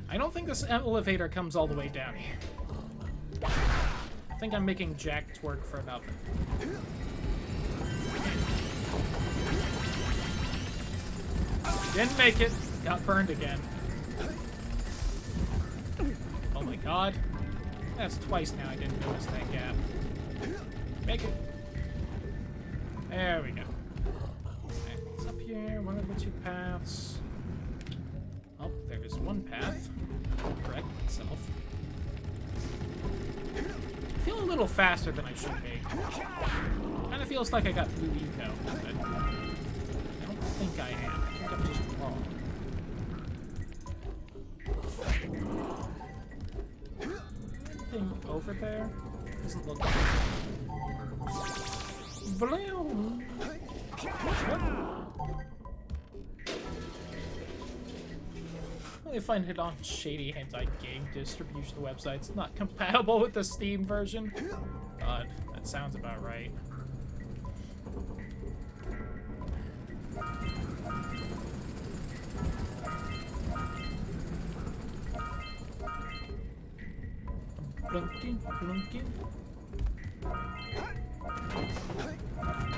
I don't think this elevator comes all the way down here. I think I'm making Jack twerk for nothing. Didn't make it. Got burned again. Oh my god. That's twice now I didn't notice that gap. Make it. There we go. Okay, what's up here? One of the 2 paths. Oh, there's one path. Correct myself. I feel a little faster than I should be. Kind of feels like I got blue eco, but I don't think I am. I think I'm just wrong. Anything over there? Doesn't look like it. Bloom! I find it on shady hentai game distribution websites not compatible with the Steam version. God, that sounds about right. Blunking, blunking.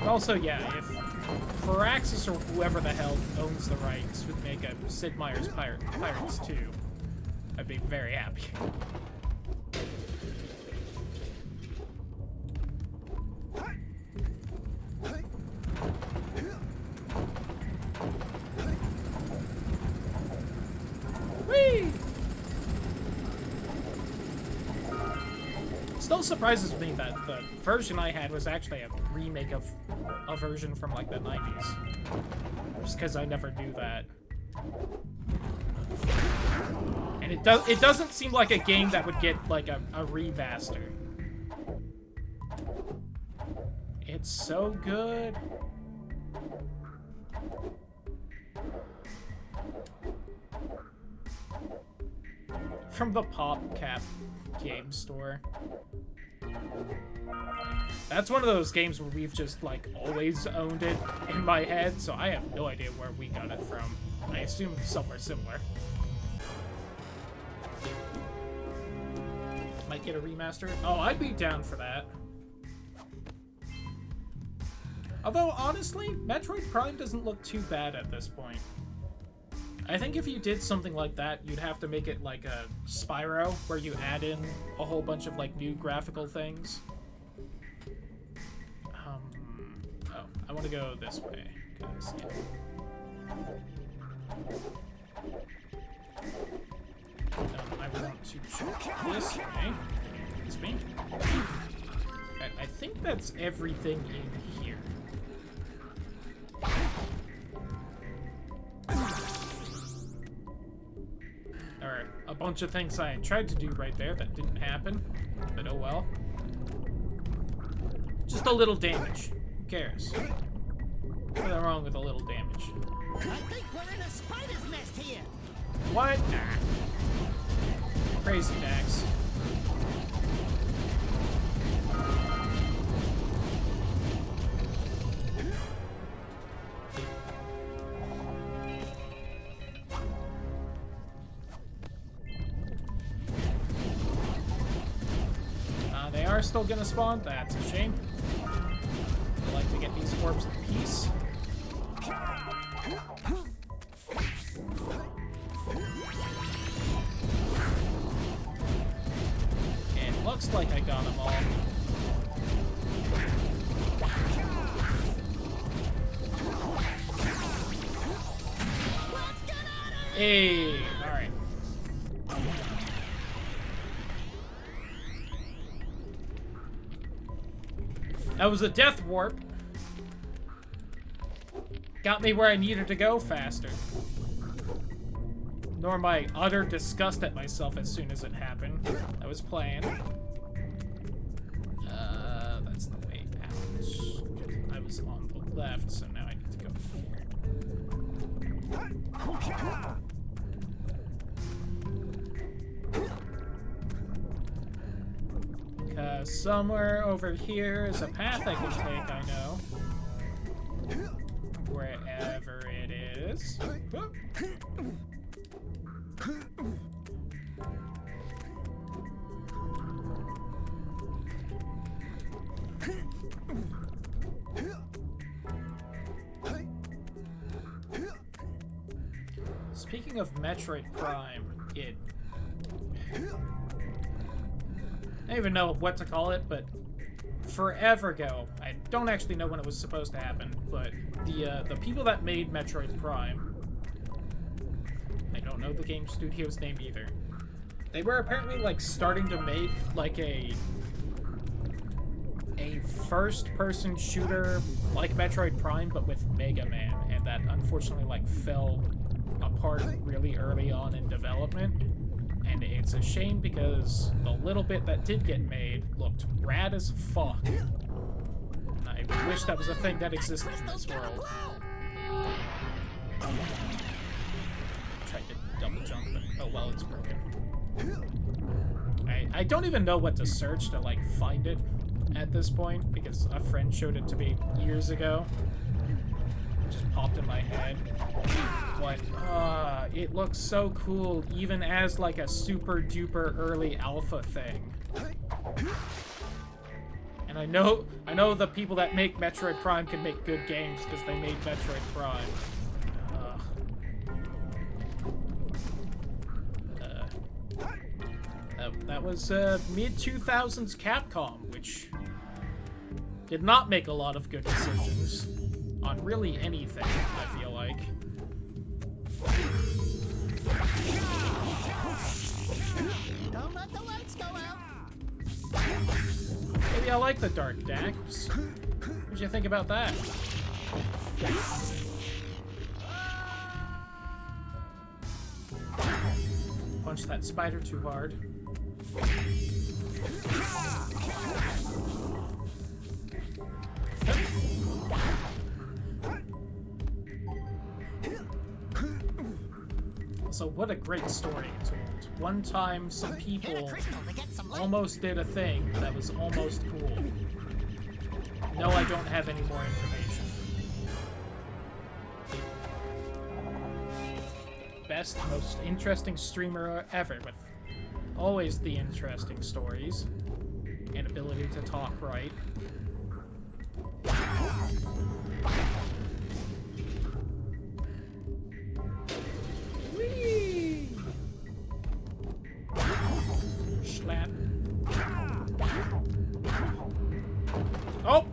Also, yeah, if Firaxis or whoever the hell owns the rights would make a Sid Meier's Pirates 2, I'd be very happy. Still surprises me that the version I had was actually a remake of a version from like the 90s. Just because I never knew that. And it doesn't seem like a game that would get like a remaster. It's so good. From the PopCap game store. That's one of those games where we've just like always owned it in my head, so I have no idea where we got it from. I assume somewhere similar. Might get a remaster. Oh, I'd be down for that. Although, honestly, Metroid Prime doesn't look too bad at this point. I think if you did something like that, you'd have to make it like a Spyro, where you add in a whole bunch of like new graphical things. Oh, I want to go this way, because, yeah. I want to check this way. It's me. I think that's everything in here. There are a bunch of things I tried to do right there that didn't happen, but oh well. Just a little damage. Who cares? Nothing wrong with a little damage. I think we're in a spider's nest here. What? Nah. Crazy Dax. They are still gonna spawn? That's a shame. I'd like to get these orbs in peace. It looks like I got them all. Hey, alright. That was a death warp. Got me where I needed to go faster. Nor my utter disgust at myself as soon as it happened. That was planned. That's the way out. I was on the left, so now I need to go here. Because somewhere over here is a path I can take, I know. Wherever it is. Speaking of Metroid Prime, I don't even know what to call it, but forever ago, I don't actually know when it was supposed to happen, but the people that made Metroid Prime, I don't know the game studio's name either. They were apparently like starting to make like a first-person shooter like Metroid Prime, but with Mega Man, and that unfortunately like fell apart really early on in development. And it's a shame because the little bit that did get made looked rad as fuck. I wish that was a thing that existed in this world. Tried to double jump, but oh well, it's broken. I don't even know what to search to like find it at this point because a friend showed it to me years ago. It just popped in my head. But it looks so cool even as like a super duper early alpha thing. And I know the people that make Metroid Prime can make good games because they made Metroid Prime. That was mid-2000s Capcom, which did not make a lot of good decisions on really anything, I feel like. Don't let the lights go out. Maybe I like the dark Dax. What'd you think about that? Punch that spider too hard. So what a great story it told. One time some people almost did a thing that was almost cool. No, I don't have any more information. Best, most interesting streamer ever, with always the interesting stories and ability to talk right. Whee! Slap. Oh!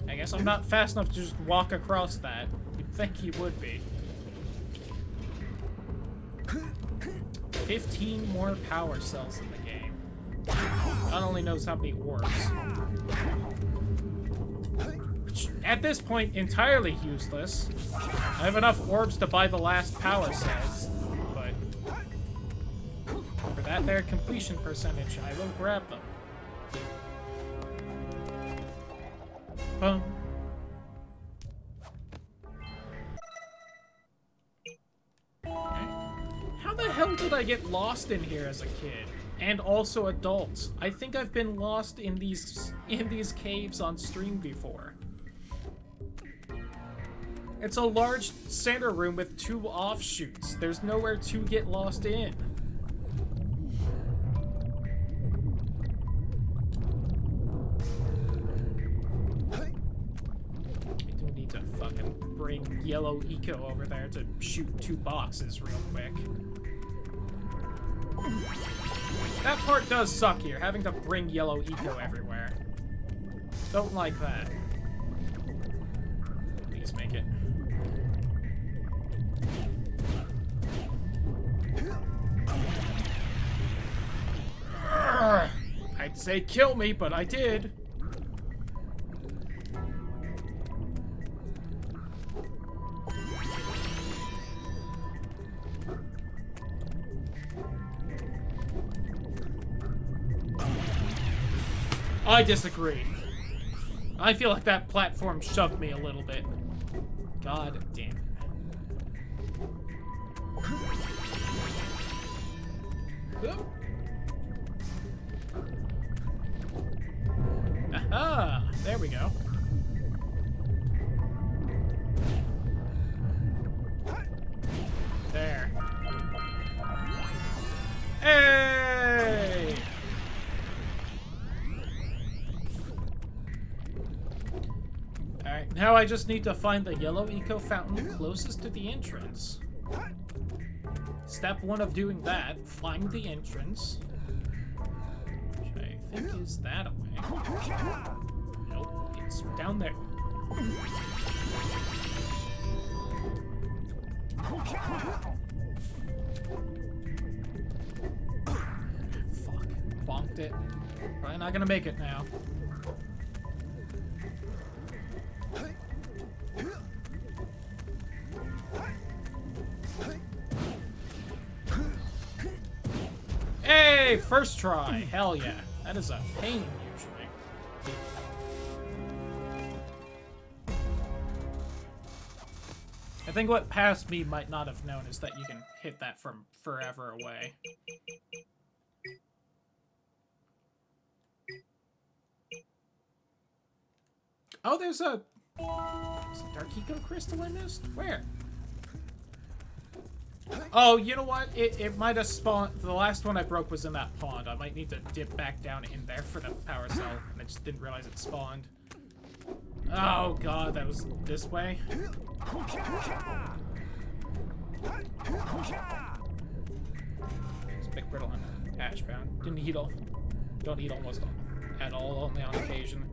I guess I'm not fast enough to just walk across that. You'd think he would be. 15 more power cells in the game. God only knows how many orbs. Which, at this point, entirely useless. I have enough orbs to buy the last power cells, but for that there completion percentage, I will grab them. Boom. How the hell did I get lost in here as a kid? And also adults. I think I've been lost in these caves on stream before. It's a large center room with 2 offshoots. There's nowhere to get lost in. I do need to fucking bring Yellow Eco over there to shoot 2 boxes real quick. That part does suck here, having to bring Yellow Eco everywhere. Don't like that. Please make it. I'd say kill me, but I did. I disagree. I feel like that platform shoved me a little bit. God damn it. Oop. Aha! There we go. There. Hey! Alright, now I just need to find the Yellow Eco fountain closest to the entrance. Step 1 of doing that, find the entrance. Which I think is that away. Nope, it's down there. Fuck, bonked it. Probably not gonna make it now. Hey, first try. Hell yeah. That is a pain usually. I think what past me might not have known is that you can hit that from forever away. Oh, there's a Dark Eco crystal I missed? Where? Oh, you know what? It might have spawned. The last one I broke was in that pond. I might need to dip back down in there for the power cell. And I just didn't realize it spawned. Oh god, that was this way. It's big brittle on ash pound. Don't eat almost at all, only on occasion.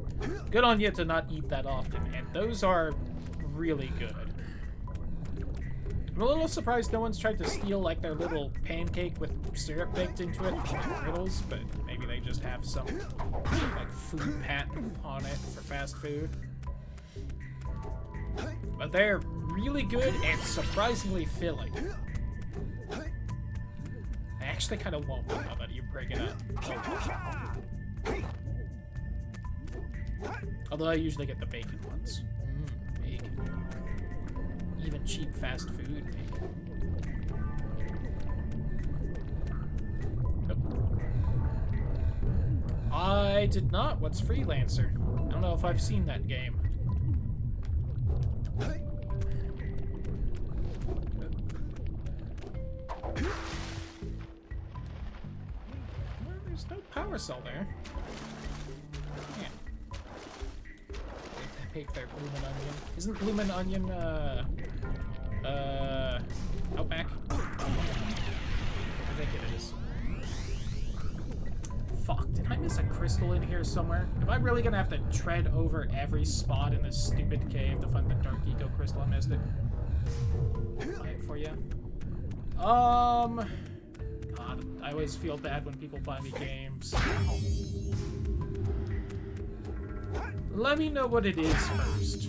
Good on you to not eat that often, and those are really good. I'm a little surprised no one's tried to steal, like, their little pancake with syrup baked into it from McGriddles, but maybe they just have some, like, food patent on it for fast food. But they're really good and surprisingly filling. I actually kind of want one now that you bring it up. Although I usually get the bacon ones. Bacon. Even cheap fast food bacon. Oh. I did not. What's Freelancer? I don't know if I've seen that game. Well, there's no power cell there. Man. Make their bloomin' onion. Isn't bloomin' onion, Outback? I think it is. Fuck, did I miss a crystal in here somewhere? Am I really gonna have to tread over every spot in this stupid cave to find the Dark Eco crystal? I missed it. Buy it for you. God, I always feel bad when people buy me games. Let me know what it is first.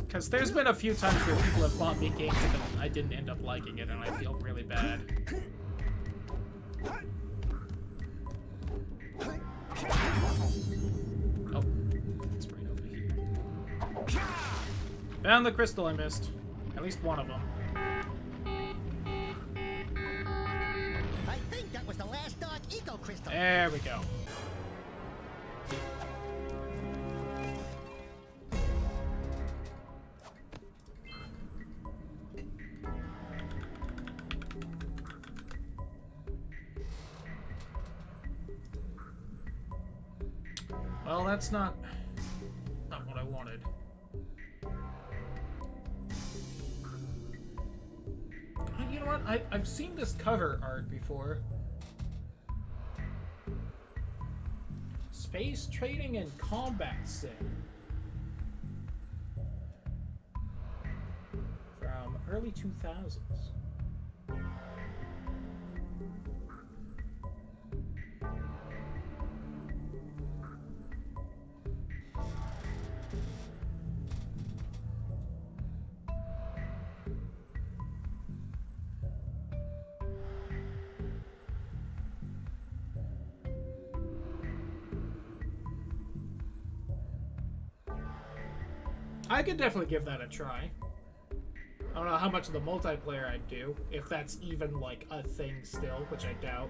Because there's been a few times where people have bought me games and I didn't end up liking it, and I feel really bad. Oh, it's right over here. Found the crystal I missed. At least one of them. I think that was the last Dark Eco crystal. There we go. Well, that's not what I wanted. You know what? I've seen this cover art before. Space Trading and Combat Sim. From early 2000s. I could definitely give that a try. I don't know how much of the multiplayer I'd do, if that's even, like, a thing still, which I doubt.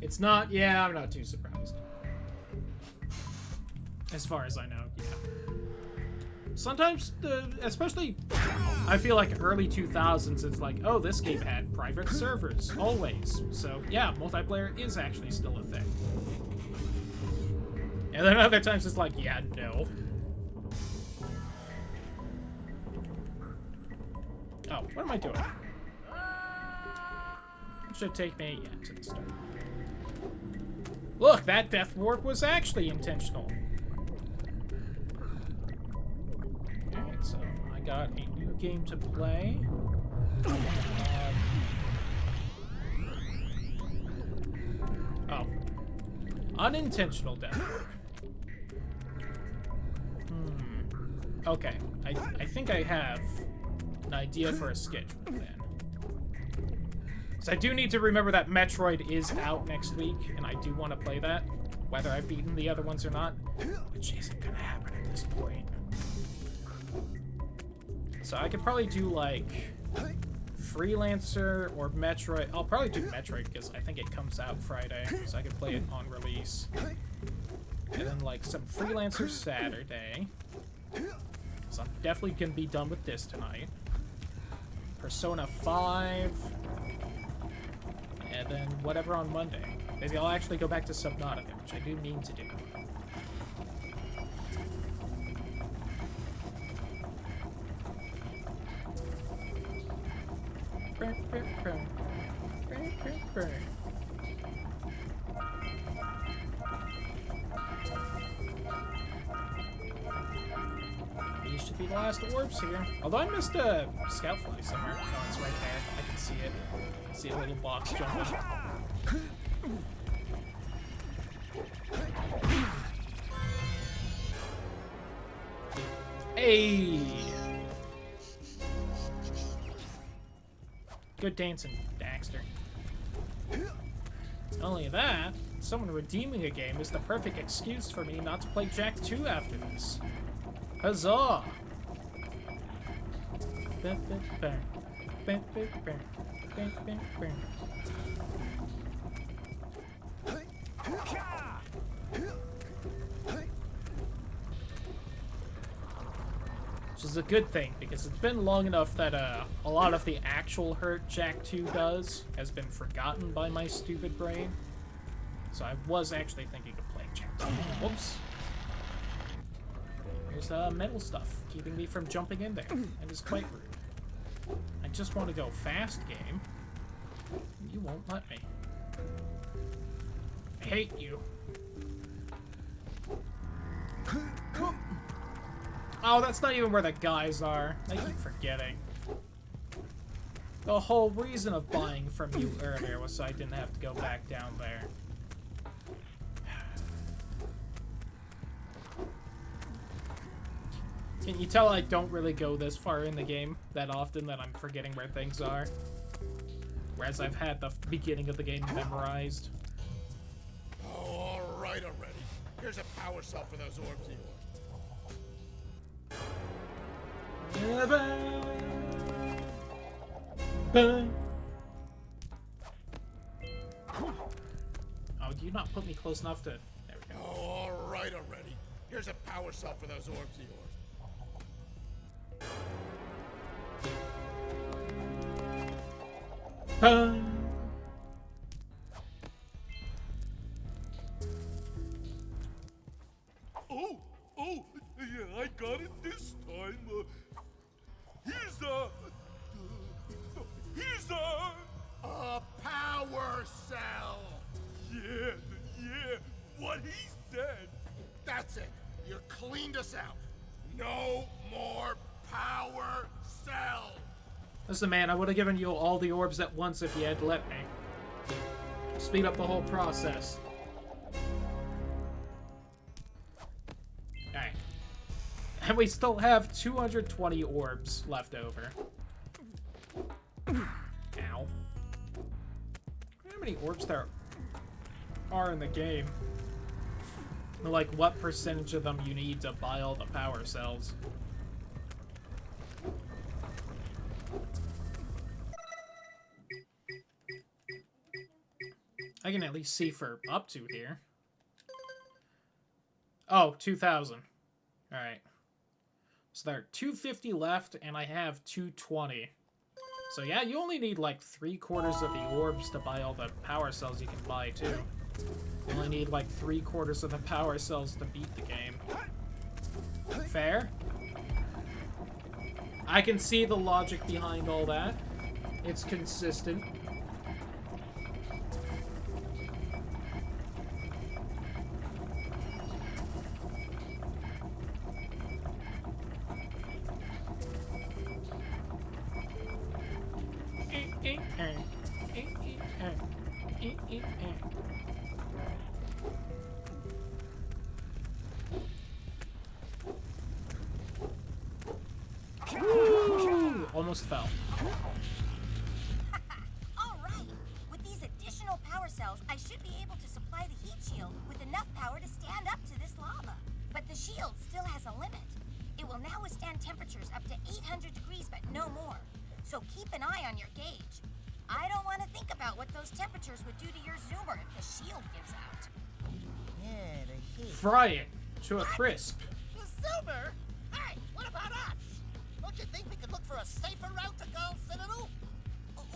It's not, yeah, I'm not too surprised. As far as I know, yeah. Sometimes, especially, I feel like early 2000s, it's like, oh, this game had private servers, always. So, yeah, multiplayer is actually still a thing. And then other times it's like, yeah, no. Oh, what am I doing? It should take me, yeah, to the start. Look, that death warp was actually intentional. So, I got a new game to play. Oh. Unintentional death warp. Okay. I think I have an idea for a schedule then. So I do need to remember that Metroid is out next week, and I do want to play that, whether I've beaten the other ones or not, which isn't going to happen at this point. So I could probably do, like, Freelancer or Metroid. I'll probably do Metroid because I think it comes out Friday, so I could play it on release. And then, like, some Freelancer Saturday. So I'm definitely going to be done with this tonight. Persona 5. And then whatever on Monday. Maybe I'll actually go back to Subnautica, which I do mean to do. be the last orbs here. Although I missed a scout fly somewhere. Oh, it's right there. I can see it. See a little box jumping. Hey! Good dancing, Daxter. Not only that, someone redeeming a game is the perfect excuse for me not to play Jak 2 after this. Huzzah! Which is a good thing, because it's been long enough that a lot of the actual hurt Jak 2 does has been forgotten by my stupid brain. So I was actually thinking of playing Jak 2. Whoops. There's metal stuff keeping me from jumping in there. It is quite rude. I just want to go fast, game. You won't let me. I hate you. Oh, that's not even where the guys are. I keep forgetting. The whole reason of buying from you earlier was so I didn't have to go back down there. Can you tell I don't really go this far in the game that often that I'm forgetting where things are? Whereas I've had the beginning of the game memorized. Oh, all right already. Here's a power cell for those orbs of yours. Oh, do you not put me close enough to... There we go. Oh, all right already. Here's a power cell for those orbs of yours. Oh, yeah, I got it this time. Here's a power cell. Yeah, what he said. That's it. You cleaned us out. No more power cell. Listen, man, I would have given you all the orbs at once if you had let me. Speed up the whole process. Alright. And we still have 220 orbs left over. Ow. How many orbs there are in the game? Like, what percentage of them you need to buy all the power cells? I can at least see for up to here. Oh, 2,000. Alright. So there are 250 left, and I have 220. So yeah, you only need like 3/4 of the orbs to buy all the power cells you can buy, too. You only need like 3/4 of the power cells to beat the game. Fair? I can see the logic behind all that. It's consistent. Woo! Almost fell. All right. With these additional power cells, I should be able to supply the heat shield with enough power to stand up to this lava. But the shield still has a limit. It will now withstand temperatures up to 800 degrees, but no more. So keep an eye on your gauge. I don't want to think about what those temperatures would do to your zoomer if the shield gives out. Yeah, the heat. Fry it to a crisp. The silver? Hey, what about us? Don't you think we could look for a safer route to Gull Citadel?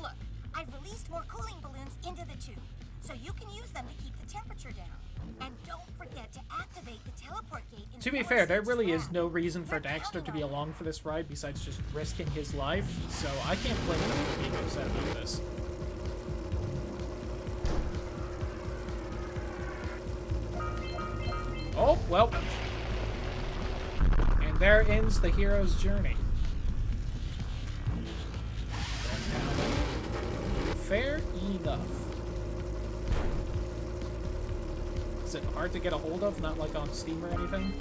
Look, I've released more cooling balloons into the tube, so you can use them to keep the temperature down. And don't forget to activate the teleport gate in To be fair, there really is no reason for Daxter to be along for this ride besides just risking his life, so I can't blame him for being upset about this. Oh, well. And And there ends the hero's journey. Fair enough. Is it hard to get a hold of? Not like on Steam or anything?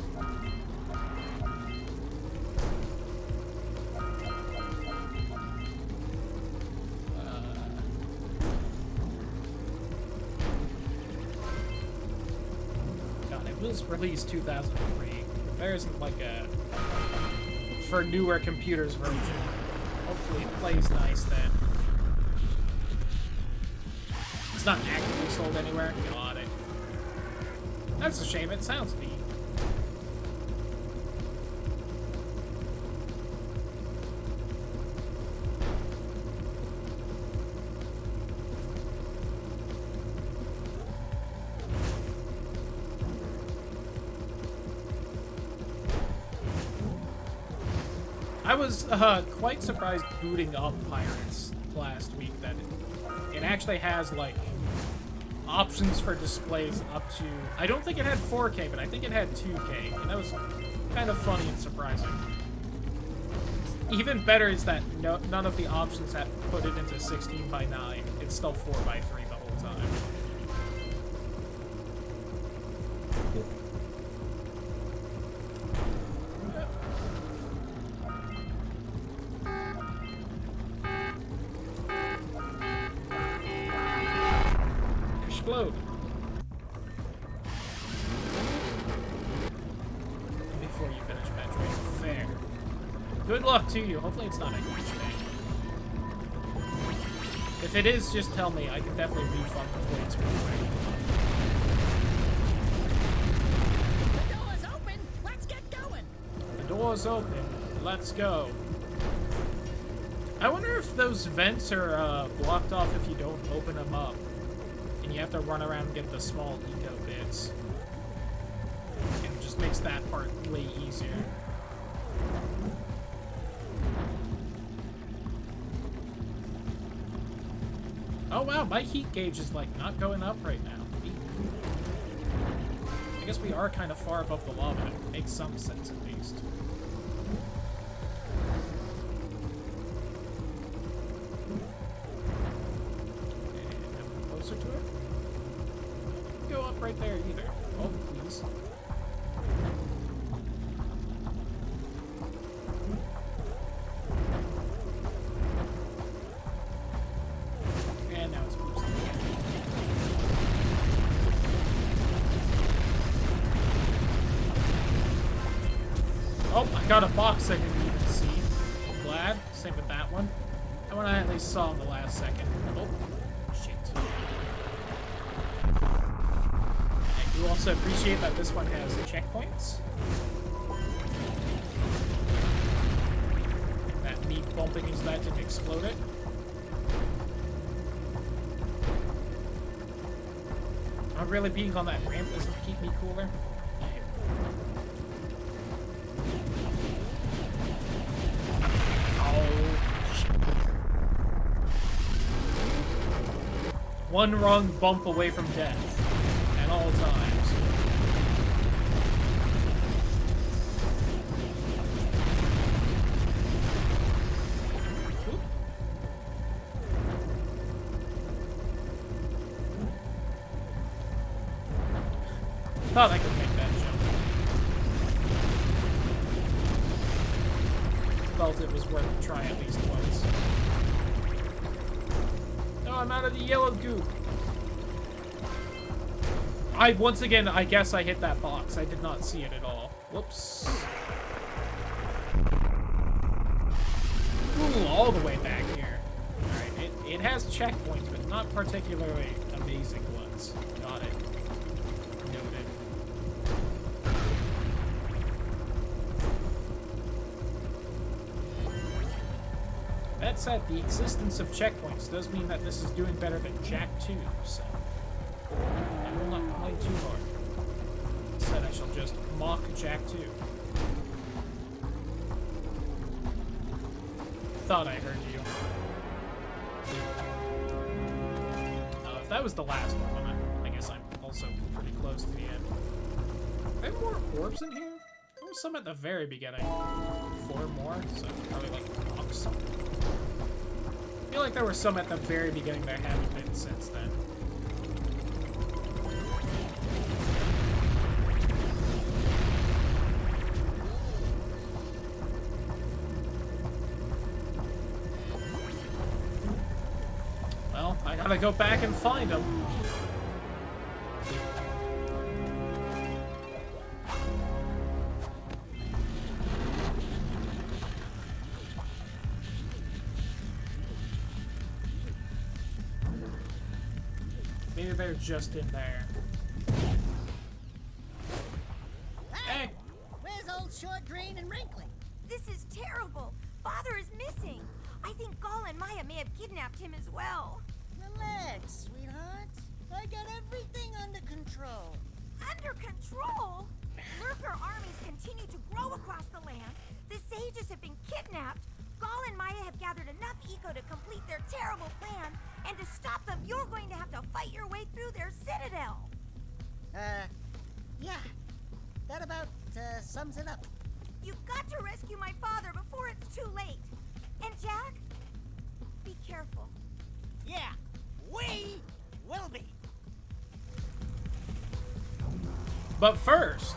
God, it was released 2003. There isn't like a for newer computers version. Hopefully it plays nice then. It's not actively sold anywhere. Got it. That's a shame. It sounds neat. I was quite surprised booting up Pirates last week that it actually has like options for displays up to, I don't think it had 4K, but I think it had 2K, and that was kind of funny and surprising. Even better is that none of the options that put it into 16:9. It's still 4:3 the whole time. Explode. Before you finish penetrating. Fair. Good luck to you. Hopefully it's not a huge thing. If it is, just tell me. I can definitely refund the points real quick. The door's open. Let's get going. The door's open. Let's go. I wonder if those vents are blocked off if you don't open them up. And you have to run around and get the small eco bits. And it just makes that part way easier. Oh wow, my heat gauge is like not going up right now. I guess we are kind of far above the lava. It makes some sense at least. And closer to it. Go up right there either. Oh, please. And now it's boosted. Oh, I got a box I didn't even see. Glad. Same with that one. That one I at least saw in the last second. Oh, shit. I do also appreciate that this one has checkpoints. And that me bumping into that didn't explode it. I'm really being on that ramp doesn't keep me cooler. One wrong bump away from death at all times. Oop. Thought I could make that jump. Felt it was worth a try at least once. I'm out of the yellow goop. Once again, I guess I hit that box. I did not see it at all. Whoops. Ooh, all the way back here. Alright, it has checkpoints, but not particularly amazing ones. Got it. Noted. That said, the existence of checkpoints does mean that this is doing better than Jak 2, so I will not complain too hard. Instead, I shall just mock Jak 2. Thought I heard you. If that was the last one, I guess I'm also pretty close to the end. Are there more orbs in here? There were some at the very beginning. 4 more, so probably like some. I feel like there were some at the very beginning there haven't been since then. Well, I gotta go back and find them. Maybe they're just in there. Hey! Where's old Short, Green, and Wrinkly? This is terrible. Father is missing. I think Gall and Maya may have kidnapped him as well. Relax, sweetheart. I got everything under control. Under control? Lurker armies continue to grow across the land. The sages have been kidnapped. Gall and Maya have gathered enough eco to complete their terrible plan. And to stop them, you're going to have to fight your way through their citadel. Yeah. That about, sums it up. You've got to rescue my father before it's too late. And Jack, be careful. Yeah, we will be. But first...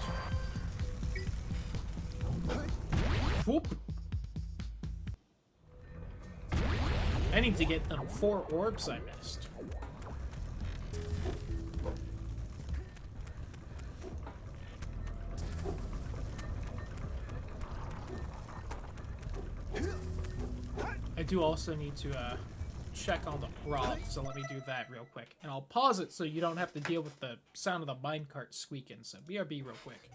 Whoop. I need to get them 4 orbs I missed. I do also need to check on the broth, so let me do that real quick. And I'll pause it so you don't have to deal with the sound of the minecart squeaking, so BRB real quick.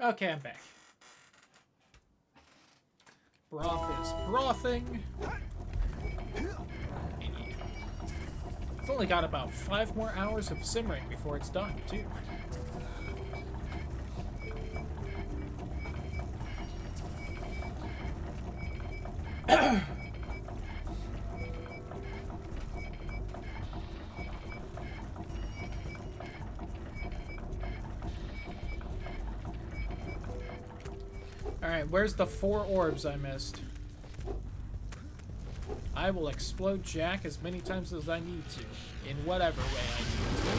Okay, I'm back. Broth is brothing. It's only got about 5 more hours of simmering before it's done, too. Alright, where's the 4 orbs I missed? I will explode Jak as many times as I need to, in whatever way I need to.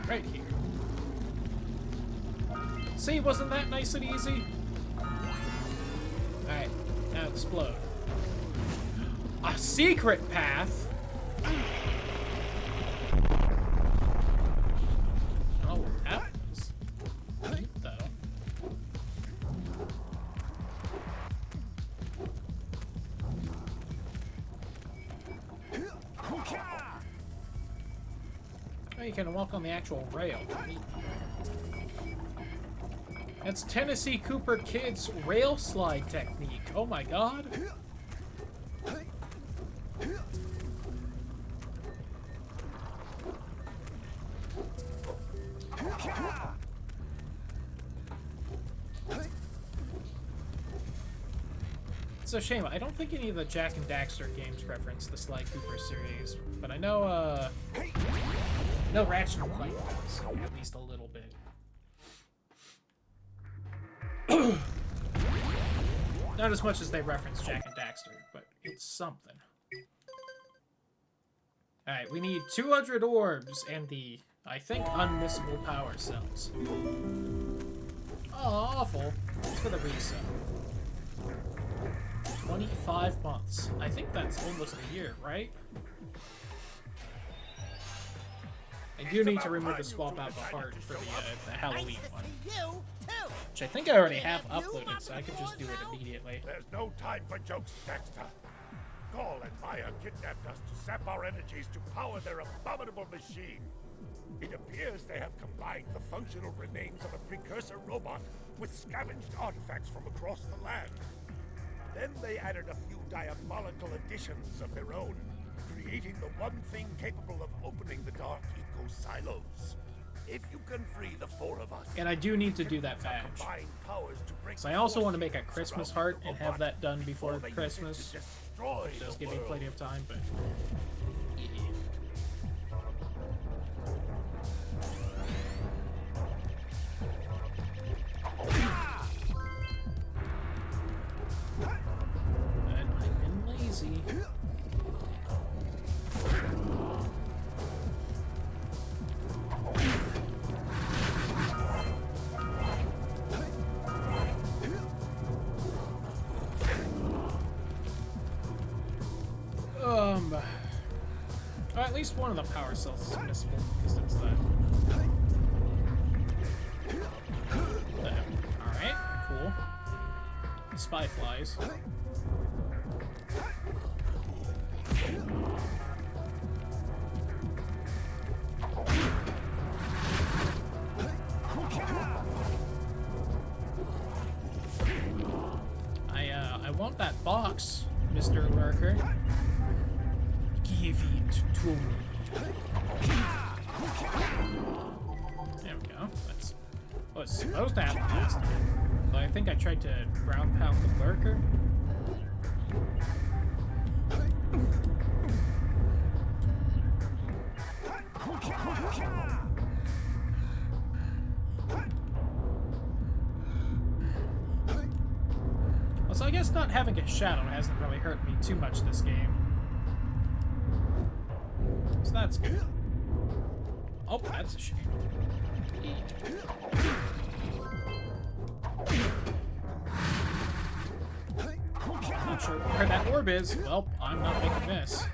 Right here. See, wasn't that nice and easy? Alright, now explode. A secret path? Oh, that was neat, though. Oh, you can walk on the actual rail. Neat. That's Tennessee Cooper Kid's rail slide technique. Oh my god. It's a shame. I don't think any of the Jak and Daxter games reference the Sly Cooper series, but I know, no, Ratchet and Clank does, at least a little bit. Not as much as they reference Jak and Daxter, but it's something. Alright, we need 200 orbs and the, I think, unmissable power cells. Oh, awful. Thanks for the reset. 25 months. I think that's almost a year, right? I do need to remove the swap out the heart for the Halloween one. Which I think I already have uploaded, so I could just do it immediately. There's no time for jokes, Daxter. Gall and Maya kidnapped us to sap our energies to power their abominable machine. It appears they have combined the functional remains of a precursor robot with scavenged artifacts from across the land. Then they added a few diabolical additions of their own, creating the one thing capable of opening the Dark Eco silos. If you can free the 4 of us, and I do need to do that badge. So I also want to make a Christmas heart and have that done before Christmas. Which does give me plenty of time, but... And I've been lazy. Or at least one of the power cells is missable, because it's that. Alright, cool. Spy flies. I want that box, Mr. Lurker. Give it to me. There we go. That's what was supposed to happen last time. But I think I tried to ground pound the lurker. Well, so I guess not having a shadow hasn't really hurt me too much this game. So that's good. Oh, that's a shame. Not sure where that orb is. Well, I'm not making this.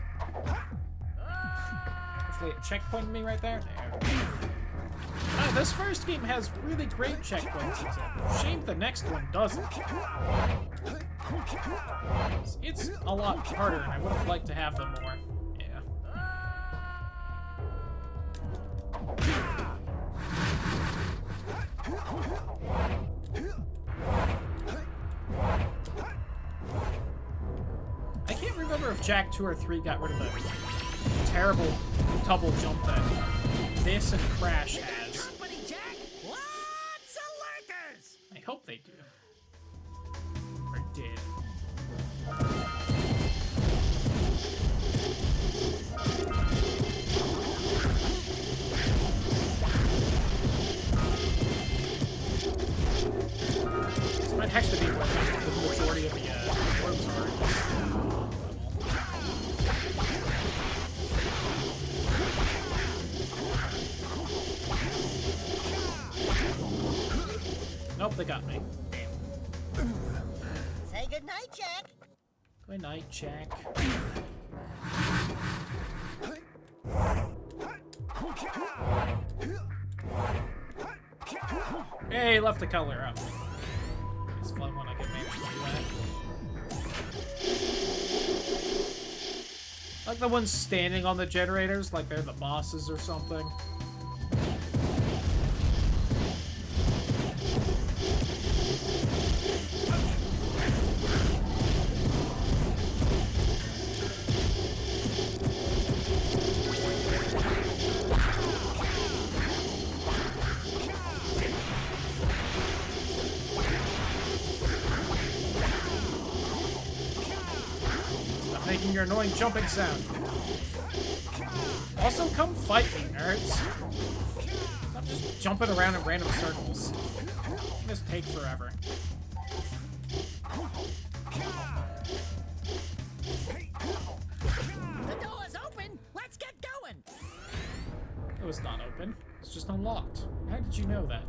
Hopefully it checkpointed me right there. There we go. This first game has really great checkpoints. It's a shame the next one doesn't. It's a lot harder, and I would have liked to have them more. Yeah. I can't remember if Jak 2 or 3 got rid of the terrible double jump that this and Crash has. Company, Jak! Lots of lurkers! I hope they do. Or did. This might actually be what the majority of the orbs are. Nope, they got me. Damn. Say goodnight, Jak. Good night, Jak. Hey, left the color up. It's fun when I can manage to do that. Like the ones standing on the generators, like they're the bosses or something. Making your annoying jumping sound. Also, come fight me, nerds. Stop just jumping around in random circles. This take forever. The door's open. Let's get going. It was not open. It's just unlocked. How did you know that?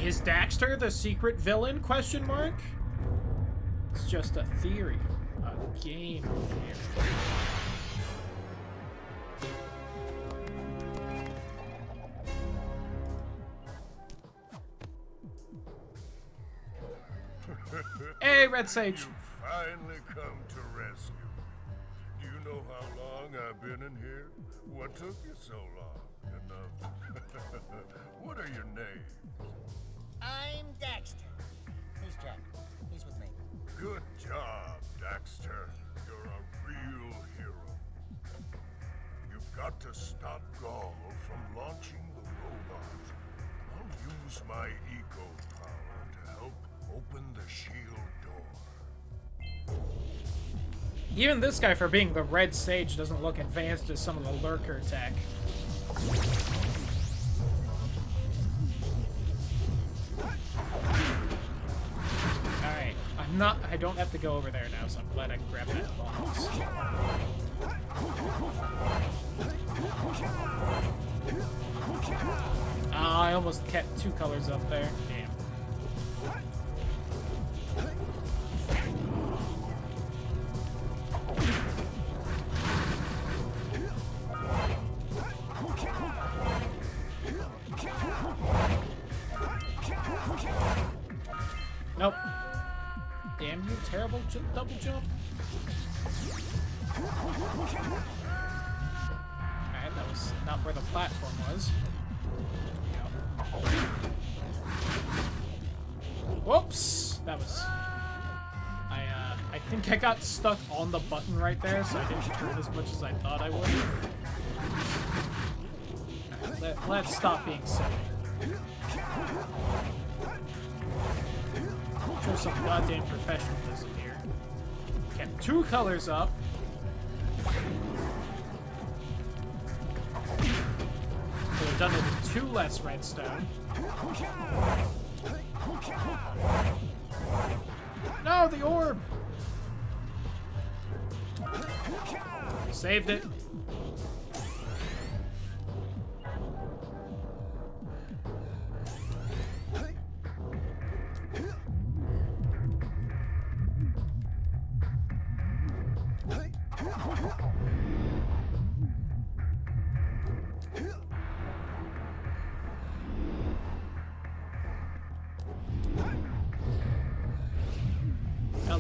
Is Daxter the secret villain? Question mark. It's just a theory. A game theory. Hey, Red Sage. You finally come to rescue. Do you know how long I've been in here? What took you so long? And, what are your names? I'm Daxter. He's Jak. He's with me. Good job, Daxter. You're a real hero. You've got to stop Gaul from launching the robot. I'll use my eco power to help open the shield door. Even this guy, for being the Red Sage, doesn't look advanced as some of the lurker tech. Alright, I don't have to go over there now, so I'm glad I can grab that box. I almost kept 2 colors up there. Damn. Nope. Damn you, terrible double jump. Alright, that was not where the platform was. Whoops! That was... I think I got stuck on the button right there, so I didn't turn as much as I thought I would. Alright, let's stop being silly. Show some goddamn professionalism here. Kept 2 colors up. Could have done it with 2 less redstone. No, the orb! Saved it.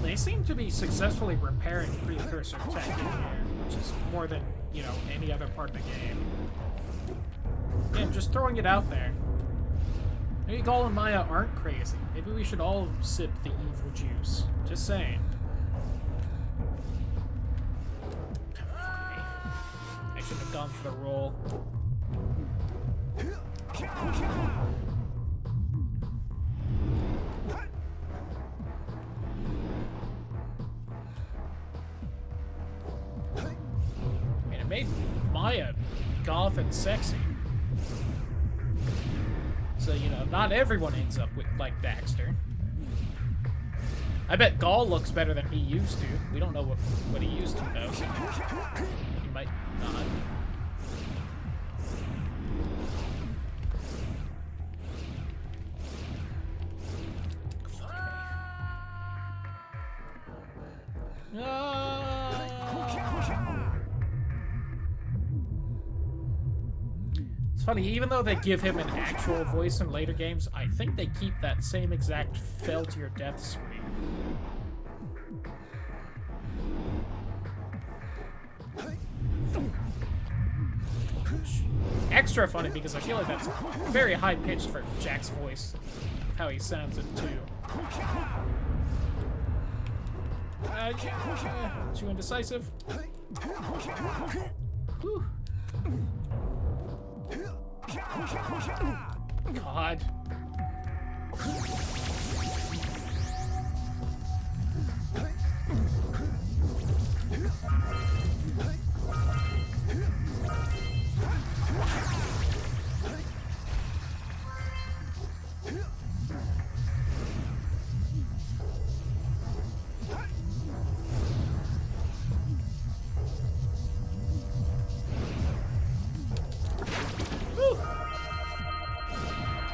they seem to be successfully repairing precursor tech in here, which is more than, you know, any other part of the game. Again, just throwing it out there. Maybe Gall and Maya aren't crazy. Maybe we should all sip the evil juice. Just saying. I shouldn't have gone for the roll. I mean, it made Maya goth and sexy. So, you know, not everyone ends up with like Daxter. I bet Gall looks better than he used to. We don't know what he used to, though. So he might not. It's funny, even though they give him an actual voice in later games, I think they keep that same exact fell to your death scream. Extra funny because I feel like that's very high pitched for Jack's voice, how he sounds it too. Too indecisive. Whew. God.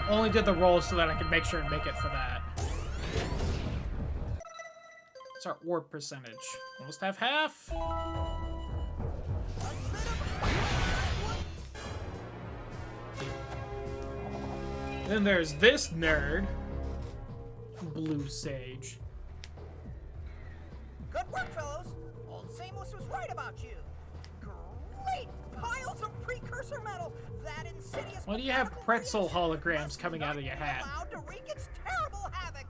Only did the roll so that I could make sure and make it for that. It's our orb percentage. Almost have half. Then there's this nerd. Blue Sage. Good work, fellows. Old Samos was right about you. Great piles of precursor metal. That insidious. Why do you have pretzel holograms coming out of your hat? Allowed to wreak its terrible havoc.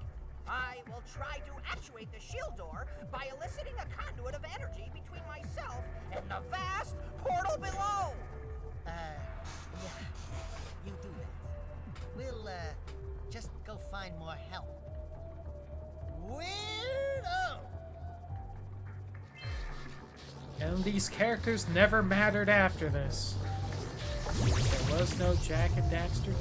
I will try to actuate the shield door by eliciting a conduit of energy between myself and the vast portal below. Yeah, you do that. We'll, just go find more help. Weirdo! And these characters never mattered after this. There was no Jak and Daxter 2.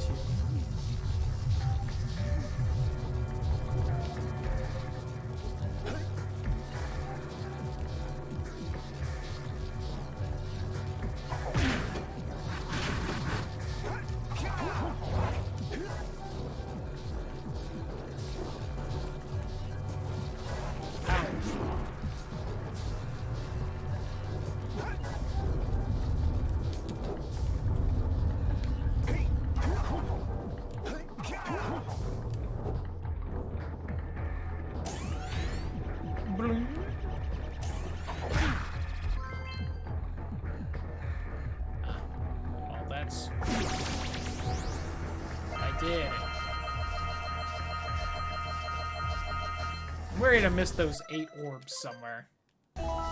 I'm worried I missed those 8 orbs somewhere. Land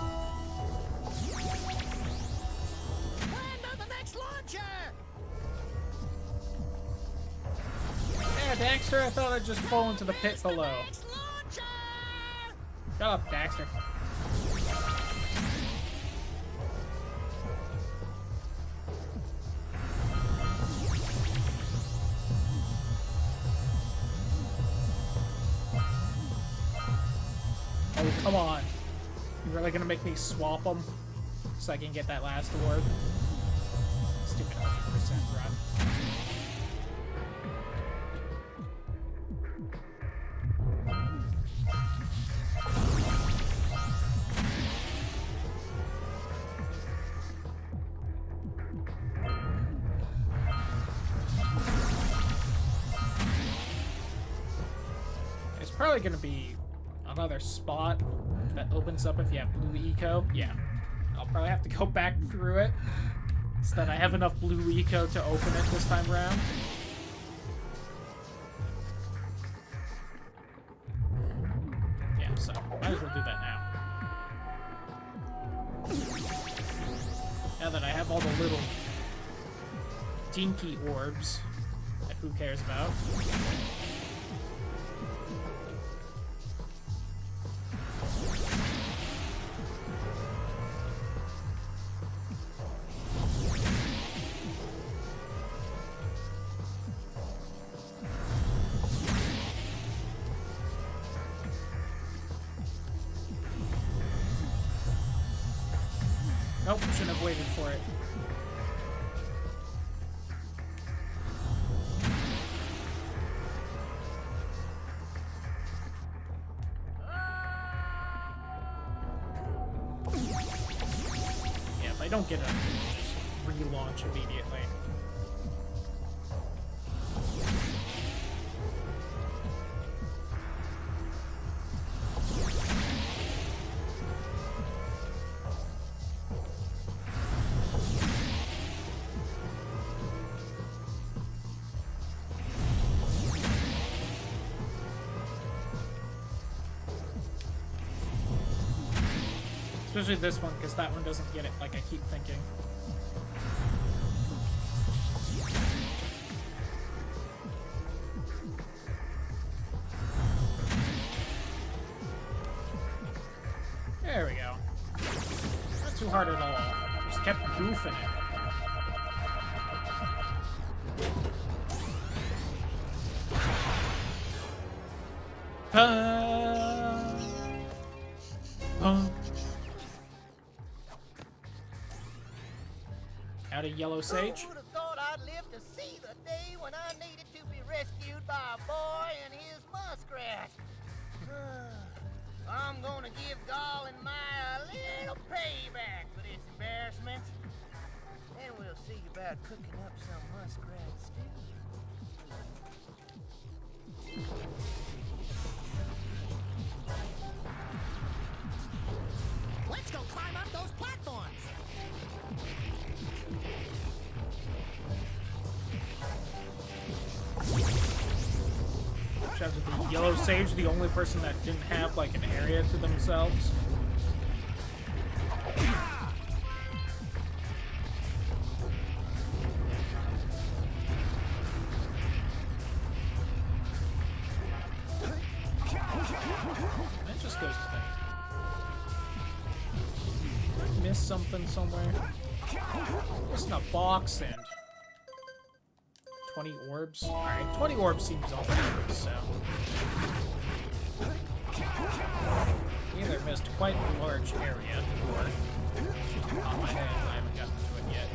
on the next launcher! Yeah, Daxter, I thought I'd just fall into the pit below. Shut up, Daxter. Oh, come on. You really gonna make me swap them so I can get that last orb? Stupid 100% run. It's probably gonna be another spot that opens up if you have blue eco. Yeah. I'll probably have to go back through it so that I have enough blue eco to open it this time around. Yeah, so might as well do that now. Now that I have all the little dinky orbs that who cares about. Nope, shouldn't have waited for it. Yeah, if I don't get it, I'll just relaunch immediately. Especially this one, because that one doesn't get it, like I keep thinking. There we go. Not too hard at all. Just kept goofing it. Out of yellow sage. Who would have thought I'd live to see the day when I needed to be rescued by a boy and his muskrat? I'm gonna give Gall and Maya a little payback for this embarrassment. Then we'll see about cooking up some muskrat stew. Let's go climb up those platforms. Shout out to the yellow sage, the only person that didn't have like an area to themselves. That just goes to that. Did I miss something somewhere? Missing a box and 20 orbs. Alright, 20 orbs seems all right, so. Either missed quite a large area, or just on my head, I haven't gotten to it yet.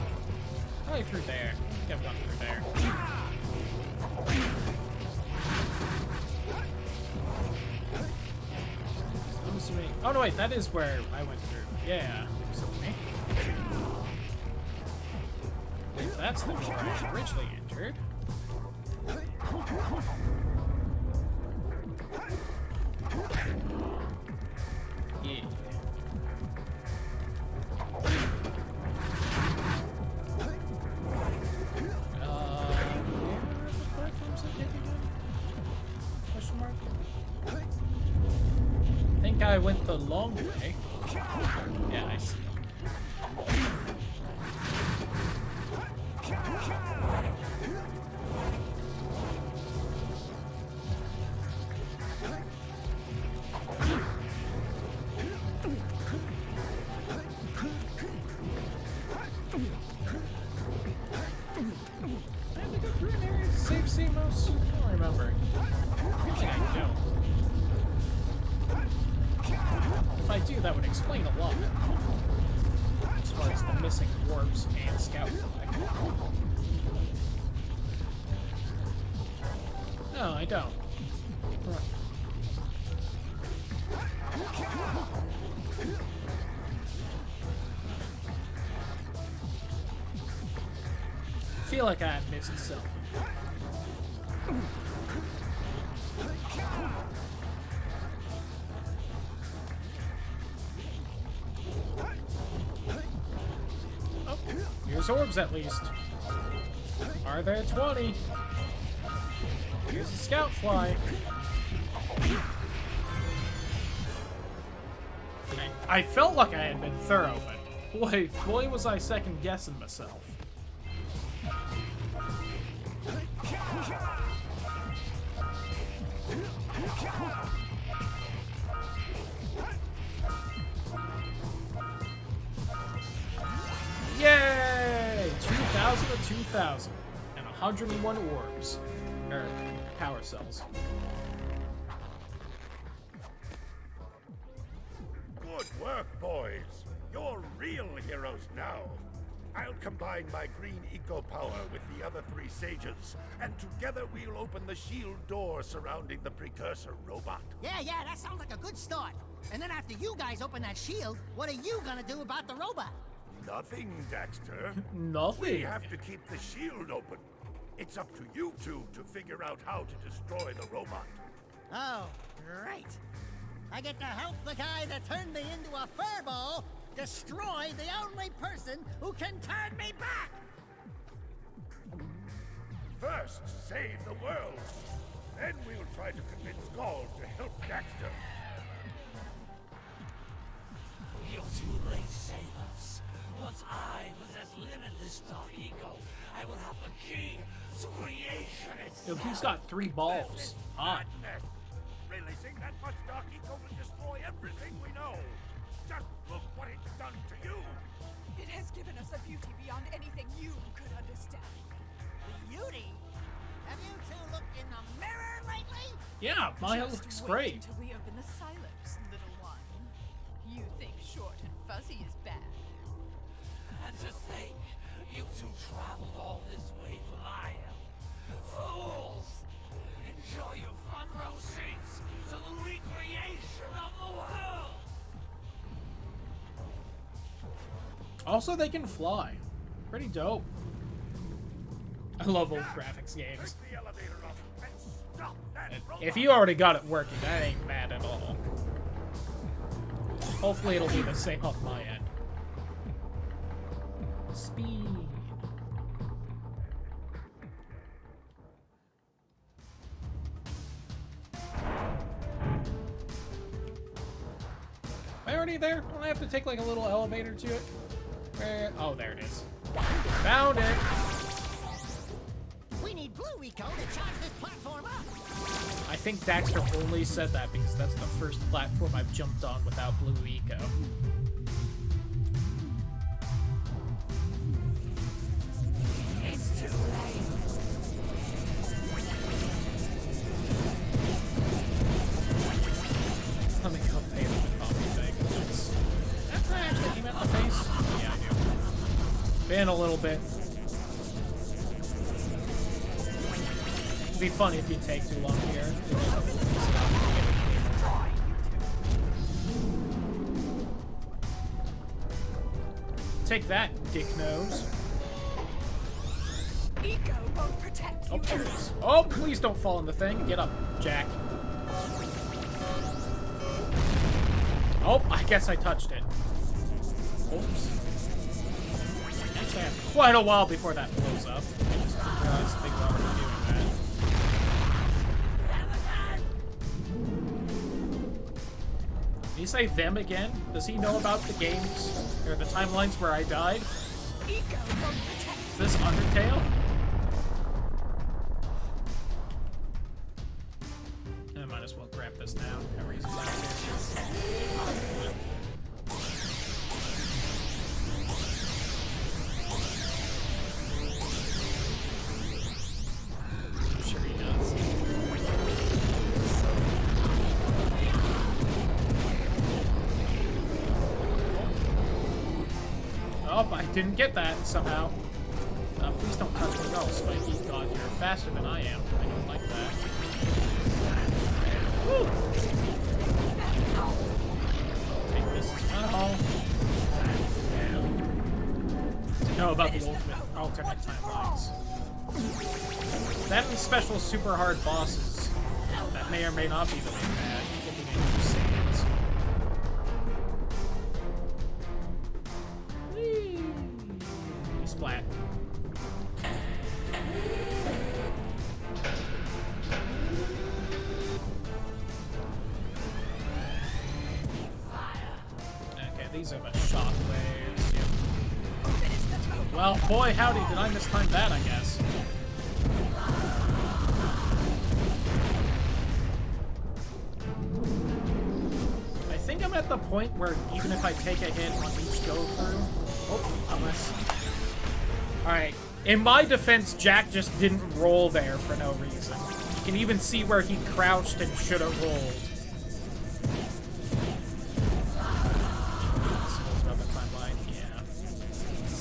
Probably through there. I think I've gone through there. I'm assuming. Oh no, wait, that is where I went through. Yeah, assuming. If that's the door I originally entered. Yeah. Question mark? I think I went the long way. Yeah, I see. That would explain a lot as far as the missing orbs and scout flag. No, I don't. I feel like I missed something. 6 orbs at least. Are there 20? Here's a scout fly. I felt like I had been thorough, but boy was I second guessing myself. Yay! 2,000 to 2,000 and 101 orbs, or power cells. Good work, boys. You're real heroes now. I'll combine my green eco power with the other 3 sages, and together we'll open the shield door surrounding the precursor robot. Yeah, that sounds like a good start. And then after you guys open that shield, what are you gonna do about the robot? Nothing, Daxter. Nothing. We have to keep the shield open. It's up to you two to figure out how to destroy the robot. Oh, right. I get to help the guy that turned me into a furball destroy the only person who can turn me back! First, save the world. Then we'll try to convince Gall to help Daxter. You're too late, sailors. Once I possess limitless dark eco, I will have the key to creation itself. Yo, he's got 3 balls. Hot. Madness. Releasing that much dark eco will destroy everything we know. Just look what it's done to you. It has given us a beauty beyond anything you could understand. Beauty? Have you two looked in the mirror lately? Yeah, Maya looks Just great. wait until we open the Silex, little one. You think short and fuzzy is bad. And to think, you two traveled all this way for Maya. Fools! Enjoy your front row seats to the recreation of the world! Also, they can fly. Pretty dope. I love old graphics games. Take the elevator up and stop that robot. If you already got it working, that ain't bad at all. Hopefully it'll be the same on my end. Speed. Am I already there? Don't I have to take like a little elevator to it? Where? Oh, there it is. Found it! We need blue eco to charge this platform up! I think Daxter only said that because that's the first platform I've jumped on without blue eco. It's too late. Let me go pay for the coffee thing. That's not actually came out in the face. Yeah, I do. Been a little bit. It'd be funny if you take too long here. Take that, dick nose. Eco won't protect you. Oh, there it is. Oh, please don't fall in the thing. Get up, Jack. Oh, I guess I touched it. Oops. Actually, I have quite a while before that blows up. I just realized Big Brother was doing that. Did you say them again? Does he know about the games, or the timelines where I died? Eco won't protect Is this Undertale? I might as well grab this now. No reason back here. I'm sure he does. Oh, I didn't get that somehow. Please don't touch me. Oh, Spiky. God, you're faster than I am. I don't like that. Woo! Take this as well. To know about the alternate timelines. That and special super hard bosses. That may or may not be the way bad. Looking at your saves. Whee! Splat. these are the shockwaves. Yep. Well, boy, howdy, did I mistime that, I guess. I think I'm at the point where even if I take a hit on each go through... Oh, unless... Alright, in my defense, Jak just didn't roll there for no reason. You can even see where he crouched and should have rolled.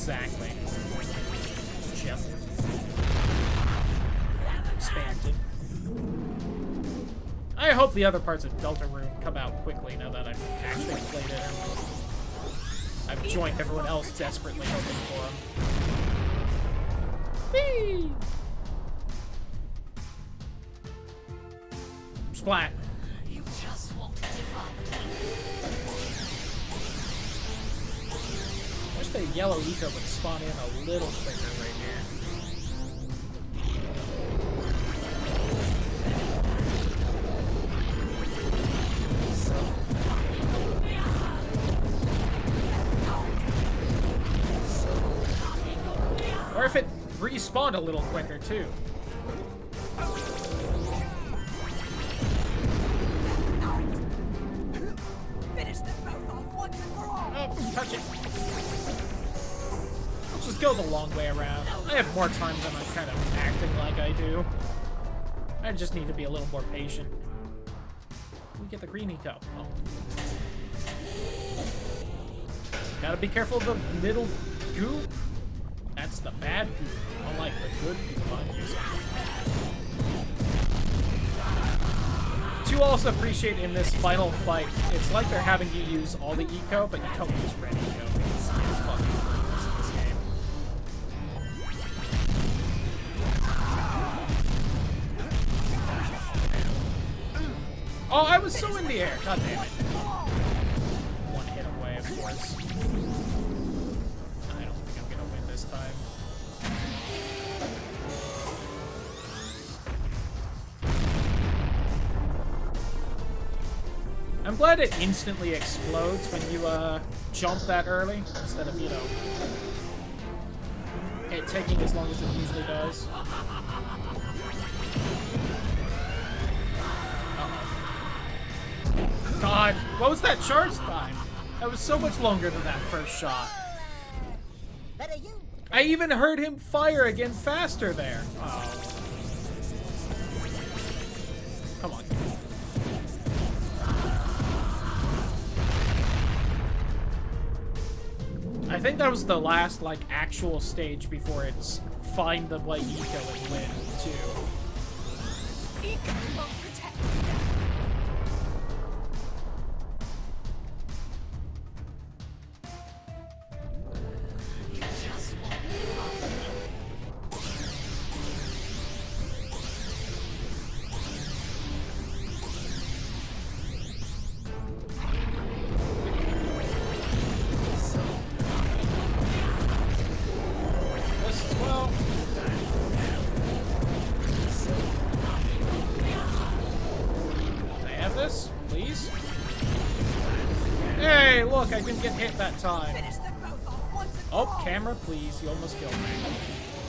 Exactly. Chip. Expanded. I hope the other parts of Deltarune come out quickly now that I've actually played it. I've joined everyone else desperately hoping for them. Whee! Splat. You just won't give up. I wish the yellow eco would spawn in a little quicker right here. Or if it respawned a little quicker too. Finish them both off once and for all. Oh, touch it. Let's just go the long way around. I have more time than I'm kind of acting like I do. I just need to be a little more patient. We get the green eco. Oh. Gotta be careful of the middle goop. That's the bad goop. Unlike the good goop I'm using. To also appreciate in this final fight, it's like they're having you use all the eco, but you don't use red eco. It's fucking pointless in this game. Oh, I was so in the air. God damn it. One hit away, of course. I don't think I'm gonna win this time. I'm glad it instantly explodes when you jump that early instead of, you know, it taking as long as it usually does. God, what was that charge time? That was so much longer than that first shot. I even heard him fire again faster there. Oh. Come on. I think that was the last, like, actual stage before it's find the white eco and win, too. Eco won't protect you. I didn't get hit that time. Oh, camera, please. You almost killed me.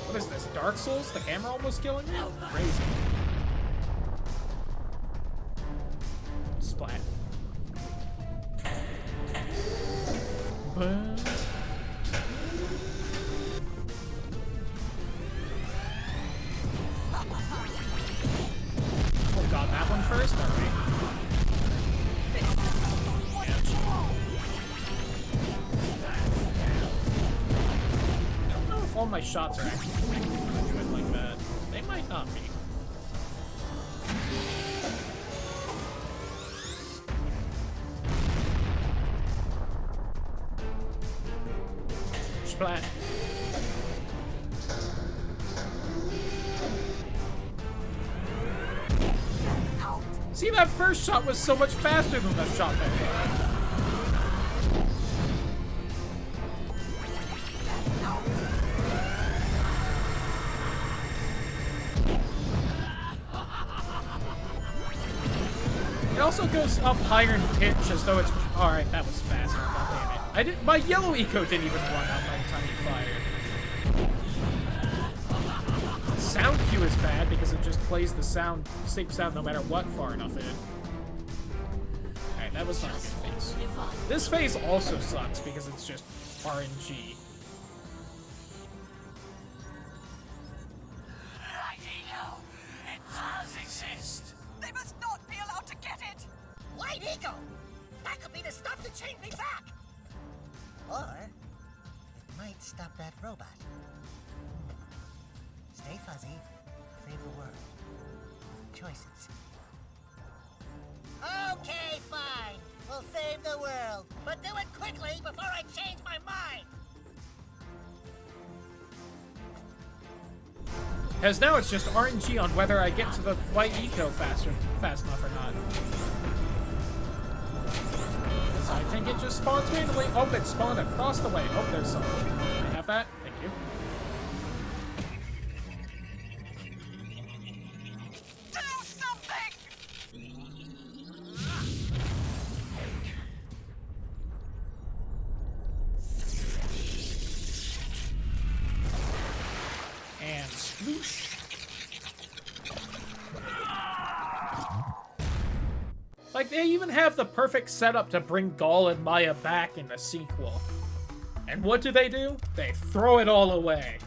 What is this, Dark Souls? The camera almost killing me? Crazy. Splat. Boom. Oh god, that one first? Alright. All my shots are actually going to do it like that. They might not be. Splat. See, that first shot was so much faster than that shot that hit. It also goes up higher in pitch as though it's... Alright, that was faster. God damn it. My yellow eco didn't even run out by the time he fired. Sound cue is bad because it just plays the same sound no matter what far enough in. Alright, that was not a good phase. This phase also sucks because it's just RNG. Light Eco, it does exist. They must not be allowed to get it! Light Eco! That could be the stuff to change me back! Or it might stop that robot. Stay fuzzy, save the world. Choices. Okay, fine. We'll save the world. But do it quickly before I change my mind! Because now it's just RNG on whether I get to the white eco fast enough or not. So I think it just spawns randomly. Oh, it spawned across the way. Oh, there's something. Can I have that? Thank you. Do something! And sploosh. Like, they even have the perfect setup to bring Gaul and Maya back in the sequel. And what do? They throw it all away.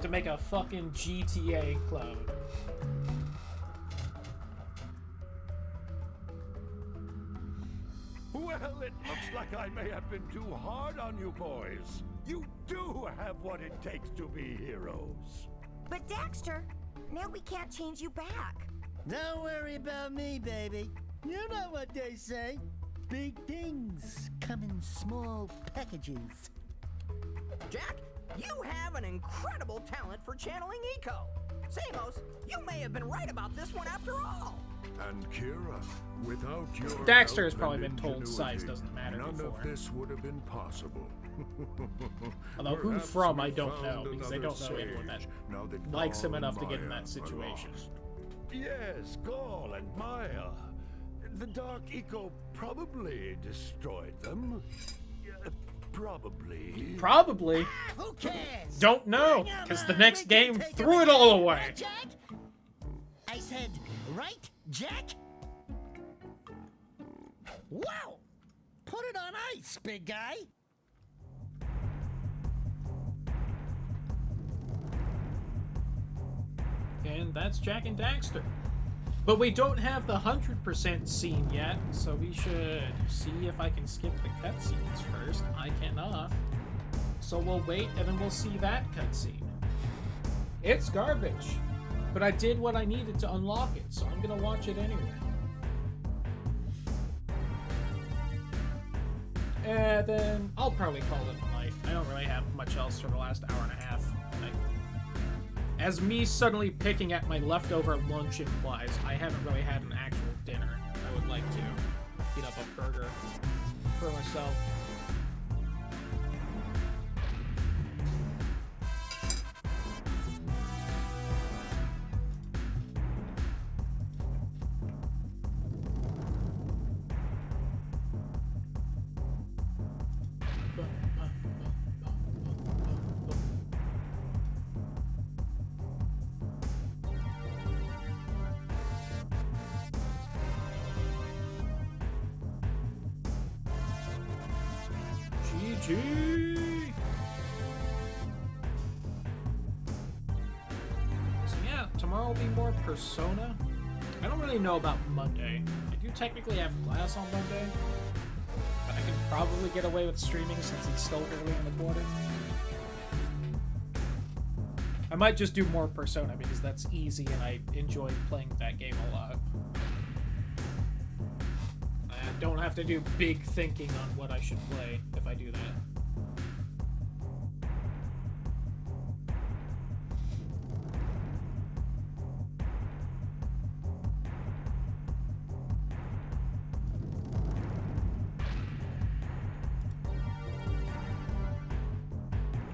To make a fucking GTA clone. Well, it looks like I may have been too hard on you boys. You do have what it takes to be heroes. But Daxter, now we can't change you back. Don't worry about me, baby. You know what they say. Big things come in small packages. Jack, you have an incredible talent for channeling eco. Samos, you may have been right about this one after all. And Kira, without your Daxter has help probably and been told ingenuity, size doesn't matter none before. of this would have been possible. Although who Perhaps from, I we've don't know, found because I don't know another anyone that sage, now that likes him Gaul enough and to get in Maya that situation. are lost. Yes, Gaul and Maya. The Dark Eco probably destroyed them. Probably. Probably. Who cares? Don't know, because the next game threw it all away. Right, Jack? I said, right, Jack? Wow! Put it on ice, big guy! And that's Jak and Daxter. But we don't have the 100% scene yet, so we should see if I can skip the cutscenes first. I cannot. So we'll wait, and then we'll see that cutscene. It's garbage, but I did what I needed to unlock it, so I'm gonna watch it anyway. And then I'll probably call it a night. I don't really have much else for the last hour and a half. As me suddenly picking at my leftover lunch implies, I haven't really had an actual dinner. I would like to heat up a burger for myself. GG! So yeah, tomorrow will be more Persona. I don't really know about Monday. I do technically have class on Monday, but I can probably get away with streaming since it's still early in the quarter. I might just do more Persona because that's easy and I enjoy playing that game a lot. I don't have to do big thinking on what I should play if I do that.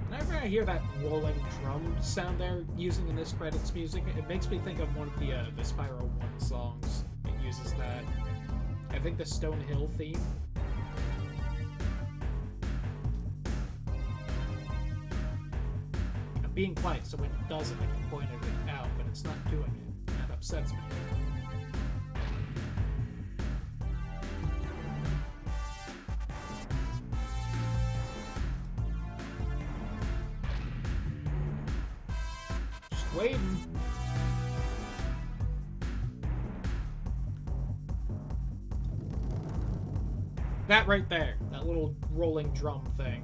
Whenever I hear that rolling drum sound they're using in this credits music, it makes me think of one of the Spyro 1 songs. It uses that. I think the Stonehill theme. being quiet, so when it doesn't, I can point it out, but it's not doing it. That upsets me. Just waiting. That right there. That little rolling drum thing.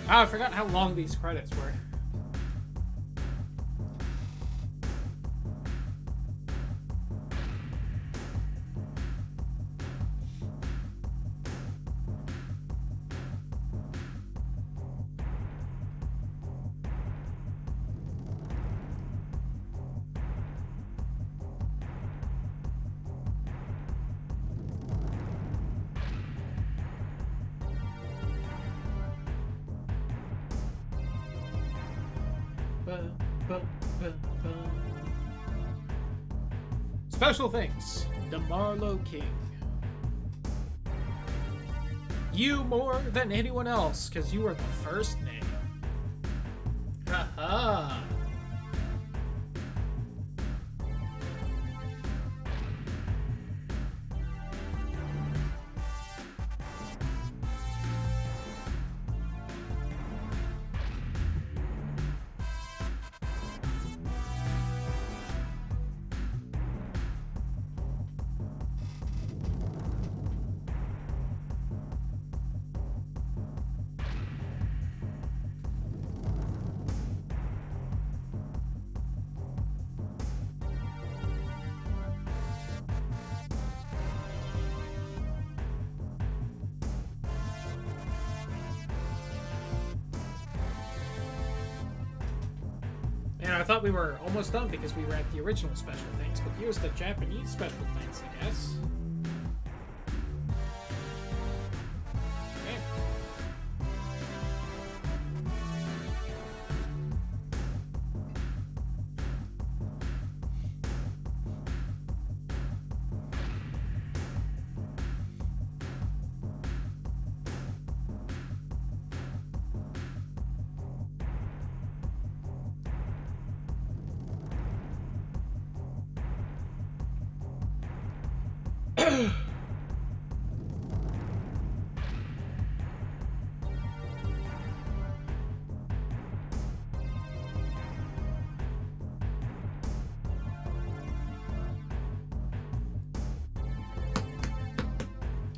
Oh, I forgot how long these credits were. Special thanks, DeMarlo King. You more than anyone else, because you were the first name. Haha. And I thought we were almost done because we were at the original special things, but here's the Japanese special things, I guess.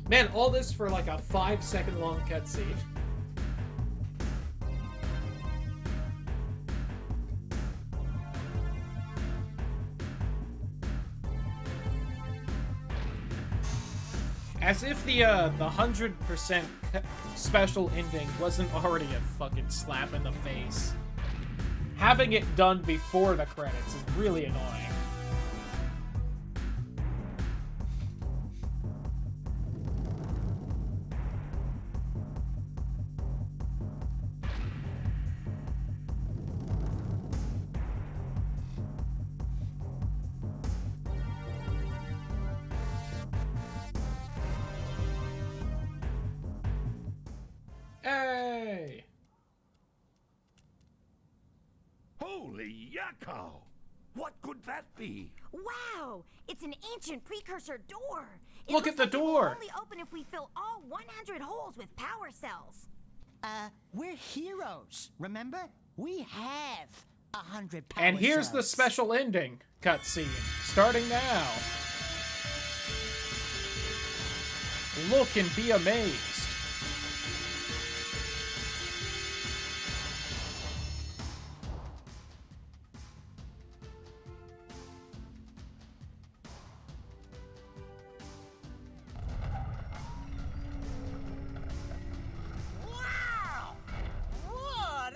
Man, all this for like a 5-second long cutscene. As if the 100% special ending wasn't already a fucking slap in the face. Having it done before the credits is really annoying. Hey! Holy yakko! What could that be? Wow! It's an ancient precursor door. Look at the door. It will only open if we fill all 100 holes with power cells. We're heroes, remember? We have 100 power And here's cells. the special ending cutscene, starting now. Look and be amazed. Wow! What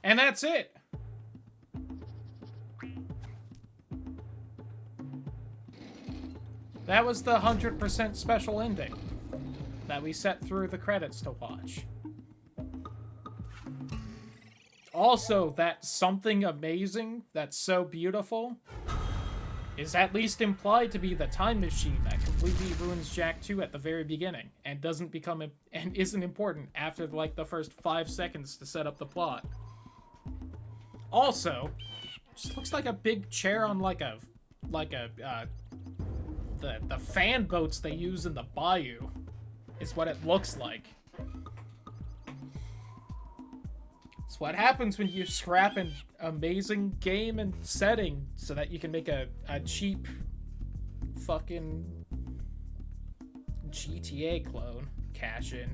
And that's it. That was the 100% special ending that we set through the credits to watch. Also, that something amazing that's so beautiful is at least implied to be the time machine that completely ruins Jak 2 at the very beginning and doesn't become and isn't important after like the first 5 seconds to set up the plot. Also, just looks like a big chair on the fan boats they use in the bayou is what it looks like. It's what happens when you scrap an amazing game and setting so that you can make a cheap fucking GTA clone cash in.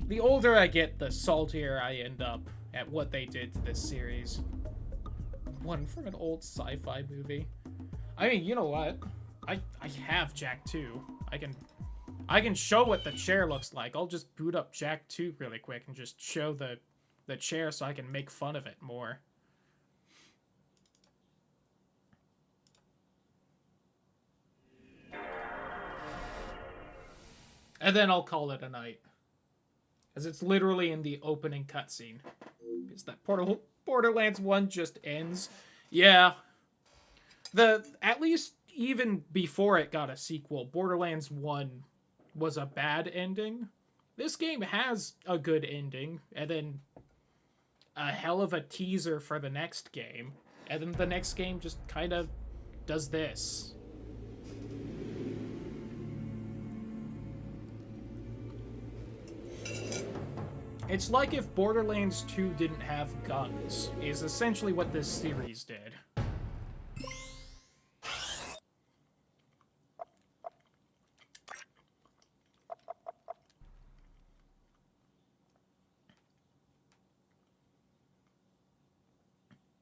The older I get, the saltier I end up at what they did to this series. One from an old sci-fi movie. I mean, you know what? I have Jak 2. I can show what the chair looks like. I'll just boot up Jak 2 really quick and just show the chair so I can make fun of it more. And then I'll call it a night. Because it's literally in the opening cutscene. Because that Borderlands 1 just ends. Yeah. At least even before it got a sequel, Borderlands 1 was a bad ending. This game has a good ending, and then a hell of a teaser for the next game. And then the next game just kind of does this. It's like if Borderlands 2 didn't have guns, is essentially what this series did.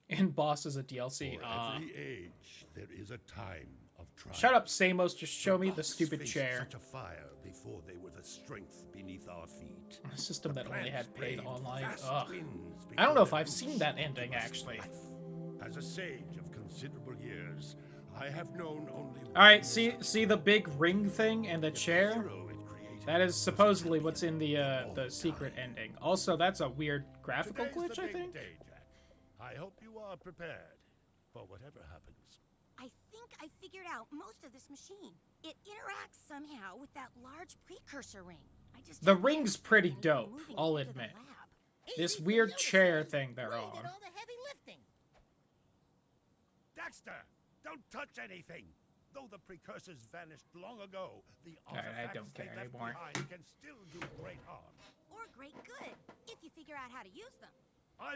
And Boss is a DLC. For every age, there is a time of trial. Shut up, Samos. Just show me the stupid faced chair. Such a fire before they were the strength beneath our feet. A system that only had paid online. vast Ugh. winds I don't know if before I've seen that ending, actually. As a sage of considerable years, I have known only. Alright, see the big ring thing and the chair? That is supposedly what's in the secret ending. Also, that's a weird graphical Today's glitch, the I big think? day, Jack. I hope you are prepared for whatever happens. I think I figured out most of this machine. It interacts somehow with that large precursor ring. The ring's pretty dope, I'll admit. This weird chair thing they're on. all the heavy lifting. Daxter, don't touch anything. Though the precursors vanished long ago, the Alright, I artifacts don't they care left anymore. behind can still do great harm. Or great good, if you figure out how to use them.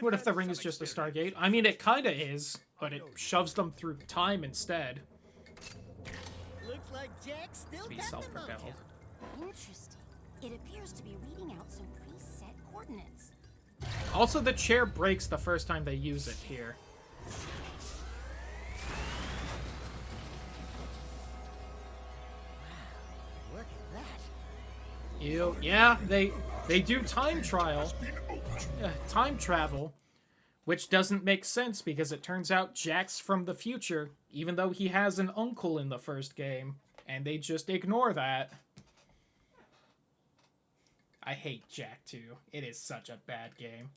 What if the ring is just a Stargate? I mean, it kinda is, but it shoves them through time instead. Looks like Jack's still Be got the self-propelled. mojo. Interesting. It appears to be reading out some preset coordinates. Also, the chair breaks the first time they use it here. Look at that. Yeah, they do time travel, which doesn't make sense because it turns out Jack's from the future, even though he has an uncle in the first game, and they just ignore that. I hate Jak 2. It is such a bad game.